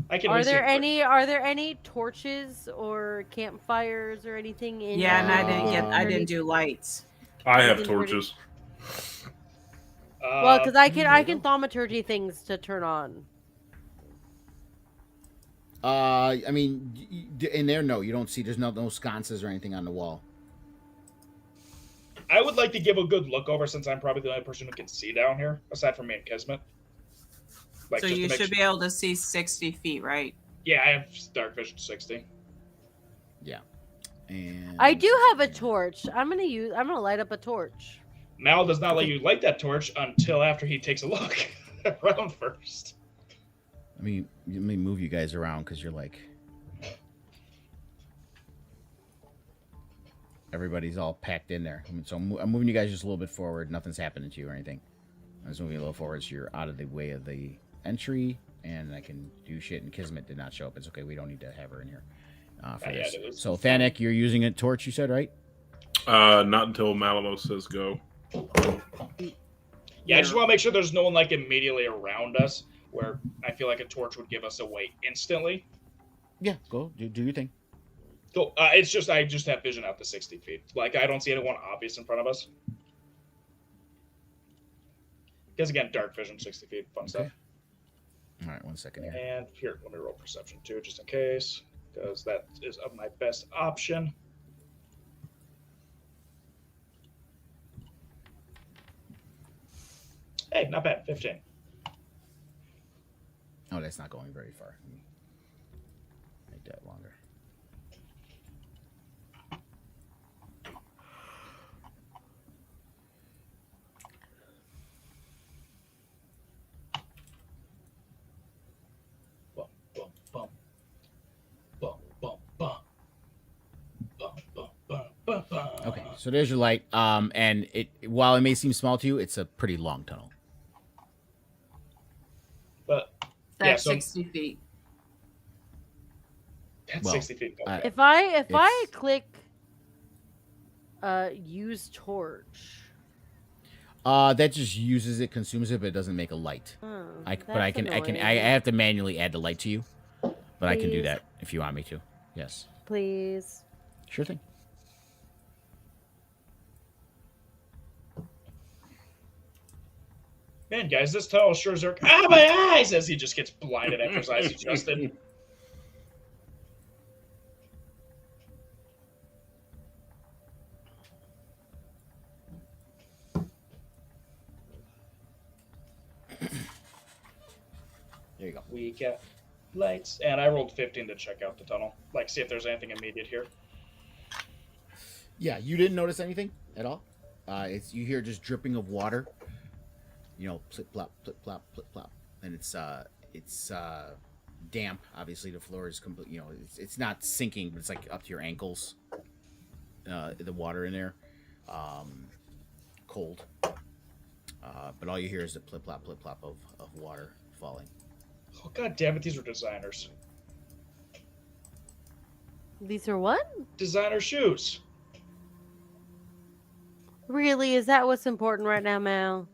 I can. Are only see there in quick. any torches or campfires or anything in? Yeah, and I underneath? didn't do lights. I have Anything pretty- torches. Well, because I there you can thaumaturgy things to turn on. I mean, in there, no, you don't see. There's no sconces or anything on the wall. I would like to give a good look over since I'm probably the only person who can see down here, aside from me and Kismet. Like, So just to you make should sure- be able to see 60 feet, right? Yeah, I have dark vision 60. Yeah. And I do have a torch. I'm gonna light up a torch. Mal does not let you light that torch until after he takes a look around first. Let me move you guys around because you're like everybody's all packed in there. So I'm moving you guys just a little bit forward. Nothing's happening to you or anything. I'm just moving you a little forward so you're out of the way of the entry, and I can do shit. And Kismet did not show up. It's okay. We don't need to have her in here for Yeah, this. it was- So Thanic, you're using a torch. You said right? Not until Malamo says go. Yeah, I just want to make sure there's no one like immediately around us where I feel like a torch would give us away instantly. Yeah. Go do your thing. Cool. It's just I just have vision out to 60 feet. Like I don't see anyone obvious in front of us. Because again, dark vision 60 feet, fun stuff. All right. 1 second here. And here, let me roll perception too, just in case, because that is of my best option. Hey, not bad. 15. Oh, that's not going very far. Let me make that longer. Bum, bum, bum. Bum, bum, bum. Bum, bum, bum, bum, bum. Okay, so there's your light. And while it may seem small to you, it's a pretty long tunnel. But That's Yeah, so- 60 feet. that's Well, 60 feet. I- If I It's- click Use torch. That just uses it, consumes it, but it doesn't make a light. Oh, But I that's I annoying. have to manually add the light to you, but I can do Please. that if you want me to. Yes, Please. sure thing. Man, guys, this tunnel sure is dark. Ah, my eyes! As he just gets blinded after his eyes adjusted. There you go. We get lights, and I rolled 15 to check out the tunnel. Like, see if there's anything immediate here. Yeah, you didn't notice anything at all. It's you hear just dripping of water. You know, plip plop, plip plop, and it's damp. Obviously, the floor is complete. You know, it's not sinking, but it's like up to your ankles. The water in there, cold. But all you hear is the plip plop of water falling. Oh, god damn it, these are designers. These are what? Designer shoes. Really? Is that what's important right now, Mal?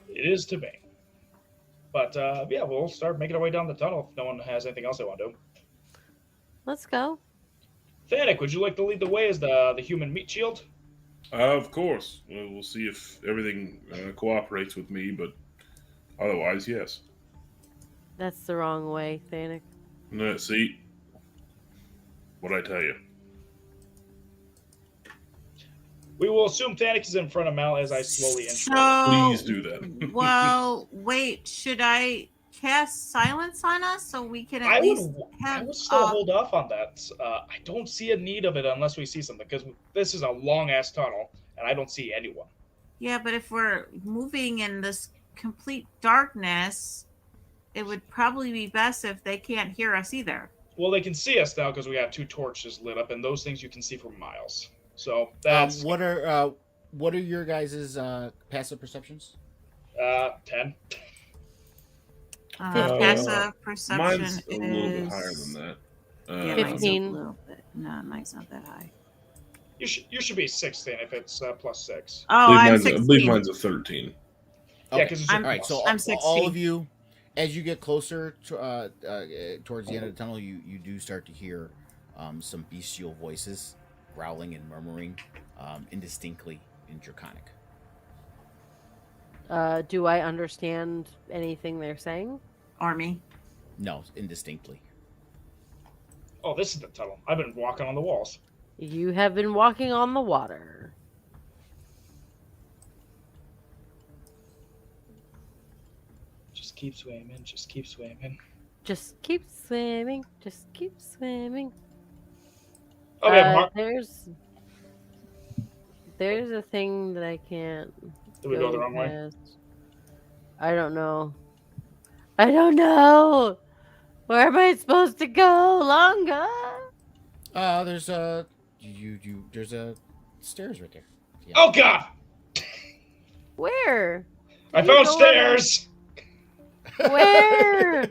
It is to me. But, yeah, we'll start making our way down the tunnel if no one has anything else they want to do. Let's go. Thanik, would you like to lead the way as the human meat shield? Of course. We'll see if everything cooperates with me, but otherwise, yes. That's the wrong way, Thanik. See? What'd I tell you? We will assume Thanik is in front of Mal as I slowly enter. So, Please do that. well, wait. Should I cast silence on us so we can at I least would have? still hold off on that. I don't see a need of it unless we see something, because this is a long-ass tunnel, and I don't see anyone. Yeah, but if we're moving in this complete darkness, it would probably be best if they can't hear us either. Well, they can see us now because we got 2 torches lit up, and those things you can see for miles. So that's What are your guys' passive perceptions? 10. Passive perception Mine's a little bit higher than that. Yeah, 15. mine's a little bit. No, mine's not that high. You should be 16 if it's plus 6. Oh, I I'm believe 16. mine's a 13. Yeah, because it's All right. So I'm all 16. of you, as you get closer to, towards the end of the tunnel, you do start to hear some bestial voices growling and murmuring indistinctly in Draconic. Do I understand anything they're saying? Army. No, indistinctly. Oh, this is the tunnel. I've been walking on the walls. You have been walking on the water. Just keep swimming. Just keep swimming. Just keep swimming. Just keep swimming. Oh, yeah. There's a thing that I can't. Did we go the wrong way? past. I don't know. I don't know. Where am I supposed to go? Longer. There's a there's a stairs right there. Yeah. Oh, God! Where? I You found go stairs! Where?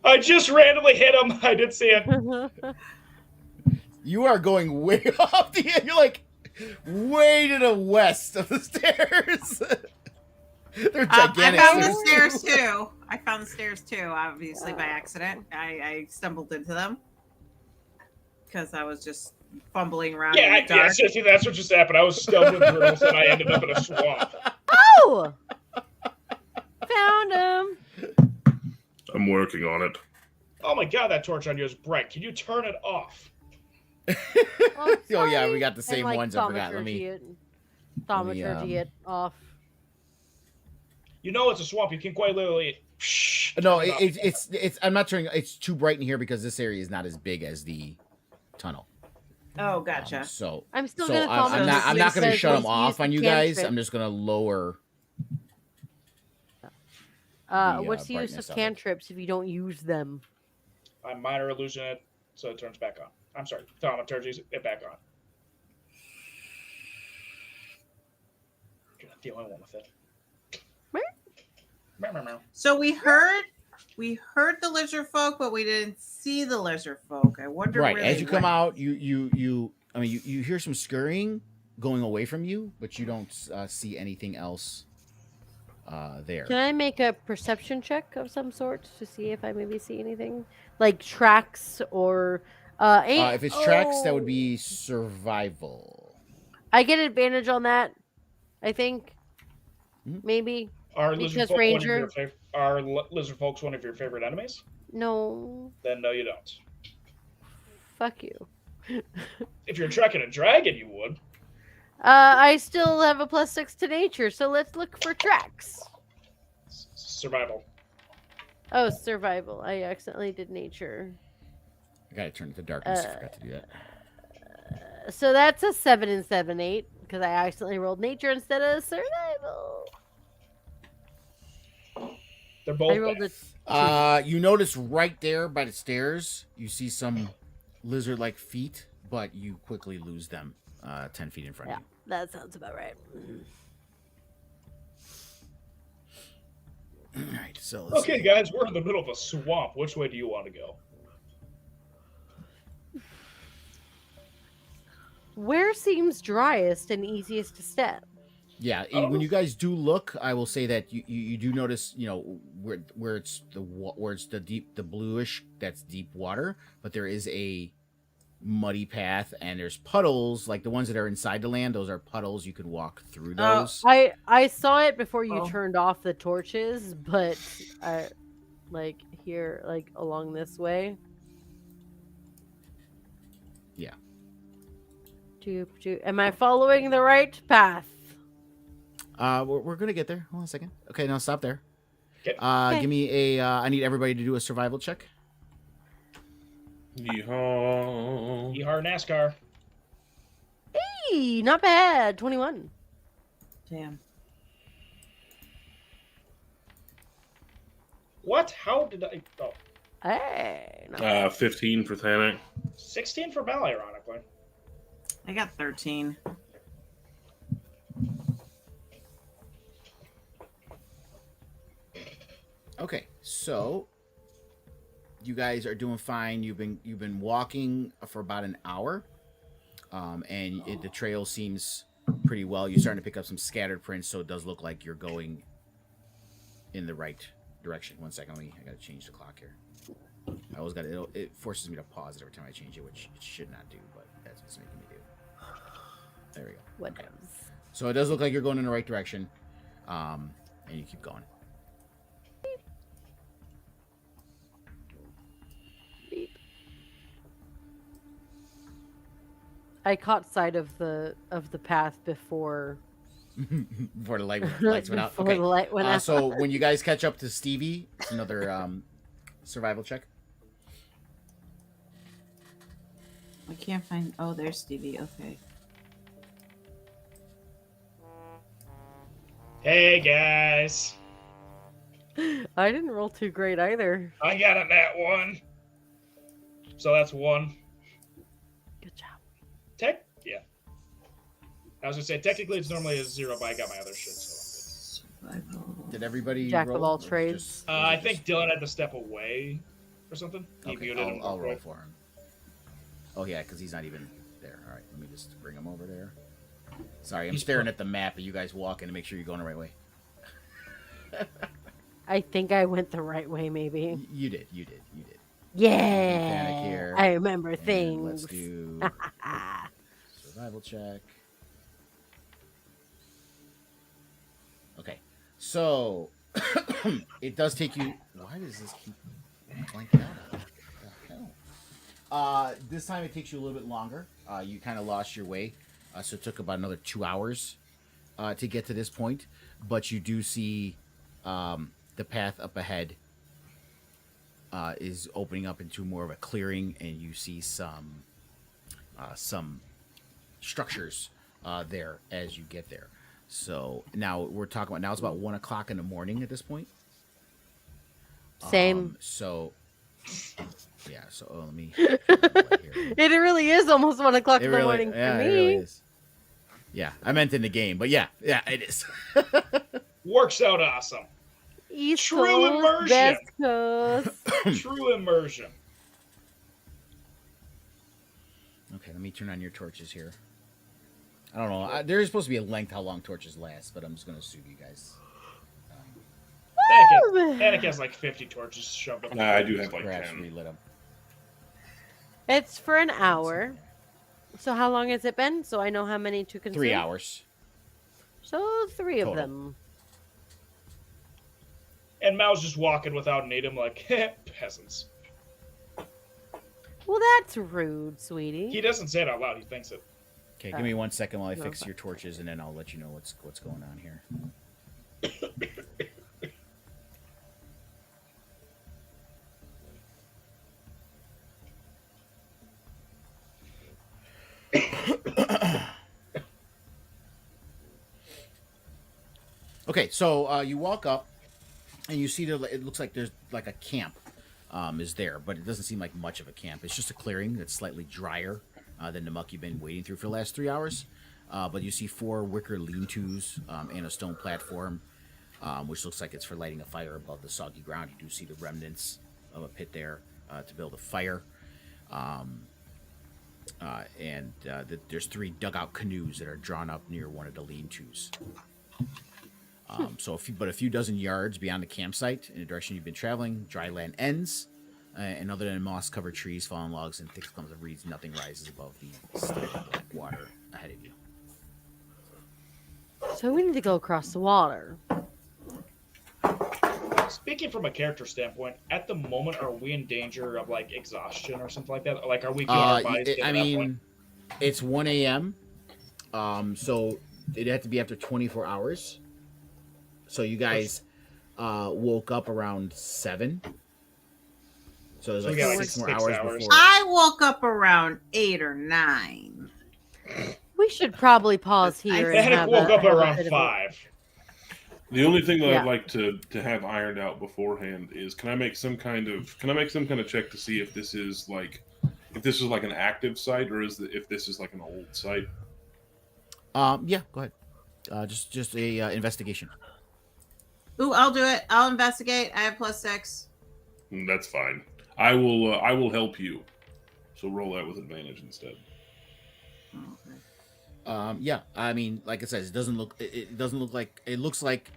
I just randomly hit him. I did see it. You are going way off the end. You're like way to the west of the stairs. They're gigantic. I found the stairs too. I found the stairs too, obviously by accident. I stumbled into them because I was just fumbling around in the dark. Yeah, that's what just happened. I was stumbling through and I ended up in a swamp. Oh! Found him. I'm working on it. Oh my God, that torch on you is bright. Can you turn it off? Oh, Oh yeah, we sorry. got the same And, ones. I forgot. Let me. Thaumaturgy it off. You know it's a swamp. You can quite literally. No, turn it off. it's. I'm not turning. It's too bright in here because this area is not as big as the tunnel. Oh, gotcha. So I'm still so gonna I'm not. I'm not going to shut them off on you guys. I'm just going to lower. What's the use brightness of of it. cantrips if you don't use them? I minor illusion it so it turns back on. I'm sorry. Thaumaturgy it back on. You're not the only one with it. Meow, meow, meow. So we heard the lizard folk, but we didn't see the lizard folk. I wonder Right where as they you come went. out, you. I mean, you hear some scurrying going away from you, but you don't see anything else there. Can I make a perception check of some sort to see if I maybe see anything like tracks or If it's tracks, that would be survival. I get advantage on that. I think Mhm. maybe Are Because lizard folk Ranger- lizard folks one of your favorite enemies? no. Then no, you don't. Fuck you. If you're tracking a dragon, you would. I still have a +6 to nature, so let's look for tracks. Survival. Oh, survival. I accidentally did nature. I gotta turn it to darkness. I forgot to do that. So that's a 7 and 7, 8, because I accidentally rolled nature instead of survival. They're both I rolled bad. You notice right there by the stairs, you see some lizard-like feet, but you quickly lose them 10 feet in front Yeah, of you. that sounds about right. All right, so let's Okay, see. guys, we're in the middle of a swamp. Which way do you want to go? Where seems driest and easiest to step? Yeah, Oh. when you guys do look, I will say that you do notice, where it's the bluish, that's deep water, but there is a muddy path and there's puddles, like the ones that are inside the land. Those are puddles. You could walk through Oh. those. I saw it before you Oh. turned off the torches, but here, along this way. Yeah. Am I following the right path? We're gonna get there. Hold on a second. Okay, now stop there. Okay. Okay. Give me I need everybody to do a survival check. Yeehaw. Yehar NASCAR. Hey, not bad. 21. Damn. What? How did I? Oh, Hey, not bad. 15 for Thanak. 16 for Mal, ironically. I got 13. Okay, so you guys are doing fine. You've been walking for about an hour, and the trail seems pretty well. You're starting to pick up some scattered prints, so it does look like you're going in the right direction. One second, I gotta change the clock here. I always got it forces me to pause it every time I change it, which it should not do, but that's what's making me do. There we go. What Okay. does? So it does look like you're going in the right direction, and you keep going. Beep. I caught sight of the path before Before the lights went out. before Okay. the light went out. So when you guys catch up to Stevie, it's another survival check. I can't find. Oh, there's Stevie. Okay. Hey, guys. I didn't roll too great either. I got a nat 1. So that's 1. Good job. Yeah. I was gonna say technically it's normally a 0, but I got my other shit. So Survival. Did everybody Jack of roll, all or trades. just- I think Dylan had to step away or something. He Okay, muted him. I'll roll quick. for him. Oh yeah, because he's not even there. All right, let me just bring him over there. Sorry, I'm He's staring at the map of you guys walking to make sure you're going the right way. I think I went the right way, maybe. You did. Panic Yeah. here. I remember And things. let's do survival check. Okay, so it does take you. Why does this keep blanking out? What the hell? This time it takes you a little bit longer. You kind of lost your way, so it took about another 2 hours to get to this point. But you do see the path up ahead is opening up into more of a clearing, and you see some structures there as you get there. So now we're talking about, now it's about 1 o'clock in the morning at this point. Same. So yeah. So let me. It really is almost 1 o'clock in the morning yeah, for it me. really is. Yeah, I meant in the game, but yeah, it is. Works out awesome. East True Coast, immersion. West Coast. True immersion. Okay, let me turn on your torches here. I don't know. There's supposed to be a length how long torches last, but I'm just going to assume you guys. Panic has like 50 torches shoved up. I do have like Perhaps 10. relit them. It's for an hour. So how long has it been? So I know how many to consume. 3 hours. So 3 of Total. them. And Mao's just walking without an item, like, peasants. Well, that's rude, sweetie. He doesn't say it out loud, he thinks it. Okay, give me 1 second while I fix Okay. your torches, and then I'll let you know what's going on here. Okay, so you walk up, and you see that it looks like there's like a camp is there, but it doesn't seem like much of a camp. It's just a clearing that's slightly drier than the muck you've been wading through for the last 3 hours. But you see 4 wicker lean-tos and a stone platform, which looks like it's for lighting a fire above the soggy ground. You do see the remnants of a pit there to build a fire. There's 3 dugout canoes that are drawn up near one of the lean-tos. So a few dozen yards beyond the campsite, in the direction you've been traveling, dry land ends, and other than moss-covered trees, fallen logs, and thick clumps of reeds, nothing rises above the stagnant black water ahead of you. So we need to go across the water. Speaking from a character standpoint, at the moment, are we in danger of, like, exhaustion or something like that? Like, are we feeling our bodies getting to that point? It's 1 a.m., so it'd have to be after 24 hours. So you guys woke up around 7. So there's So we like got, like, 6 more 6 hours hours. before. I woke up around 8 or 9. We should probably pause here. And Panic have woke up have around bit of a- 5. The only thing that Yeah. I'd like to have ironed out beforehand is can I make some kind of check to see if this is like an active site or if this is like an old site? Yeah, go ahead. Just a investigation. Ooh, I'll do it. I'll investigate. I have +6. That's fine. I will help you. So roll that with advantage instead. Okay. Yeah, I mean, like I said, it doesn't look like it looks like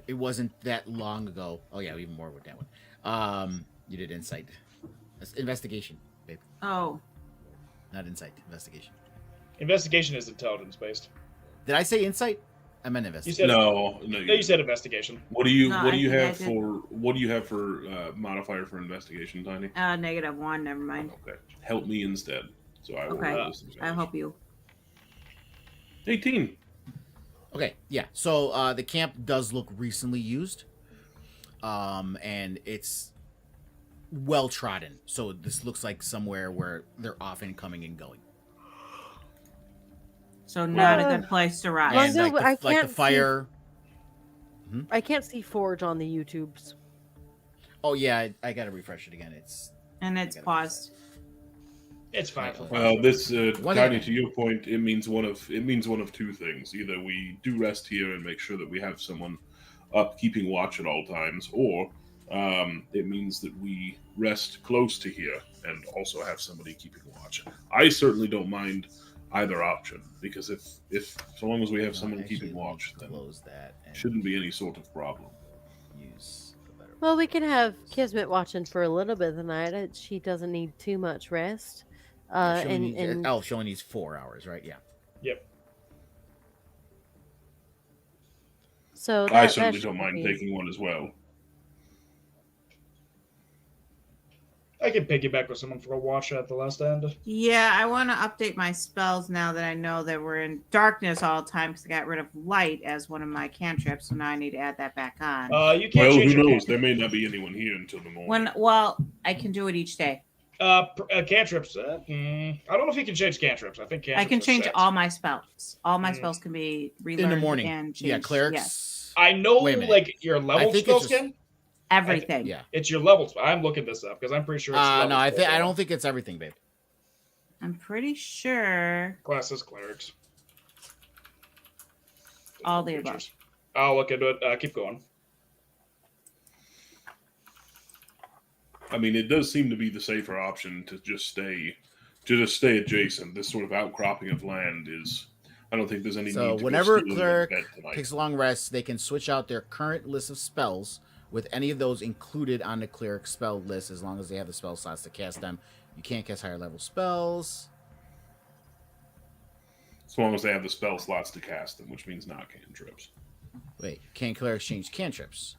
it wasn't that long ago. Oh yeah, even more with that one. You did insight. That's investigation, babe. Oh, Not insight, investigation. Investigation is intelligence-based. Did I say insight? I meant You investigation. said No, you said investigation. What do you No, what do I you think I have did. for modifier for investigation, Tiny? -1. Never mind. Okay, help me instead. So I will Okay. roll this advantage. I'll help you. 18. Okay, yeah. So the camp does look recently used, and it's well trodden. So this looks like somewhere where they're often coming and going. So not a Well, good place to ride. Well, And no, like but I the, like the can't see- fire. I can't see Forge on the YouTubes. Oh yeah, I gotta refresh it again. And it's I gotta paused. It's fine for Well, this What Tiny, is it? to your point, it means one of 2 things. Either we do rest here and make sure that we have someone up keeping watch at all times, or it means that we rest close to here and also have somebody keeping watch. I certainly don't mind either option because if so long as we have someone Actually, keeping watch, then close that. And shouldn't be any sort of problem. use the better. Well, we can have Kismet watching for a little bit tonight. She doesn't need too much rest. She only And needs, she only needs 4 hours, right? Yeah. Yep. so I that certainly should don't mind be- taking one as well. I can piggyback with someone for a watch at the last end. Yeah, I want to update my spells now that I know that we're in darkness all the time because I got rid of light as one of my cantrips, so now I need to add that back on. You can't Well, change who your knows? There may not be anyone here until the morning. I can do it each day. Cantrips. I don't know if you can change cantrips. I think cantrips I can are change set. all my spells. All my Mm. spells can be In relearned the morning. and changed. Yeah, clerics. Yes, I know, Wait a minute. like, your level think spells it's just- can. everything. Yeah. It's your levels. I'm looking this up because I'm pretty sure it's No, level I spells. don't think it's everything, babe. I'm pretty sure Classes, clerics. all the above. Creatures. I'll look into it. Keep going. I mean, it does seem to be the safer option to just stay adjacent. This sort of outcropping of land is I don't think there's any So need to whenever a go steal cleric bed tonight. takes a long rest, they can switch out their current list of spells with any of those included on the cleric spell list as long as they have the spell slots to cast them. You can't cast higher level spells. As long as they have the spell slots to cast them, which means not cantrips. Wait, can clerics change cantrips?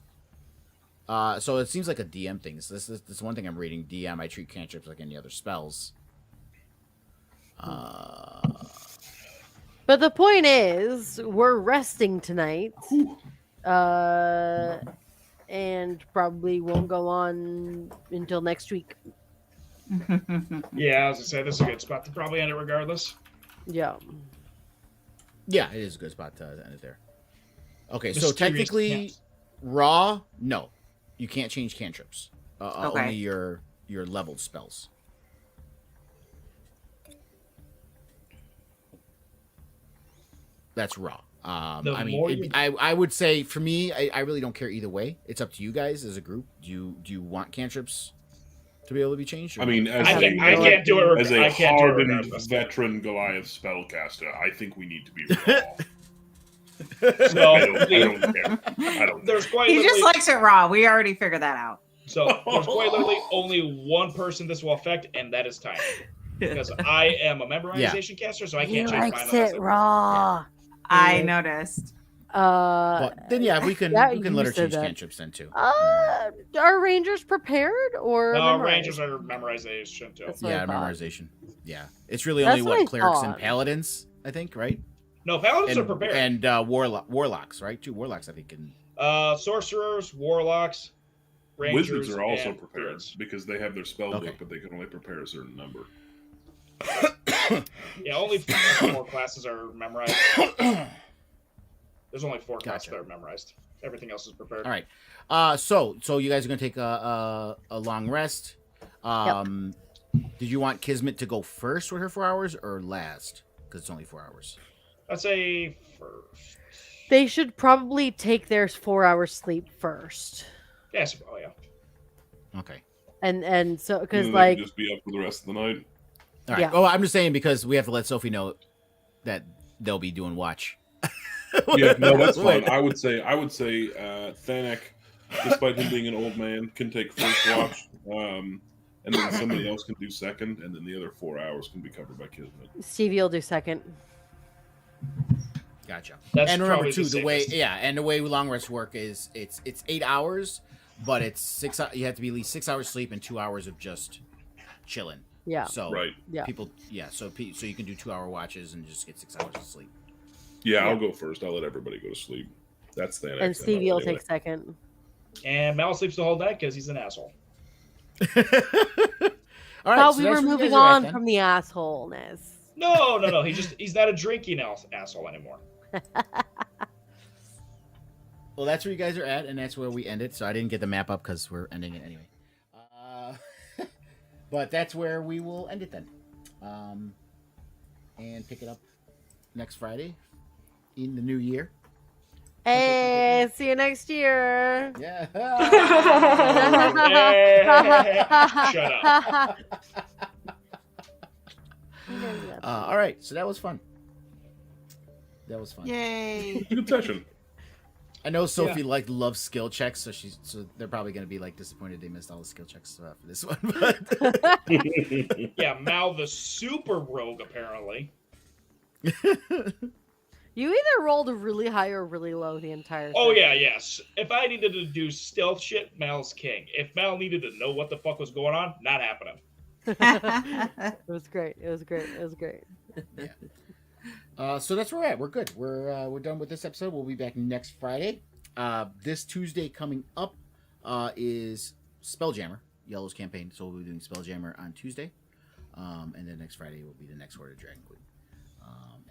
So it seems like a DM thing. So this is one thing I'm reading. DM, I treat cantrips like any other spells. But the point is, we're resting tonight. And probably won't go on until next week. Yeah, as I say, this is a good spot to probably end it regardless. Yeah. Yeah, it is a good spot to end it there. Okay, so Mysterious technically, camps. raw, no. You can't change cantrips. Okay. Only your leveled spells. That's raw. The I more mean, you- I would say for me, I really don't care either way. It's up to you guys as a group. Do you want cantrips to be able to be changed? Or I mean, as I can't do it. as a I can't do it hardened regardless. veteran Goliath spellcaster, I think we need to be raw. So I don't care. I don't. there's quite He just literally, likes it raw. We already figured that out. so there's quite literally only one person this will affect, and that is Tiny. Because I am a memorization caster, so I He can't change mine. likes unless it I- raw. I Yeah. noticed. Well, then yeah, we can yeah, let you her said change that. cantrips then too. Are Rangers prepared or No, memorized? Rangers are memorization too. That's what I Yeah, thought. memorization. Yeah, it's really That's only what I what clerics and thought. paladins, I think, right? No, paladins And are prepared. and warlocks, right? Two warlocks, I think. Can Sorcerers, warlocks, rangers, Wizards are also and prepared druids. because they have their spell Okay. book, but they can only prepare a certain number. Yeah, only 4 classes are memorized. There's only 4 classes Gotcha. that are memorized. Everything else is prepared. All right. So you guys are gonna take a long rest. Did you want Kismet to go first with her 4 hours or last? Because it's only 4 hours. I'd say first. They should probably take their 4 hours sleep first. Yes. Oh yeah. Okay. And so because They like can just be up for the rest of the night. All right. Yeah. Oh, I'm just saying because we have to let Sophie know that they'll be doing watch. Yeah, no, that's fine. I would say Thanek, despite him being an old man, can take first watch, and then somebody else can do second, and then the other 4 hours can be covered by Kismet. Stevie will do second. Gotcha. That's And remember probably too, the the way safest. the way long rest work is it's 8 hours, but it's 6. You have to be at least 6 hours sleep and 2 hours of just chilling. Yeah. So Right. Yeah. people, so you can do 2 hour watches and just get 6 hours of sleep. Yeah, Yeah. I'll go first. I'll let everybody go to sleep. That's Thanek. And Stevie will take second. And Mal sleeps the whole night because he's an asshole. All right. Thought so we that's were where you moving guys are at on then. from the assholeness. No. He's not a drinking asshole anymore. Well, that's where you guys are at, and that's where we end it. So I didn't get the map up because we're ending it anyway. But that's where we will end it then, and pick it up next Friday in the new year. Hey, see you next year. Yeah. Shut up. All right. So that was fun. That was fun. Yay. Good session. I know Sophie loves skill checks, so they're probably going to be like disappointed they missed all the skill checks for this one. But Yeah, Mal the super rogue apparently. You either rolled really high or really low the entire Oh session. yeah, yes. If I needed to do stealth shit, Mal's king. If Mal needed to know what the fuck was going on, not happening. It was great. It was great. It was great. so that's where we're at. We're good. We're done with this episode. We'll be back next Friday. This Tuesday coming up is Spelljammer, Yellow's campaign. So we'll be doing Spelljammer on Tuesday, and then next Friday will be the next Hoard of Dragon Queen.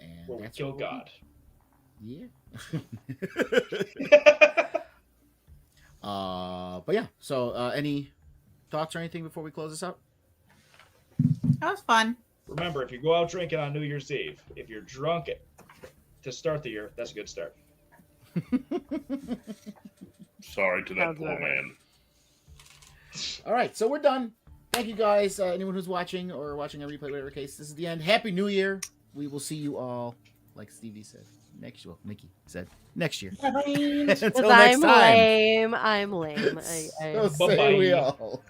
And Where we that's kill where we'll God. be. Yeah. But yeah. So any thoughts or anything before we close this out? That was fun. Remember, if you go out drinking on New Year's Eve, if you're drunk to start the year, that's a good start. Sorry to that Sounds poor about right. man. All right, so we're done. Thank you guys. Anyone who's watching or watching a replay, whatever case, this is the end. Happy New Year. We will see you all like Stevie said. Next year. Well, Mickey said next year. Because Until I'm next time. lame. I'm lame. So say we Bye-bye. all.